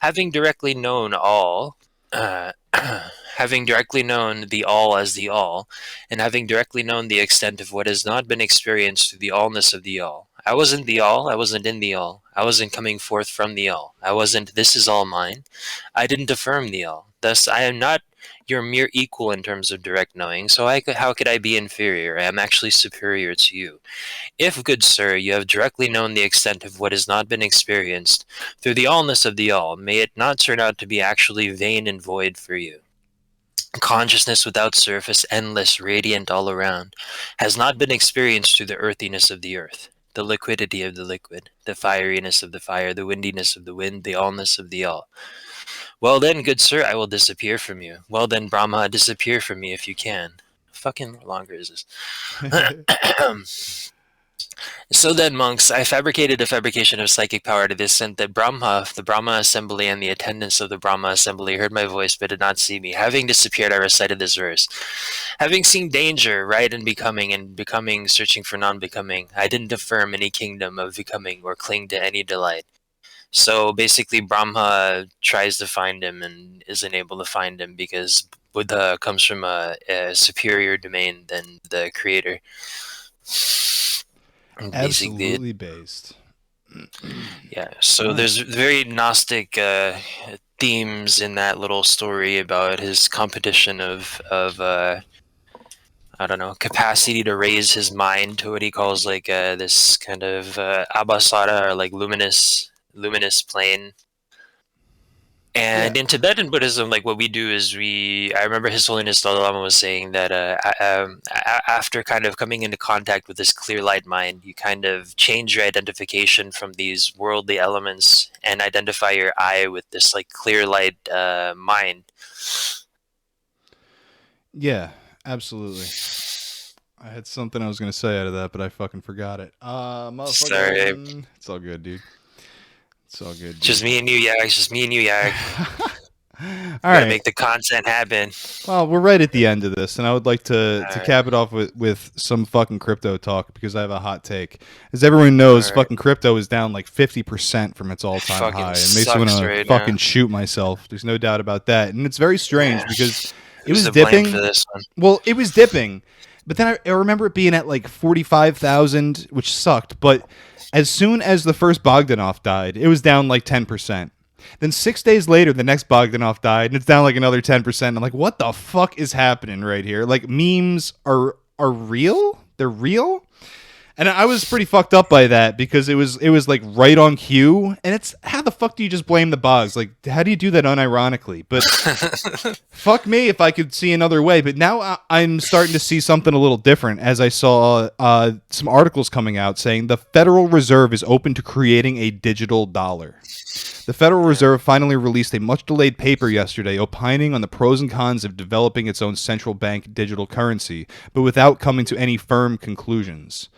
Having directly known all, having directly known the all as the all, and having directly known the extent of what has not been experienced through the allness of the all. I wasn't the all, I wasn't in the all, I wasn't coming forth from the all, I wasn't this is all mine, I didn't affirm the all. Thus I am not your mere equal in terms of direct knowing, so how could I be inferior? I am actually superior to you. If, good sir, you have directly known the extent of what has not been experienced through the allness of the all, may it not turn out to be actually vain and void for you. Consciousness without surface, endless, radiant all around, has not been experienced through the earthiness of the earth, the liquidity of the liquid, the fieriness of the fire, the windiness of the wind, the allness of the all. Well then, good sir, I will disappear from you. Well then, Brahma, disappear from me if you can. Fucking longer is this. So then, monks, I fabricated a fabrication of psychic power to the extent that Brahma, the Brahma assembly, and the attendants of the Brahma assembly heard my voice but did not see me. Having disappeared, I recited this verse. Having seen danger, right, and becoming, searching for non-becoming, I didn't affirm any kingdom of becoming or cling to any delight. So basically, Brahma tries to find him and isn't able to find him because Buddha comes from a superior domain than the creator. Absolutely based. Yeah, so there's very Gnostic themes in that little story about his competition of I don't know, capacity to raise his mind to what he calls like this kind of abhasara, or like luminous plane. And in Tibetan Buddhism, like what we do is I remember His Holiness Dalai Lama was saying that after kind of coming into contact with this clear light mind, you kind of change your identification from these worldly elements and identify your I with this like clear light mind. Yeah, absolutely. I had something I was going to say out of that, but I fucking forgot it. Sorry. It's all good, dude. It's all good, dude. Just me and you, Yak. Just me and you, Yak. All right. Make the content happen. Well, we're right at the end of this, and I would like to cap it off with some fucking crypto talk because I have a hot take. As everyone knows, fucking crypto is down like 50% from its all-time high. It makes me want to fucking shoot myself. There's no doubt about that. And it's very strange because it was dipping. For this one? Well, it was dipping, but then I remember it being at like 45,000, which sucked. But as soon as the first Bogdanov died, it was down like 10%. Then 6 days later, the next Bogdanov died, and it's down like another 10%. I'm like, what the fuck is happening right here? Like, memes are real? They're real? And I was pretty fucked up by that because it was like right on cue. And it's, how the fuck do you just blame the Bogs? Like, how do you do that unironically? But fuck me if I could see another way. But now I'm starting to see something a little different as I saw some articles coming out saying the Federal Reserve is open to creating a digital dollar. The Federal Reserve finally released a much-delayed paper yesterday opining on the pros and cons of developing its own central bank digital currency, but without coming to any firm conclusions.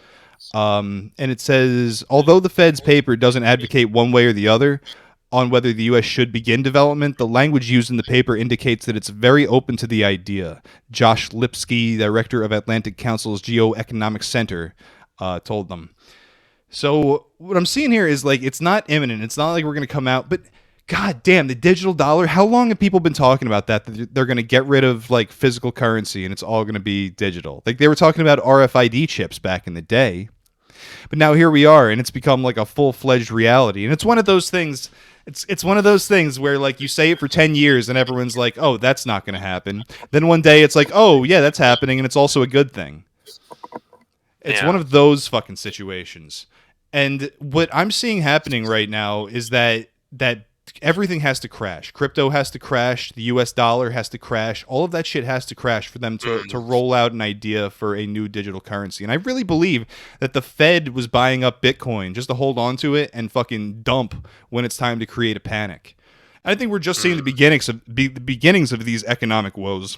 And it says, although the Fed's paper doesn't advocate one way or the other on whether the U.S. should begin development, the language used in the paper indicates that it's very open to the idea. Josh Lipsky, director of Atlantic Council's Geoeconomic Center, told them. So what I'm seeing here is like, it's not imminent. It's not like we're going to come out, but god damn, the digital dollar. How long have people been talking about that they're going to get rid of like physical currency and it's all going to be digital? Like they were talking about RFID chips back in the day, but now here we are and it's become like a full-fledged reality. And it's one of those things. It's one of those things where like you say it for 10 years and everyone's like, oh, that's not going to happen. Then one day it's like, oh yeah, that's happening. And it's also a good thing. It's one of those fucking situations. And what I'm seeing happening right now is that everything has to crash. Crypto has to crash. The US dollar has to crash. All of that shit has to crash for them to roll out an idea for a new digital currency. And I really believe that the Fed was buying up Bitcoin just to hold on to it and fucking dump when it's time to create a panic. I think we're just seeing the beginnings of these economic woes.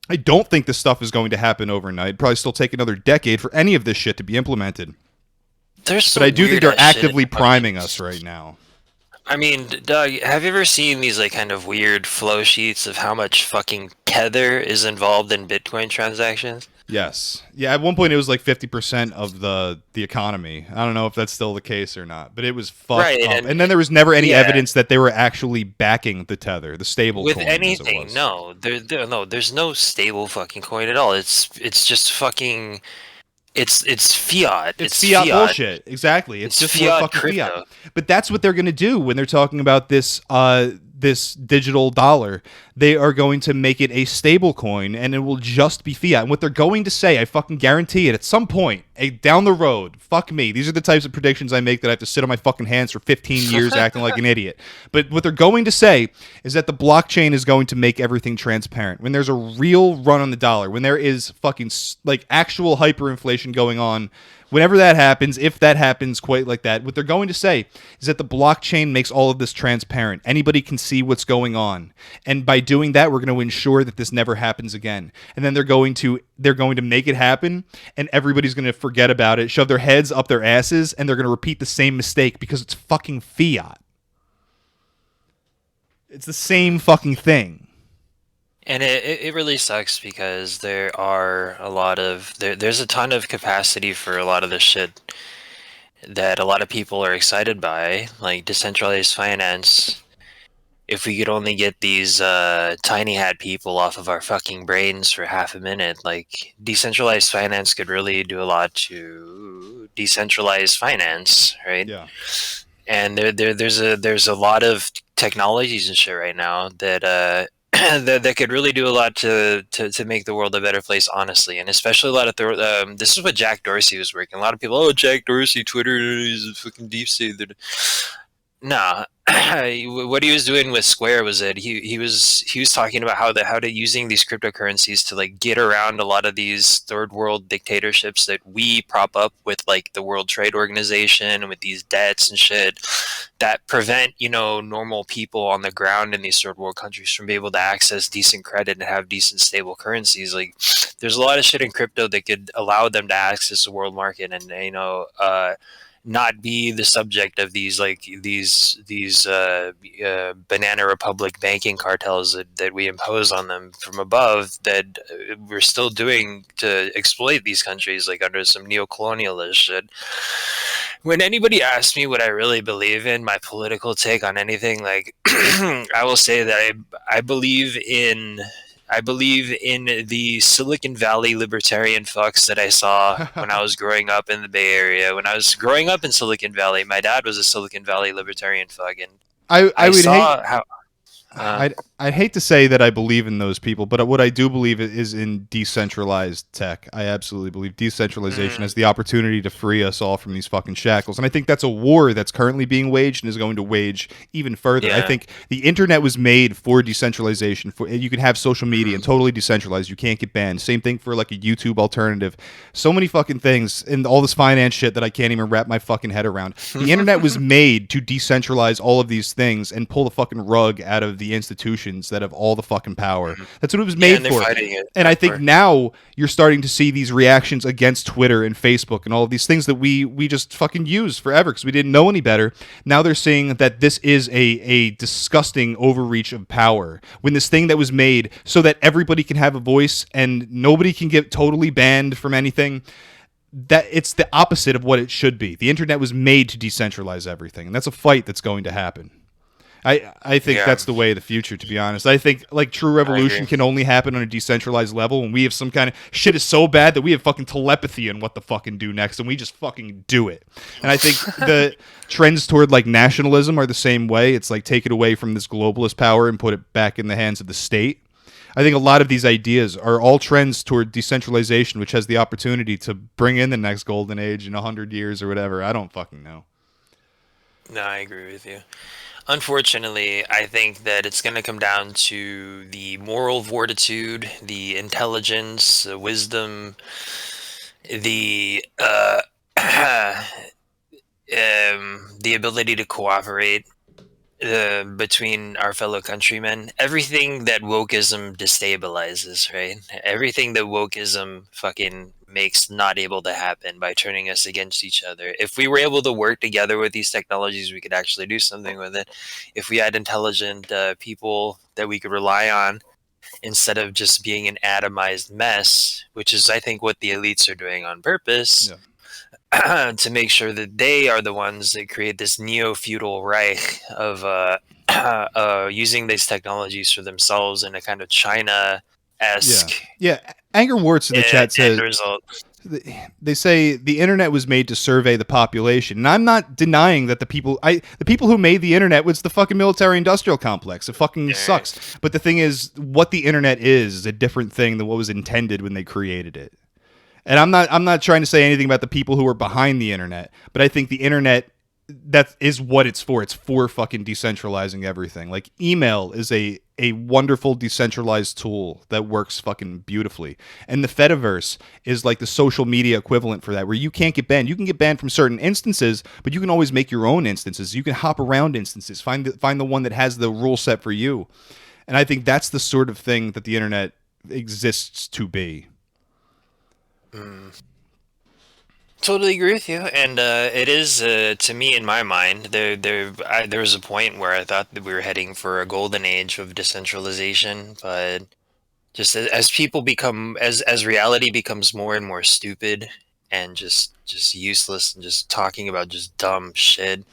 I don't think this stuff is going to happen overnight. It'd probably still take another decade for any of this shit to be implemented. But I do think they're actively priming us right now. I mean, Doug, have you ever seen these like kind of weird flow sheets of how much fucking tether is involved in Bitcoin transactions? Yes. Yeah, at one point it was like 50% of the economy. I don't know if that's still the case or not, but it was fucked up. And then there was never any evidence that they were actually backing the tether, the stable with coin. With anything, no. There's no stable fucking coin at all. It's just fucking... It's fiat. It's fiat bullshit. Exactly. It's just fiat fucking crypto. Fiat. But that's what they're going to do when they're talking about this this digital dollar. They are going to make it a stable coin and it will just be fiat. And what they're going to say, I fucking guarantee it, at some point, down the road, fuck me. These are the types of predictions I make that I have to sit on my fucking hands for 15 years acting like an idiot. But what they're going to say is that the blockchain is going to make everything transparent. When there's a real run on the dollar, when there is fucking like actual hyperinflation going on, whenever that happens, if that happens quite like that, what they're going to say is that the blockchain makes all of this transparent. Anybody can see what's going on. And by doing that, we're going to ensure that this never happens again. And then they're going to make it happen, and everybody's going to forget about it, shove their heads up their asses, and they're going to repeat the same mistake because it's fucking fiat. It's the same fucking thing. And it really sucks because there are a lot of there's a ton of capacity for a lot of this shit that a lot of people are excited by, like decentralized finance. If we could only get these tiny hat people off of our fucking brains for half a minute, like decentralized finance could really do a lot to decentralize finance, right? Yeah. And there's a lot of technologies and shit right now that that could really do a lot to make the world a better place, honestly, and especially a lot of this is what Jack Dorsey was working. A lot of people, oh, Jack Dorsey, Twitter is a fucking deep state. Nah, what he was doing with Square was that he was talking about how to using these cryptocurrencies to like get around a lot of these third world dictatorships that we prop up with like the World Trade Organization and with these debts and shit that prevent, you know, normal people on the ground in these third world countries from being able to access decent credit and have decent stable currencies. Like there's a lot of shit in crypto that could allow them to access the world market and, you know, not be the subject of these banana republic banking cartels that we impose on them from above, that we're still doing to exploit these countries, like under some neo-colonialist shit. When anybody asks me what I really believe in, my political take on anything, like I will say that I believe in the Silicon Valley libertarian fucks that I saw when I was growing up in the Bay Area. When I was growing up in Silicon Valley, my dad was a Silicon Valley libertarian fuck, and I would saw hate how. I'd hate to say that I believe in those people, but what I do believe is in decentralized tech. I absolutely believe decentralization has the opportunity to free us all from these fucking shackles. And I think that's a war that's currently being waged and is going to wage even further. Yeah. I think the internet was made for decentralization. You can have social media and totally decentralized. You can't get banned. Same thing for like a YouTube alternative. So many fucking things and all this finance shit that I can't even wrap my fucking head around. The internet was made to decentralize all of these things and pull the fucking rug out of the institutions that have all the fucking power. That's what it was made for. And I think now you're starting to see these reactions against Twitter and Facebook and all of these things that we just fucking used forever because we didn't know any better. Now they're saying that this is a disgusting overreach of power when this thing that was made so that everybody can have a voice and nobody can get totally banned from anything, that it's the opposite of what it should be. The internet was made to decentralize everything, and that's a fight that's going to happen. I think that's the way of the future, to be honest. I think like true revolution can only happen on a decentralized level when we have some kind of shit is so bad that we have fucking telepathy on what to fucking do next, and we just fucking do it. And I think the trends toward like nationalism are the same way. It's like take it away from this globalist power and put it back in the hands of the state. I think a lot of these ideas are all trends toward decentralization, which has the opportunity to bring in the next golden age in 100 years or whatever. I don't fucking know. No, I agree with you. Unfortunately, I think that it's going to come down to the moral fortitude, the intelligence, the wisdom, the ability to cooperate between our fellow countrymen. Everything that wokeism destabilizes, right? Everything that wokeism fucking makes not able to happen by turning us against each other. If we were able to work together with these technologies, we could actually do something with it. If we had intelligent people that we could rely on instead of just being an atomized mess, which is, I think, what the elites are doing on purpose, to make sure that they are the ones that create this neo-feudal Reich of using these technologies for themselves in a kind of China-esque. Yeah. Anger Warts in the chat says they say the internet was made to survey the population, and I'm not denying that the people who made the internet was the fucking military-industrial complex. It fucking sucks. But the thing is, what the internet is a different thing than what was intended when they created it. And I'm not trying to say anything about the people who are behind the internet, but I think the internet, that is what it's for. It's for fucking decentralizing everything. Like email is a wonderful decentralized tool that works fucking beautifully. And the Fediverse is like the social media equivalent for that, where you can't get banned. You can get banned from certain instances, but you can always make your own instances. You can hop around instances, find the one that has the rule set for you. And I think that's the sort of thing that the internet exists to be. Totally agree with you, and it is to me, in my mind, there was a point where I thought that we were heading for a golden age of decentralization, but just as people become, as reality becomes more and more stupid and just useless and just talking about just dumb shit,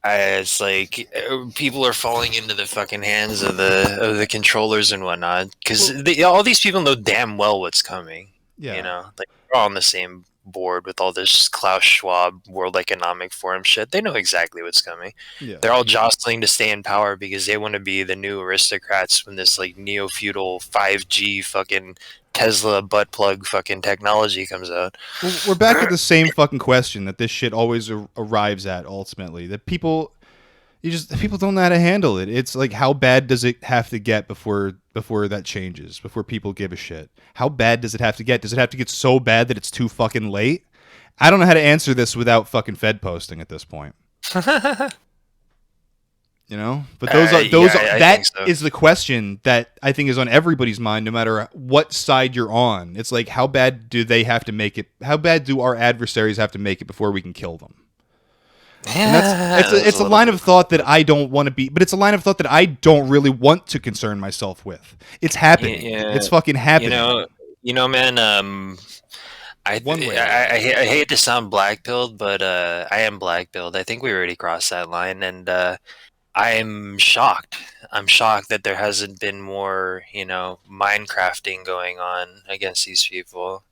it's like people are falling into the fucking hands of the controllers and whatnot, because all these people know damn well what's coming. Yeah. You know, like they're all on the same board with all this Klaus Schwab World Economic Forum shit. They know exactly what's coming. Yeah. They're all jostling to stay in power because they want to be the new aristocrats when this like neo-feudal 5G fucking Tesla butt plug fucking technology comes out. Well, we're back to the same fucking question that this shit always arrives at ultimately. That people don't know how to handle it. It's like, how bad does it have to get before that changes? Before people give a shit? How bad does it have to get? Does it have to get so bad that it's too fucking late? I don't know how to answer this without fucking Fed posting at this point. You know, but that so. is the question that I think is on everybody's mind, no matter what side you're on. It's like, how bad do they have to make it? How bad do our adversaries have to make it before we can kill them? And it's a line of thought that I don't want to be, but it's a line of thought that I don't really want to concern myself with. It's happening. It's fucking happening. You know, man. I hate to sound black-pilled, but I am black-pilled. I think we already crossed that line, and I'm shocked. I'm shocked that there hasn't been more, Minecrafting going on against these people.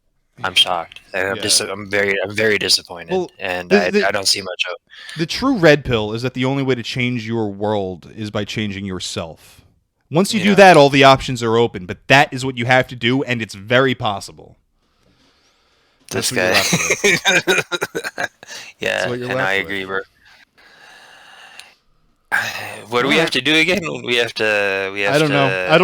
I'm shocked. I'm very disappointed, well, and I don't see much hope. The true red pill is that the only way to change your world is by changing yourself. Once you do that, all the options are open, but that is what you have to do, and it's very possible. This guy. Yeah, and I agree, bro. What do we have to do again? We have to. I don't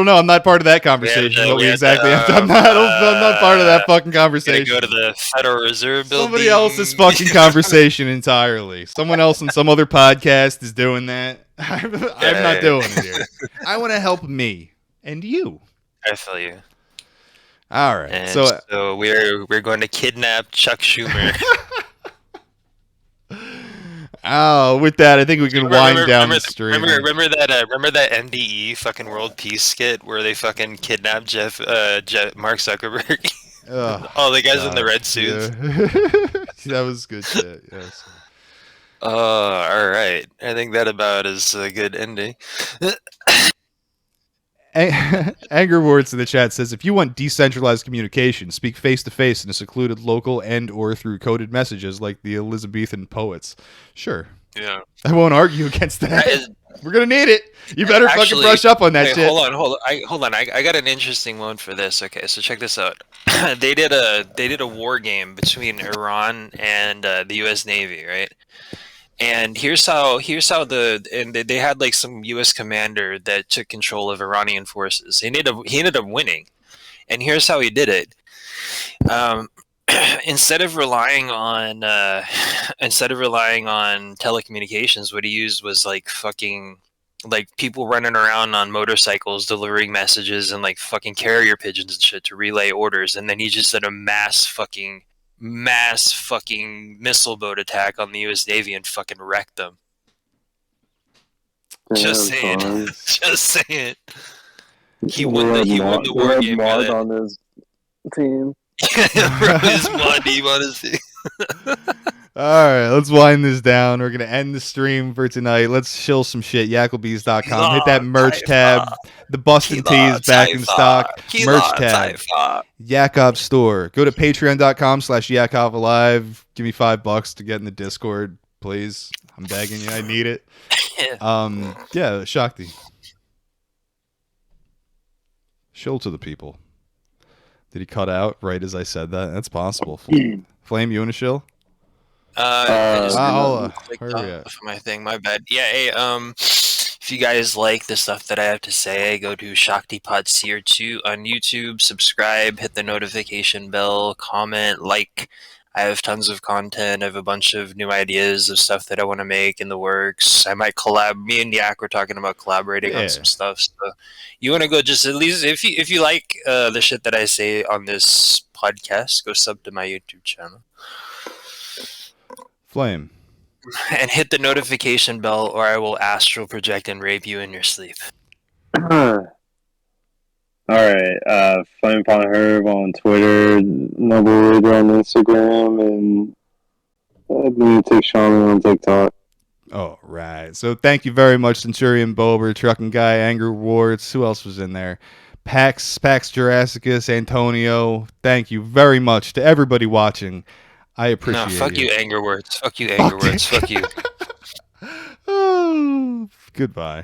know. I'm not part of that conversation. I'm not part of that fucking conversation. Go to the Federal Reserve building. Somebody else's fucking conversation entirely. Someone else on some other podcast is doing that. I'm not doing it here. I want to help me and you. I feel you. All right. And so we're going to kidnap Chuck Schumer. Oh, with that, I think we can wind down the stream. Remember that NDE fucking world peace skit where they fucking kidnapped Mark Zuckerberg? All the guys in the red suits. Yeah. That was good shit. Yes. All right. I think that about is a good ending. Anger Words in the chat says, if you want decentralized communication, speak face-to-face in a secluded local and or through coded messages like the Elizabethan poets. Sure. Yeah. I won't argue against that. We're going to need it. You better fucking brush up on that shit. Hold on. I got an interesting one for this. Okay, so check this out. They did a war game between Iran and the U.S. Navy, right? And here's how they had like some U.S. commander that took control of Iranian forces. He ended up winning, and here's how he did it. Instead of relying on telecommunications, what he used was like people running around on motorcycles delivering messages and like fucking carrier pigeons and shit to relay orders, and then he just did a mass fucking missile boat attack on the U.S. Navy and fucking wrecked them. Just saying. Just saying. He won the war game. Mod on his team. His mod team on his team. All right, let's wind this down. We're gonna end the stream for tonight. Let's chill some shit. Yakobees.com. Hit that merch tab. The Boston Tee is back in stock. Merch tab. Yakov store. Go to patreon.com/yakovalive. Give me $5 to get in the Discord, please. I'm begging you. I need it. Yeah, Shakti. Shill to the people. Did he cut out right as I said that? That's possible. Flame, you want to shill? Hurry up. My thing, my bad. Yeah, hey, if you guys like the stuff that I have to say, go to Shaktipot Seer 2 on YouTube, subscribe, hit the notification bell, comment, like. I have tons of content. I have a bunch of new ideas of stuff that I want to make in the works. I might collab. Me and Yak were talking about collaborating on some stuff. So you want to go just at least if you like the shit that I say on this podcast, go sub to my YouTube channel. Flame. And hit the notification bell, or I will astral project and rape you in your sleep. Alright, Flame Pond Herb on Twitter, Noble Reader on Instagram, and Lunatic Shaman on TikTok. All right. So thank you very much, Centurion Bober, Trucking Guy, Anger Warts. Who else was in there? Pax Jurassicus, Antonio. Thank you very much to everybody watching. I appreciate it. No, fuck you, Anger Words. Fuck you, Anger Words. Fuck you. Oh, goodbye.